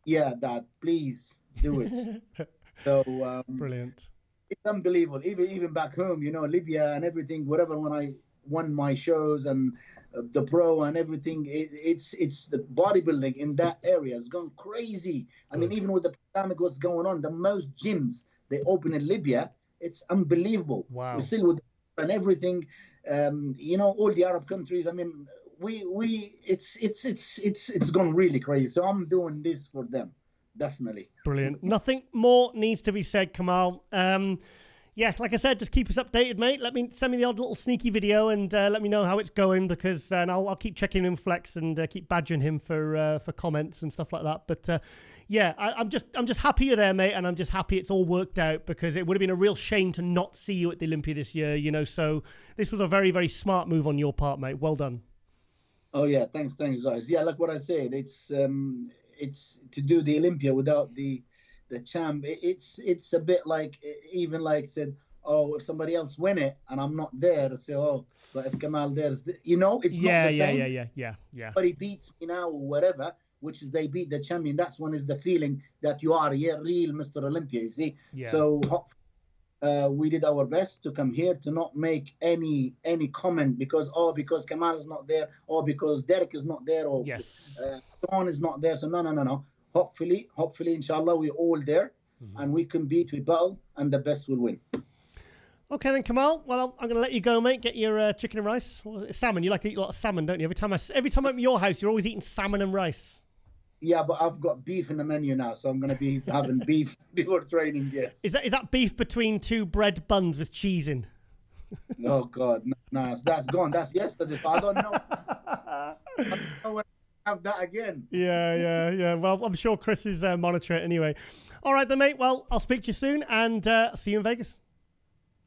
yeah, Dad, please do it. So brilliant. It's unbelievable. Even back home, Libya and everything. Whatever when I won my shows and the pro and everything, it's the bodybuilding in that area has gone crazy. I mean, even with the pandemic, what's going on, the most gyms they open in Libya, it's unbelievable. Wow. We're still with and everything, all the Arab countries. I mean, it's gone really crazy. So I'm doing this for them, definitely. Brilliant. Nothing more needs to be said, Kamal. Yeah, like I said, just keep us updated, mate. Send me the odd little sneaky video and let me know how it's going, because and I'll keep checking in Flex and keep badgering him for comments and stuff like that. But yeah, I'm just happy you're there, mate, and I'm just happy it's all worked out, because it would have been a real shame to not see you at the Olympia this year. So this was a very, very smart move on your part, mate. Well done. Oh yeah, thanks, guys. Yeah, like what I said, it's to do the Olympia without the champ. It's a bit like, even like said, oh, if somebody else win it and I'm not there, to say, oh, but if Kamal there's, it's not the same. Yeah. But he beats me now or whatever, which is they beat the champion. That's one is the feeling that you are real Mr. Olympia. You see. Yeah. So we did our best to come here to not make any comment because Kamal is not there, or because Derek is not there, or Sean is not there. So no. Hopefully, inshallah, we're all there, and we compete, we battle, and the best will win. Okay then, Kamal. Well, I'm going to let you go, mate. Get your chicken and rice. Salmon. You like to eat a lot of salmon, don't you? Every time I'm at your house, you're always eating salmon and rice. Yeah, but I've got beef in the menu now, so I'm going to be having beef before training, yes. Is that beef between two bread buns with cheese in? Oh, God. No, that's gone. That's yesterday, so I don't know. I don't know when I have that again. Yeah. Well, I'm sure Chris is monitoring it anyway. All right then, mate. Well, I'll speak to you soon, and see you in Vegas.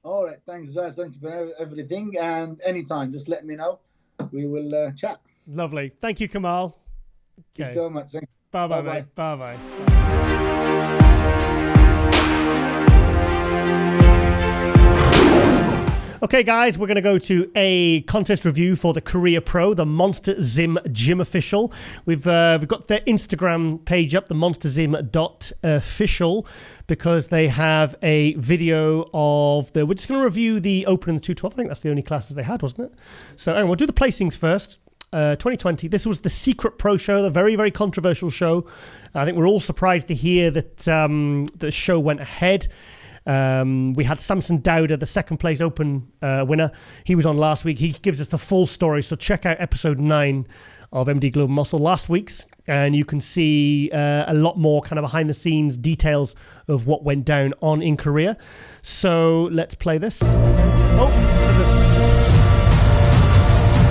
All right. Thanks, guys. Thank you for everything. And anytime, just let me know. We will chat. Lovely. Thank you, Kamal. Thank you so much. Thank you. Bye-bye, mate. Bye-bye. Okay, guys, we're going to go to a contest review for the Korea Pro, the Monster Zim Gym Official. We've got their Instagram page up, the monsterzim.official, because they have a video of we're just going to review the Open and the 212. I think that's the only classes they had, wasn't it? So anyway, we'll do the placings first. 2020. This was the Secret Pro show, the very, very controversial show. I think we're all surprised to hear that the show went ahead. We had Samson Dowda, the second place Open winner. He was on last week. He gives us the full story. So check out episode 9 of MD Global Muscle, last week's, and you can see a lot more kind of behind the scenes details of what went down in Korea. So let's play this.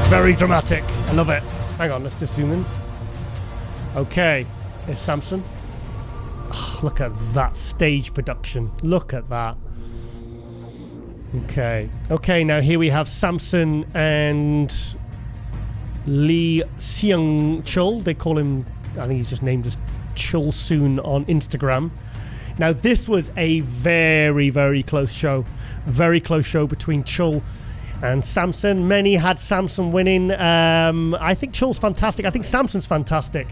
Very dramatic. I love it. Hang on, let's just zoom in. Okay, there's Samson. Oh, look at that stage production. Look at that. Okay, now here we have Samson and Lee Seung-chul. They call him, I think he's just named as Chul Soon on Instagram. Now, this was a very, very close show. Very close show between Chul and Samson. Many had Samson winning. I think Chul's fantastic. I think Samson's fantastic.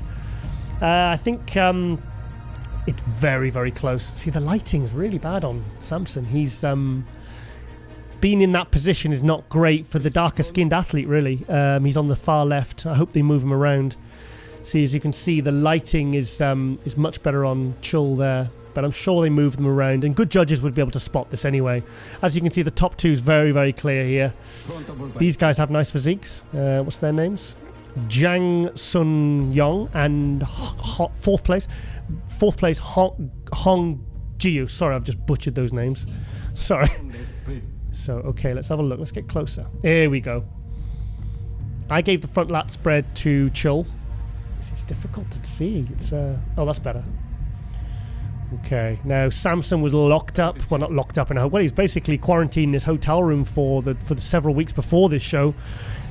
I think it's very, very close. See, the lighting is really bad on Samson. He's being in that position is not great for the darker skinned athlete, really. He's on the far left. I hope they move him around. See, as you can see, the lighting is much better on Chul there, but I'm sure they move them around, and good judges would be able to spot this anyway. As you can see, the top two is very, very clear here. These guys have nice physiques. What's their names? Jang Sun Yong and fourth place Hong Jiu. Sorry, I've just butchered those names. Sorry. So, okay, let's have a look. Let's get closer. Here we go. I gave the front lat spread to Chul. It's difficult to see. It's oh, that's better. Okay, now Samson was locked up. Well, not locked up in a well. He's basically quarantined in his hotel room for the several weeks before this show.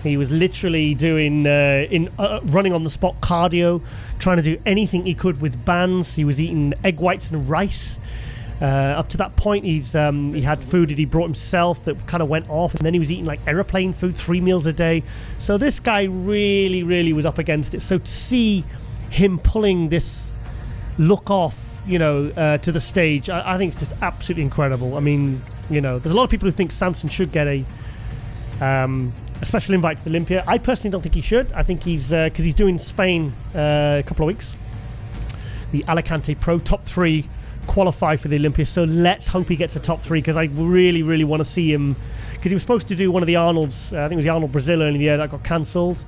He was literally doing running on the spot cardio, trying to do anything he could with bands. He was eating egg whites and rice. Up to that point, he had food that he brought himself that kind of went off, and then he was eating like aeroplane food 3 meals a day. So this guy really, really was up against it. So to see him pulling this look off, to the stage, I think it's just absolutely incredible. I mean, there's a lot of people who think Samson should get a special invite to the Olympia. I personally don't think he should. I think he's because he's doing Spain a couple of weeks. The Alicante Pro top 3 qualify for the Olympia, so let's hope he gets a top 3, because I really, really want to see him, because he was supposed to do one of the Arnolds. I think it was the Arnold Brazil earlier in the year that got cancelled.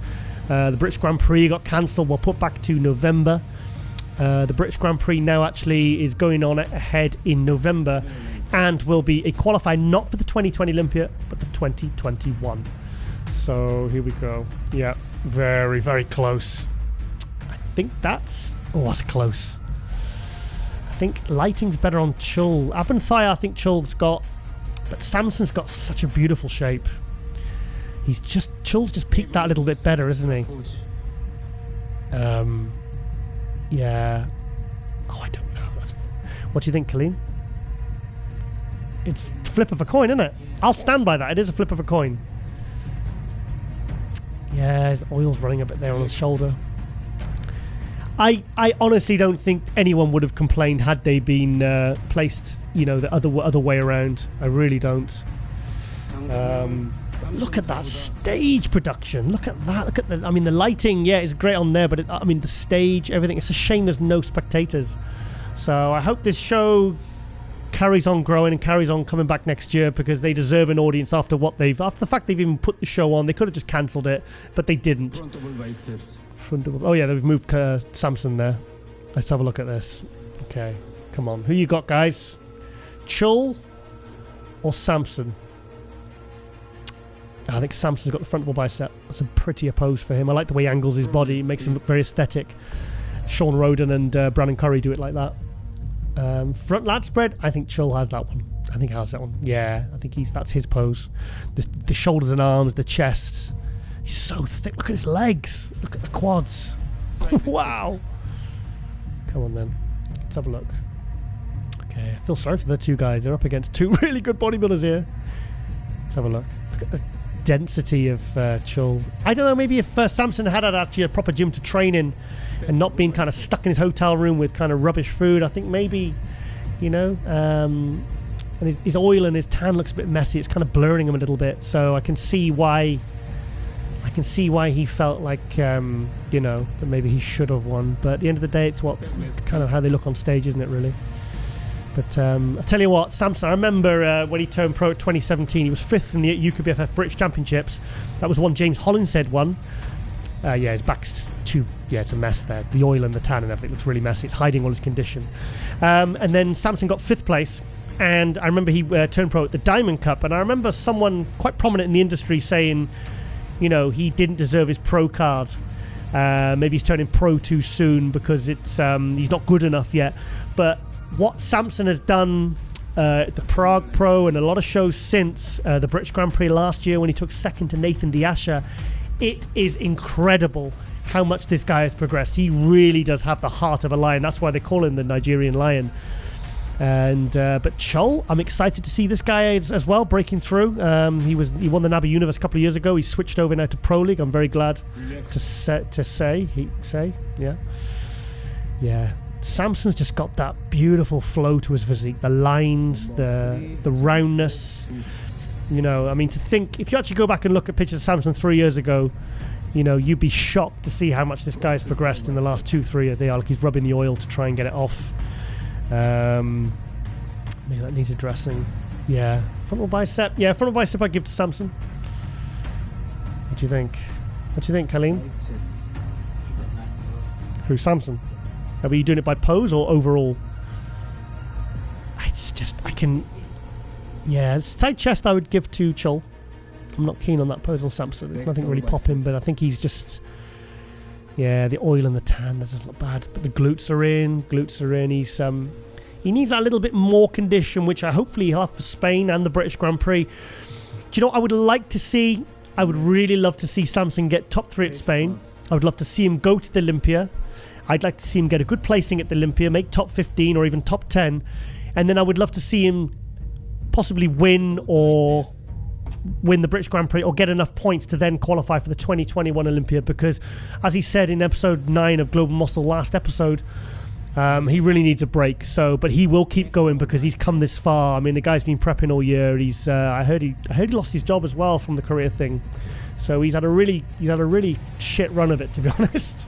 The British Grand Prix got cancelled. We'll put back to November. The British Grand Prix now actually is going on ahead in November, and will be a qualifier not for the 2020 Olympia but the 2021. So here we go. Yeah, very, very close. I think that's close. I think lighting's better on Chul. Abanthai, I think Chul's got, but Samson's got such a beautiful shape. Chul's just peaked that a little bit better, isn't he? Yeah. Oh, I don't know. What do you think, Colleen? It's the flip of a coin, isn't it? I'll stand by that. It is a flip of a coin. Yeah, his oil's running a bit there on his shoulder. I honestly don't think anyone would have complained had they been placed, the other way around. I really don't. Look at that stage production. Look at that. Look at the lighting. Yeah, it's great on there, but the stage, everything. It's a shame there's no spectators. So I hope this show carries on growing and carries on coming back next year, because they deserve an audience after the fact they've even put the show on. They could have just cancelled it, but they didn't. Oh yeah, they've moved Samson there. Let's have a look at this. Okay, come on. Who you got, guys? Chul or Samson? I think Samson's got the front double bicep. That's a prettier pose for him. I like the way he angles his body. It makes him look very aesthetic. Sean Roden and Brandon Curry do it like that. Front lat spread, I think Chul has that one. I think he has that one. Yeah, I think that's his pose. The shoulders and arms, the chest. He's so thick. Look at his legs. Look at the quads. Wow. Come on then. Let's have a look. Okay, I feel sorry for the two guys. They're up against two really good bodybuilders here. Let's have a look. Look at the density of Chul. I don't know, maybe if Samson had actually a proper gym to train in and not being kind of stuck in his hotel room with kind of rubbish food, I think maybe, and his oil and his tan looks a bit messy. It's kind of blurring him a little bit. So I can see why he felt like, that maybe he should have won. But at the end of the day, it's kind of how they look on stage, isn't it, really? But I'll tell you what, Samson, I remember when he turned pro at 2017, he was 5th in the UKBFF British Championships. That was one James Hollinshead won. His back's it's a mess there. The oil and the tan and everything looks really messy. It's hiding all his condition. And then Samson got 5th place. And I remember he turned pro at the Diamond Cup. And I remember someone quite prominent in the industry saying, he didn't deserve his pro card. Maybe he's turning pro too soon because he's not good enough yet. But what Samson has done at the Prague Pro and a lot of shows since the British Grand Prix last year when he took 2nd to Nathan Diasha, it is incredible how much this guy has progressed. He really does have the heart of a lion. That's why they call him the Nigerian Lion. And but Chul, I'm excited to see this guy as well breaking through. He won the NABA Universe a couple of years ago. He switched over now to Pro League. I'm very glad to say. Yeah. Samson's just got that beautiful flow to his physique. The lines, the roundness. You know, I mean, to think, if you actually go back and look at pictures of Samson 3 years ago, you know, you'd be shocked to see how much this guy's progressed in the last 2-3 years. They are like he's rubbing the oil to try and get it off. Maybe that needs addressing. Yeah, frontal bicep. Yeah, frontal bicep I give to Samson. What do you think? What do you think, Colleen? Who, Samson? Are you doing it by pose or overall? It's just, I can... Yeah, side chest I would give to Chul. I'm not keen on that pose on Samson. There's nothing really popping, but I think he's just... Yeah, the oil and the tan doesn't look bad. But the glutes are in. He's... He needs that little bit more condition, which I hopefully he'll have for Spain and the British Grand Prix. Do you know what I would like to see? I would really love to see Samson get top 3 at Spain. I would love to see him go to the Olympia. I'd like to see him get a good placing at the Olympia, make top 15 or even top 10. And then I would love to see him possibly win the British Grand Prix or get enough points to then qualify for the 2021 Olympia, because as he said in episode 9 of Global Muscle, last episode, he really needs a break. So, but he will keep going because he's come this far. I mean, the guy's been prepping all year. He's I heard he lost his job as well from the career thing. So he's had a really shit run of it, to be honest.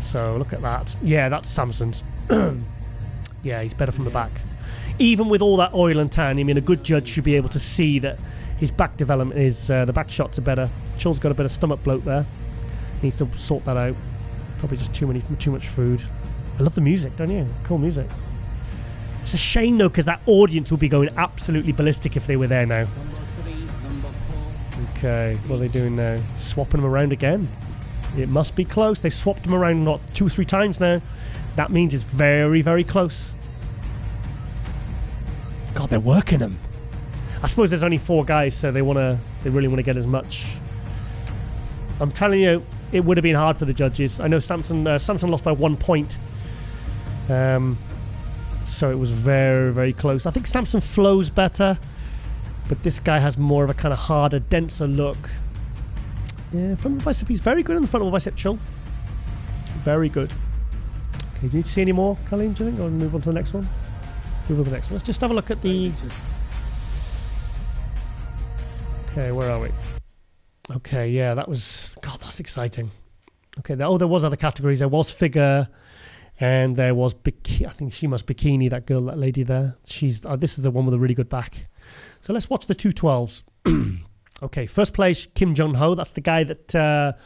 So look at that. Yeah, that's Samson's. Yeah, he's better from the back. Even with all that oil and tan, I mean, a good judge should be able to see that his back development is the back shots are better. Chul's got a bit of stomach bloat there. Needs to sort that out. Probably just too much food. I love the music, don't you? Cool music. It's a shame though, because that audience would be going absolutely ballistic if they were there now. Okay, what are they doing now? Swapping them around again. It must be close. They swapped them around not 2 or 3 times now. That means it's very, very close. God, they're working them. I suppose there's only 4 guys, so they really want to get as much. I'm telling you, it would have been hard for the judges. I know Samson lost by 1 point. So it was very, very close. I think Samson flows better, but this guy has more of a kind of harder, denser look. Yeah, frontal bicep, he's very good in the frontal bicep, Chul. Very good. Okay, do you need to see any more, Colleen, do you think? Or move on to the next one? Move on to the next one. Let's just have a look at the... Okay, where are we? Okay, yeah, that was... God, that's exciting. Okay, there was other categories. There was figure, and there was... I think she must bikini, that girl, that lady there. She's... this is the one with a really good back. So let's watch the 212s. Okay, first place, Kim Jong-ho. That's the guy that...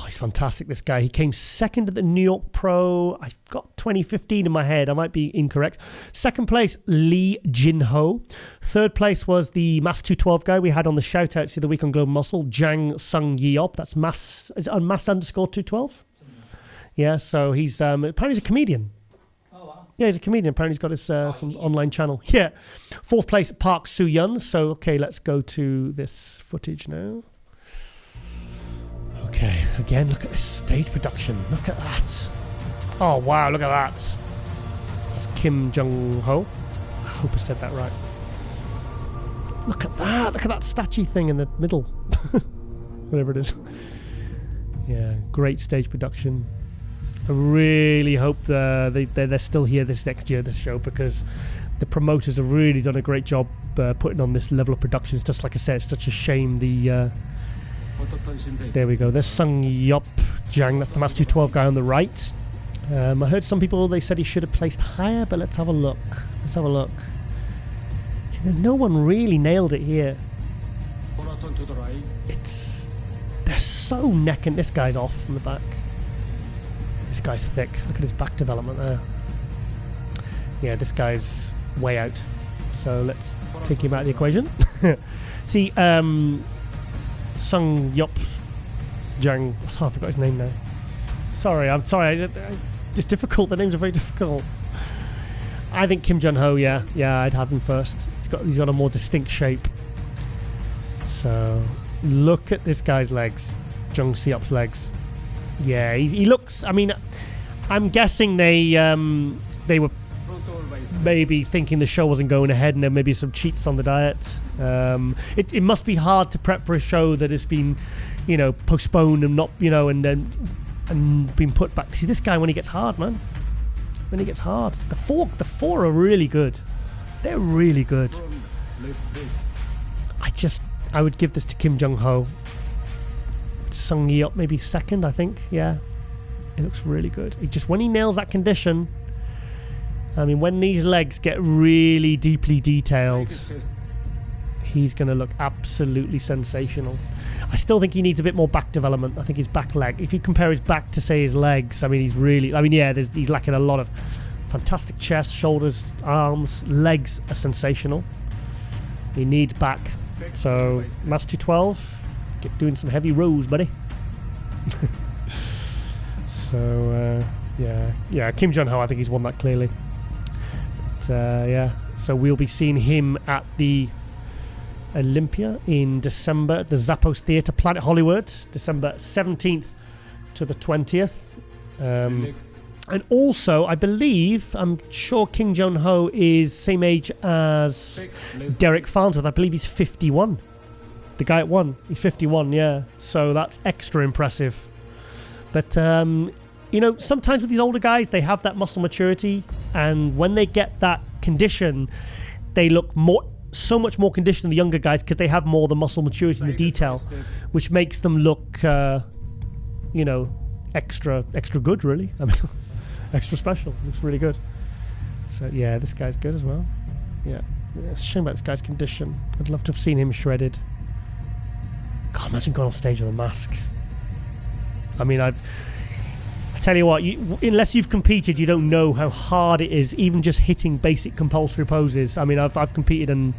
he's fantastic, this guy. He came second at the New York Pro. I've got 2015 in my head. I might be incorrect. Second place, Lee Jin-ho. Third place was the Mass 212 guy we had on the shout-outs the other week on Global Muscle, Jang Sung Yeop. That's Mass... Is it on Mass _212? Yeah, so he's... apparently he's a comedian. Oh, wow. Yeah, he's a comedian. Apparently he's got his some online channel. Yeah. Fourth place, Park Soo-yun. So, okay, let's go to this footage now. Okay, again, look at this stage production. Look at that. Oh, wow, look at that. That's Kim Jong-ho. I hope I said that right. Look at that. Look at that statue thing in the middle. Whatever it is. Yeah, great stage production. I really hope they're still here this next year, this show, because the promoters have really done a great job putting on this level of productions. Just like I said, it's such a shame there we go. There's Sung Yeop Jang. That's the Mass 212 guy on the right. I heard some people, they said he should have placed higher, but let's have a look. Let's have a look. See, there's no one really nailed it here. They're so necking. This guy's off from the back. This guy's thick. Look at his back development there. Yeah, this guy's way out. So let's take him out of the equation. See, Sung Yeop Jang. Oh, I forgot his name now. Sorry, I'm sorry. It's difficult. The names are very difficult. I think Kim Jong-ho. Yeah, I'd have him first. He's got a more distinct shape. So look at this guy's legs, Jung Seop's legs. Yeah, he looks. I mean, I'm guessing they were maybe thinking the show wasn't going ahead, and there may be some cheats on the diet. It must be hard to prep for a show that has been, postponed and not, and been put back. See, this guy, when he gets hard, man. When he gets hard, the four are really good. They're really good. I would give this to Kim Jong-ho. Sung Yeop maybe second, I think. Yeah, it looks really good. When he nails that condition, I mean, when these legs get really deeply detailed, he's going to look absolutely sensational. I still think he needs a bit more back development. I think his back leg, if you compare his back to, say, his legs, I mean, he's lacking a lot of fantastic chest, shoulders, arms, legs are sensational. He needs back. So, Mass 212, get doing some heavy rows, buddy. So, yeah, Kim Jong-ho, I think he's won that clearly. But, so we'll be seeing him at the Olympia in December at the Zappos Theatre, Planet Hollywood, December 17th to the 20th. And also, I'm sure Kim Jong-ho is same age as Derek Farnsworth. I believe he's 51. The guy at one, he's 51, yeah. So that's extra impressive. But, sometimes with these older guys, they have that muscle maturity. And when they get that condition, they look so much more conditioned than the younger guys because they have more of the muscle maturity and the detail, which makes them look, extra good, really. I mean, extra special. Looks really good. So, yeah, this guy's good as well. Yeah. It's a shame about this guy's condition. I'd love to have seen him shredded. Can't imagine going on stage with a mask. I mean, I tell you what, unless you've competed, you don't know how hard it is, even just hitting basic compulsory poses. I mean, I've competed and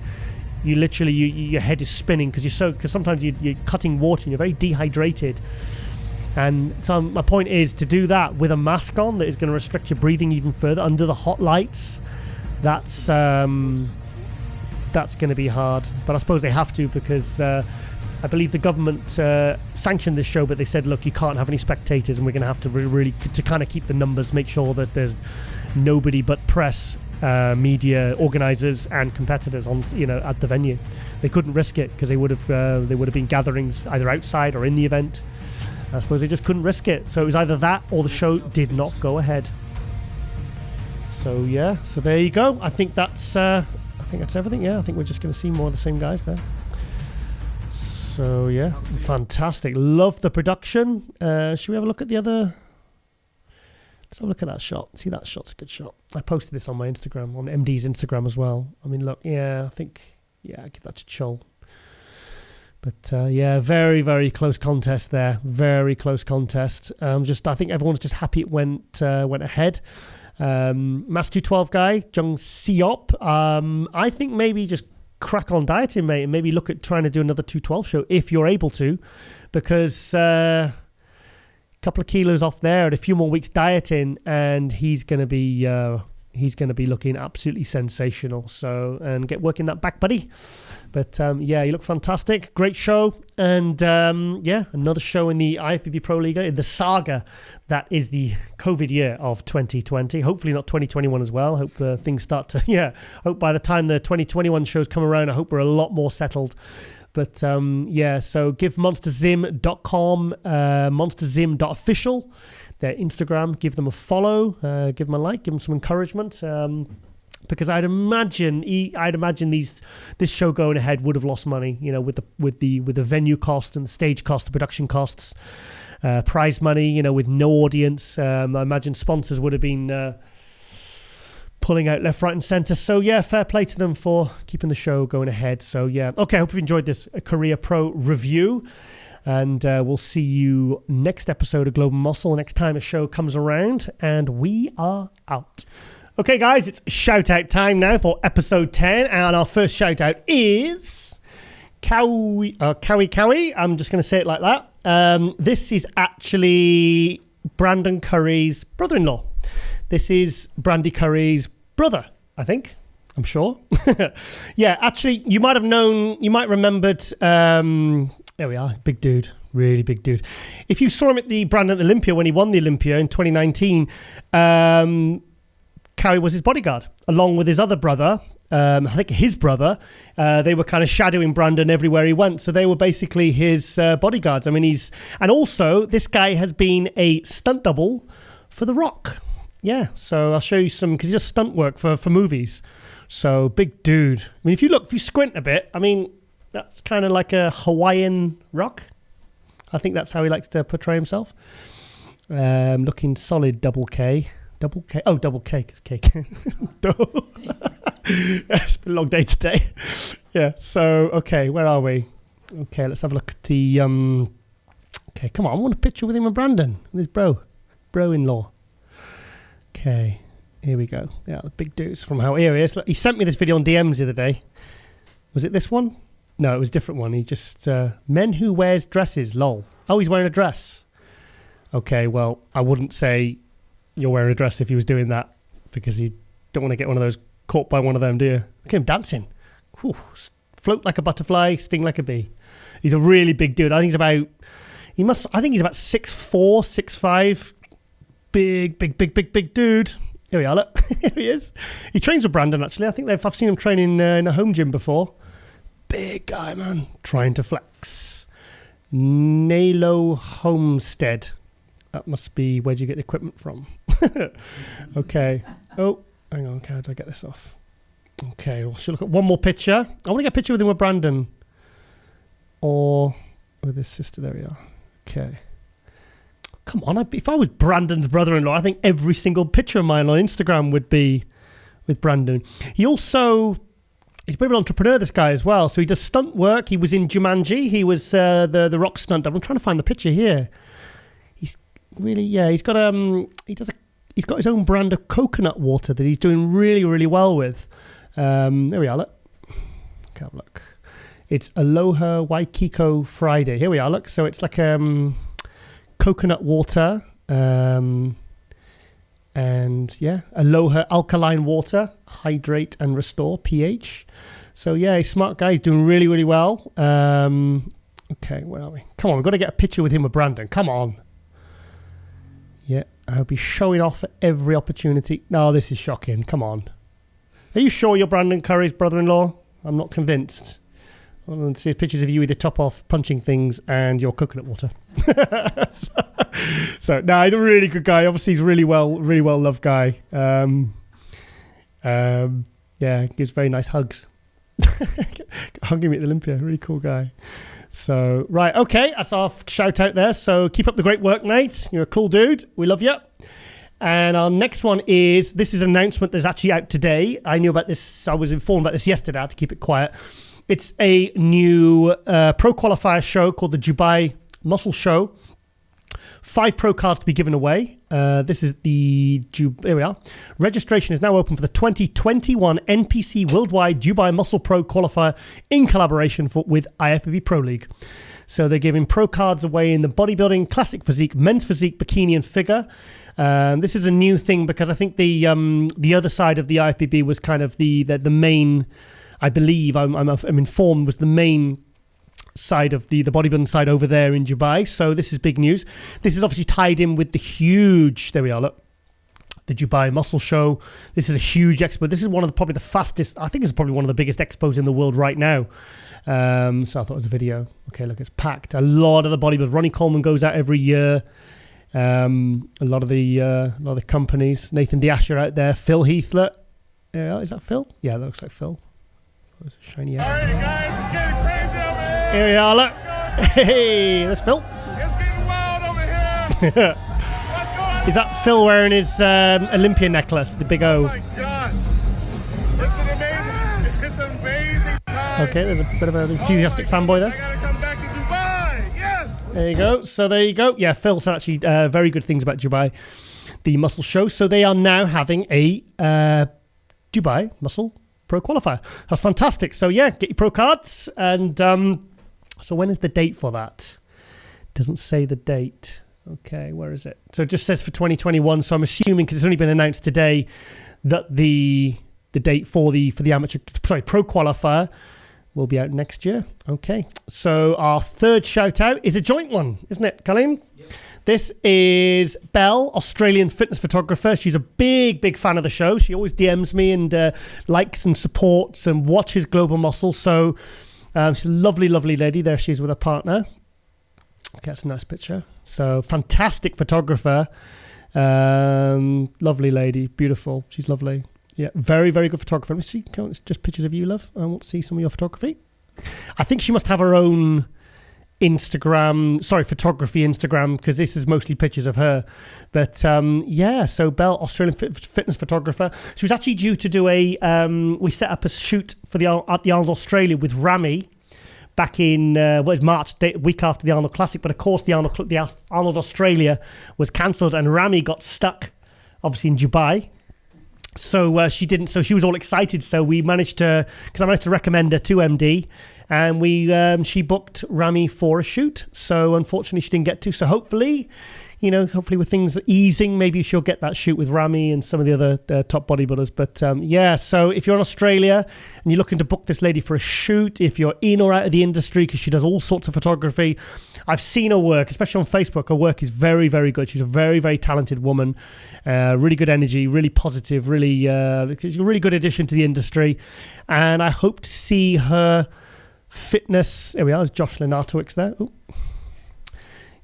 you literally, your head is spinning because sometimes you're cutting water and you're very dehydrated. And so my point is to do that with a mask on that is going to restrict your breathing even further under the hot lights. That's going to be hard. But I suppose they have to because I believe the government sanctioned this show, but they said, look, you can't have any spectators and we're going to have to really to kind of keep the numbers, make sure that there's nobody but press, media, organisers and competitors on, at the venue. They couldn't risk it because they would have been gatherings either outside or in the event. I suppose they just couldn't risk it. So it was either that or the show did not go ahead. So yeah, so there you go. I think that's everything. Yeah, I think we're just going to see more of the same guys there. So yeah, fantastic. Love the production. Should we have a look at the other? Let's have a look at that shot. See, that shot's a good shot. I posted this on my Instagram, on MD's Instagram as well. I mean, look, I give that to Chol. But very, very close contest there. Very close contest. I think everyone's just happy it went ahead. Mass 212 guy, Jung Seop. I think maybe just crack on dieting, mate, and maybe look at trying to do another 212 show if you're able to, because a couple of kilos off there and a few more weeks dieting, and he's going to be looking absolutely sensational. So, and get working that back, buddy. But you look fantastic. Great show. And another show in the IFBB Pro Liga, in the saga that is the COVID year of 2020. Hopefully not 2021 as well. Hope things start to, hope by the time the 2021 shows come around, I hope we're a lot more settled. But so give monsterzim.com, monsterzim.official, their Instagram, give them a follow, give them a like, give them some encouragement. Because I'd imagine this show going ahead would have lost money, with the venue cost and the stage cost, the production costs, prize money, with no audience. I imagine sponsors would have been pulling out left, right, and centre. So fair play to them for keeping the show going ahead. So okay, I hope you've enjoyed this Korea Pro review, and we'll see you next episode of Global Muscle next time a show comes around, and we are out. Okay, guys, it's shout-out time now for episode 10, and our first shout-out is Cowie. I'm just going to say it like that. This is actually Brandon Curry's brother-in-law. This is Brandy Curry's brother, I think. I'm sure. Actually, you might remembered. There we are, big dude. Really big dude. If you saw him at the Brandon Olympia when he won the Olympia in 2019, Cowie was his bodyguard, along with his other brother. I think his brother. They were kind of shadowing Brandon everywhere he went. So they were basically his bodyguards. I mean, and also this guy has been a stunt double for The Rock. Yeah, so I'll show you some, because he does stunt work for movies. So big dude. I mean, if you squint a bit, I mean, That's kind of like a Hawaiian rock. I think that's how he likes to portray himself. Looking solid, double K. Double K. Oh, double K is cake. It's been a long day today. Yeah, so, okay, where are we? Okay, let's have a look at the... Okay, come on, I want a picture with him and Brandon, with his bro-in-law. Okay, here we go. Yeah, the big dudes from how here he is. He sent me this video on DMs the other day. Was it this one? No, it was a different one. He just... men who wears dresses, lol. Oh, he's wearing a dress. Okay, well, I wouldn't say you're wearing a dress if he was doing that, because you don't want to get one of those caught by one of them, do you? Look at him dancing. Whew. Float like a butterfly, sting like a bee. He's a really big dude. I think he's about 6'4", 6'5". Big dude. Here we are, look. Here he is. He trains with Brandon, actually. I think I've seen him training in a home gym before. Big guy, man. Trying to flex. Nalo Homestead. That must be, where'd you get the equipment from? Okay. Oh, hang on. How do I get this off? Okay, we'll look at one more picture. I want to get a picture with him with Brandon. Or with his sister. There we are. Okay. Come on. If I was Brandon's brother-in-law, I think every single picture of mine on Instagram would be with Brandon. He's a bit of an entrepreneur, this guy, as well. So he does stunt work. He was in Jumanji. He was the rock stunt. I'm trying to find the picture here. He's really, yeah, he's got his own brand of coconut water that he's doing really, really well with. There we are, look. Okay, have a look. It's Aloha Waikiko Friday. Here we are, look. So it's like coconut water. And yeah, Aloha alkaline water, hydrate and restore pH. So yeah, he's a smart guy. He's doing really, really well. Okay, where are we? Come on, we've got to get a picture with him with Brandon. Come on. Yeah, I hope he's showing off at every opportunity. No, this is shocking. Come on. Are you sure you're Brandon Curry's brother-in-law? I'm not convinced. I want to see pictures of you with your top off, punching things, and your coconut water. So he's a really good guy. Obviously, he's really well loved guy. Yeah, gives very nice hugs. Hugging me at the Olympia, really cool guy. So, right, okay, that's our shout out there. So keep up the great work, Nate. You're a cool dude. We love you. And our next one this is an announcement that's actually out today. I knew about this. I was informed about this yesterday. I had to keep it quiet. It's a new pro qualifier show called the Dubai Muscle Show. 5 pro cards to be given away. This is here we are. Registration is now open for the 2021 NPC Worldwide Dubai Muscle Pro Qualifier in collaboration with IFBB Pro League. So they're giving pro cards away in the bodybuilding, classic physique, men's physique, bikini and figure. This is a new thing because I think the other side of the IFBB was kind of the main, I believe, I'm informed, was the main side of the bodybuilding side over there in Dubai. So this is big news. This is obviously tied in with the huge, there we are, look, the Dubai Muscle Show. This is a huge expo. This is probably the fastest, I think it's probably one of the biggest expos in the world right now. So I thought it was a video. Okay, look, it's packed. A lot of the bodybuilders. Ronnie Coleman goes out every year. A lot of the companies. Nathan Diasher out there. Phil Heath, look. Is that Phil? Yeah, that looks like Phil. It's shiny out. All right, guys, it's getting crazy over here. Here we are, look. Hey, that's Phil. It's getting wild over here. What's going on? Is that Phil wearing his Olympia necklace, the big O? Oh my gosh. It's an amazing time. Okay, there's a bit of an enthusiastic fanboy there. I gotta come back to Dubai. Yes. There you go. So there you go. Yeah, Phil said actually very good things about Dubai, the Muscle Show. So they are now having a Dubai Muscle Pro Qualifier. That's fantastic. So yeah, get your pro cards. And so when is the date for that? Doesn't say the date. Okay, where is it? So it just says for 2021. So I'm assuming, because it's only been announced today, that the date for the pro qualifier will be out next year. Okay. So our third shout out is a joint one, isn't it, Colleen? Yep. This is Belle, Australian fitness photographer. She's a big fan of the show. She always DMs me and likes and supports and watches Global Muscle. So she's a lovely lady. There she is with her partner. Okay, that's a nice picture. So fantastic photographer. Lovely lady. Beautiful. She's lovely. Yeah, very good photographer. Let me see. It's just pictures of you, love. I want to see some of your photography. I think she must have her own photography Instagram, because this is mostly pictures of her. But so Belle, Australian fitness photographer. She was actually due to do we set up a shoot for at the Arnold Australia with Rami back in March, week after the Arnold Classic. But of course, the Arnold Australia was cancelled, and Rami got stuck, obviously, in Dubai. So she didn't. So she was all excited. So we managed to, because I managed to recommend her to MD, and she booked Rami for a shoot. So unfortunately, she didn't get to. So hopefully with things easing, maybe she'll get that shoot with Rami and some of the other top bodybuilders. But so if you're in Australia and you're looking to book this lady for a shoot, if you're in or out of the industry, because she does all sorts of photography, I've seen her work, especially on Facebook. Her work is very, very good. She's a very, very talented woman, really good energy, really positive, she's a really good addition to the industry. And I hope to see her fitness. There we are. There's Josh Lenartowicz there. Ooh.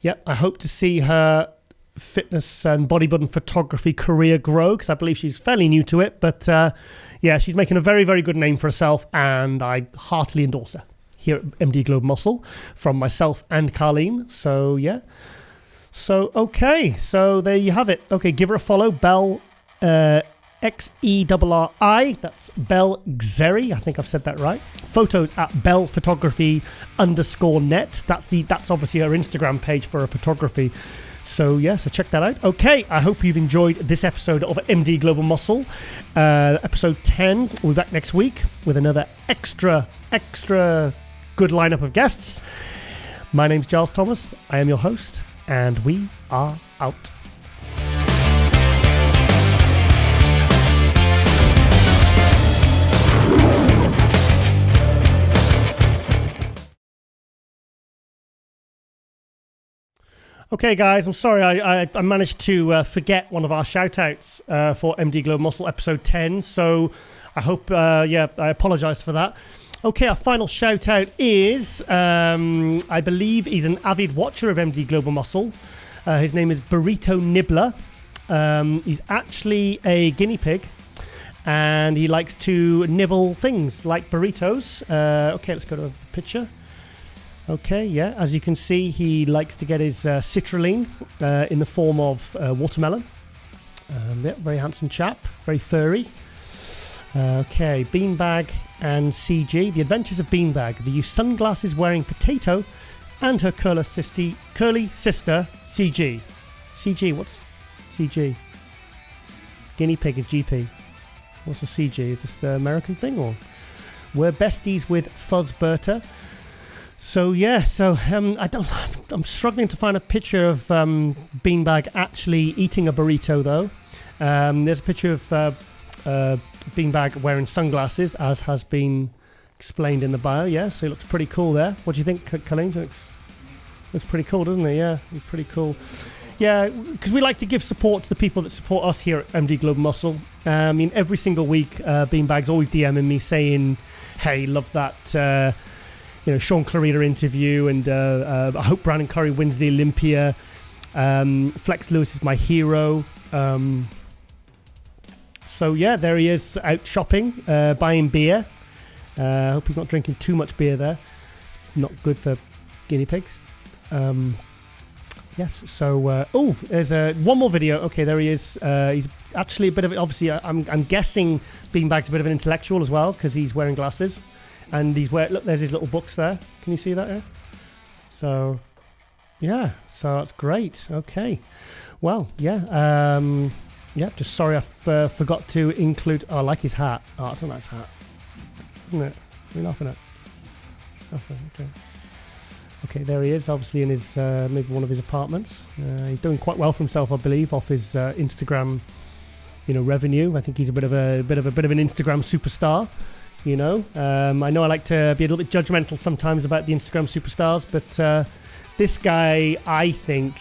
Yeah, I hope to see her fitness and bodybuilding photography career grow, because I believe she's fairly new to it. But she's making a very, very good name for herself, and I heartily endorse her here at MD Global Muscle from myself and Carleen. So, yeah. So, okay. So, there you have it. Okay, give her a follow. Belle, XERRI. That's Belle Xeri. I think I've said that right. Photos at bellephotography_net. That's obviously her Instagram page for her photography. So check that out. Okay, I hope you've enjoyed this episode of MD Global Muscle. Episode 10. We'll be back next week with another extra good lineup of guests. My name's Giles Thomas. I am your host, and we are out. Okay, guys, I'm sorry. I managed to forget one of our shout-outs for MD Global Muscle episode 10. So I hope, I apologize for that. Okay, our final shout-out is, I believe he's an avid watcher of MD Global Muscle. His name is Burrito Nibbler. He's actually a guinea pig, and he likes to nibble things like burritos. Okay, let's go to a picture. Okay, yeah, as you can see, he likes to get his citrulline in the form of watermelon. Very handsome chap, very furry. Okay, Beanbag and CG. The Adventures of Beanbag. They use sunglasses wearing Potato and her curly sister, CG. CG, what's CG? Guinea pig is GP. What's a CG? Is this the American thing, or? We're besties with Fuzzberta. So I'm struggling to find a picture of Beanbag actually eating a burrito, though. There's a picture of Beanbag wearing sunglasses, as has been explained in the bio. Yeah, so he looks pretty cool there. What do you think, Colleen? Looks pretty cool, doesn't he? Yeah, he's pretty cool. Yeah, because we like to give support to the people that support us here at MD Global Muscle. Every single week, Beanbag's always DMing me saying, "Hey, love that." Sean Clarita interview, and I hope Brandon Curry wins the Olympia. Flex Lewis is my hero. There he is out shopping, buying beer. I hope he's not drinking too much beer there. It's not good for guinea pigs. There's one more video. Okay, there he is. He's actually a bit of, obviously, I'm guessing Beanbag's a bit of an intellectual as well, because he's wearing glasses. And look, there's his little books there. Can you see that here? So that's great. Okay. Well, just sorry I forgot to include... Oh, I like his hat. Oh, that's a nice hat. Isn't it? What are you laughing at? Nothing, okay. Okay, there he is, obviously in his maybe one of his apartments. He's doing quite well for himself, I believe, off his Instagram, revenue. I think he's a bit of an Instagram superstar. I know I like to be a little bit judgmental sometimes about the Instagram superstars, but this guy, I think,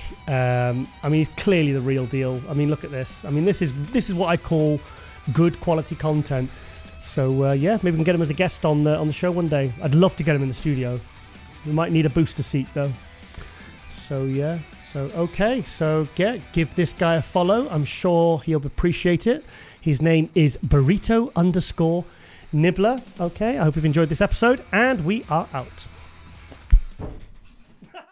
he's clearly the real deal. Look at this. This is what I call good quality content. So maybe we can get him as a guest on the show one day. I'd love to get him in the studio. We might need a booster seat though. So give this guy a follow. I'm sure he'll appreciate it. His name is Burrito_Nibbler. Nibbler. Okay, I hope you've enjoyed this episode, and we are out.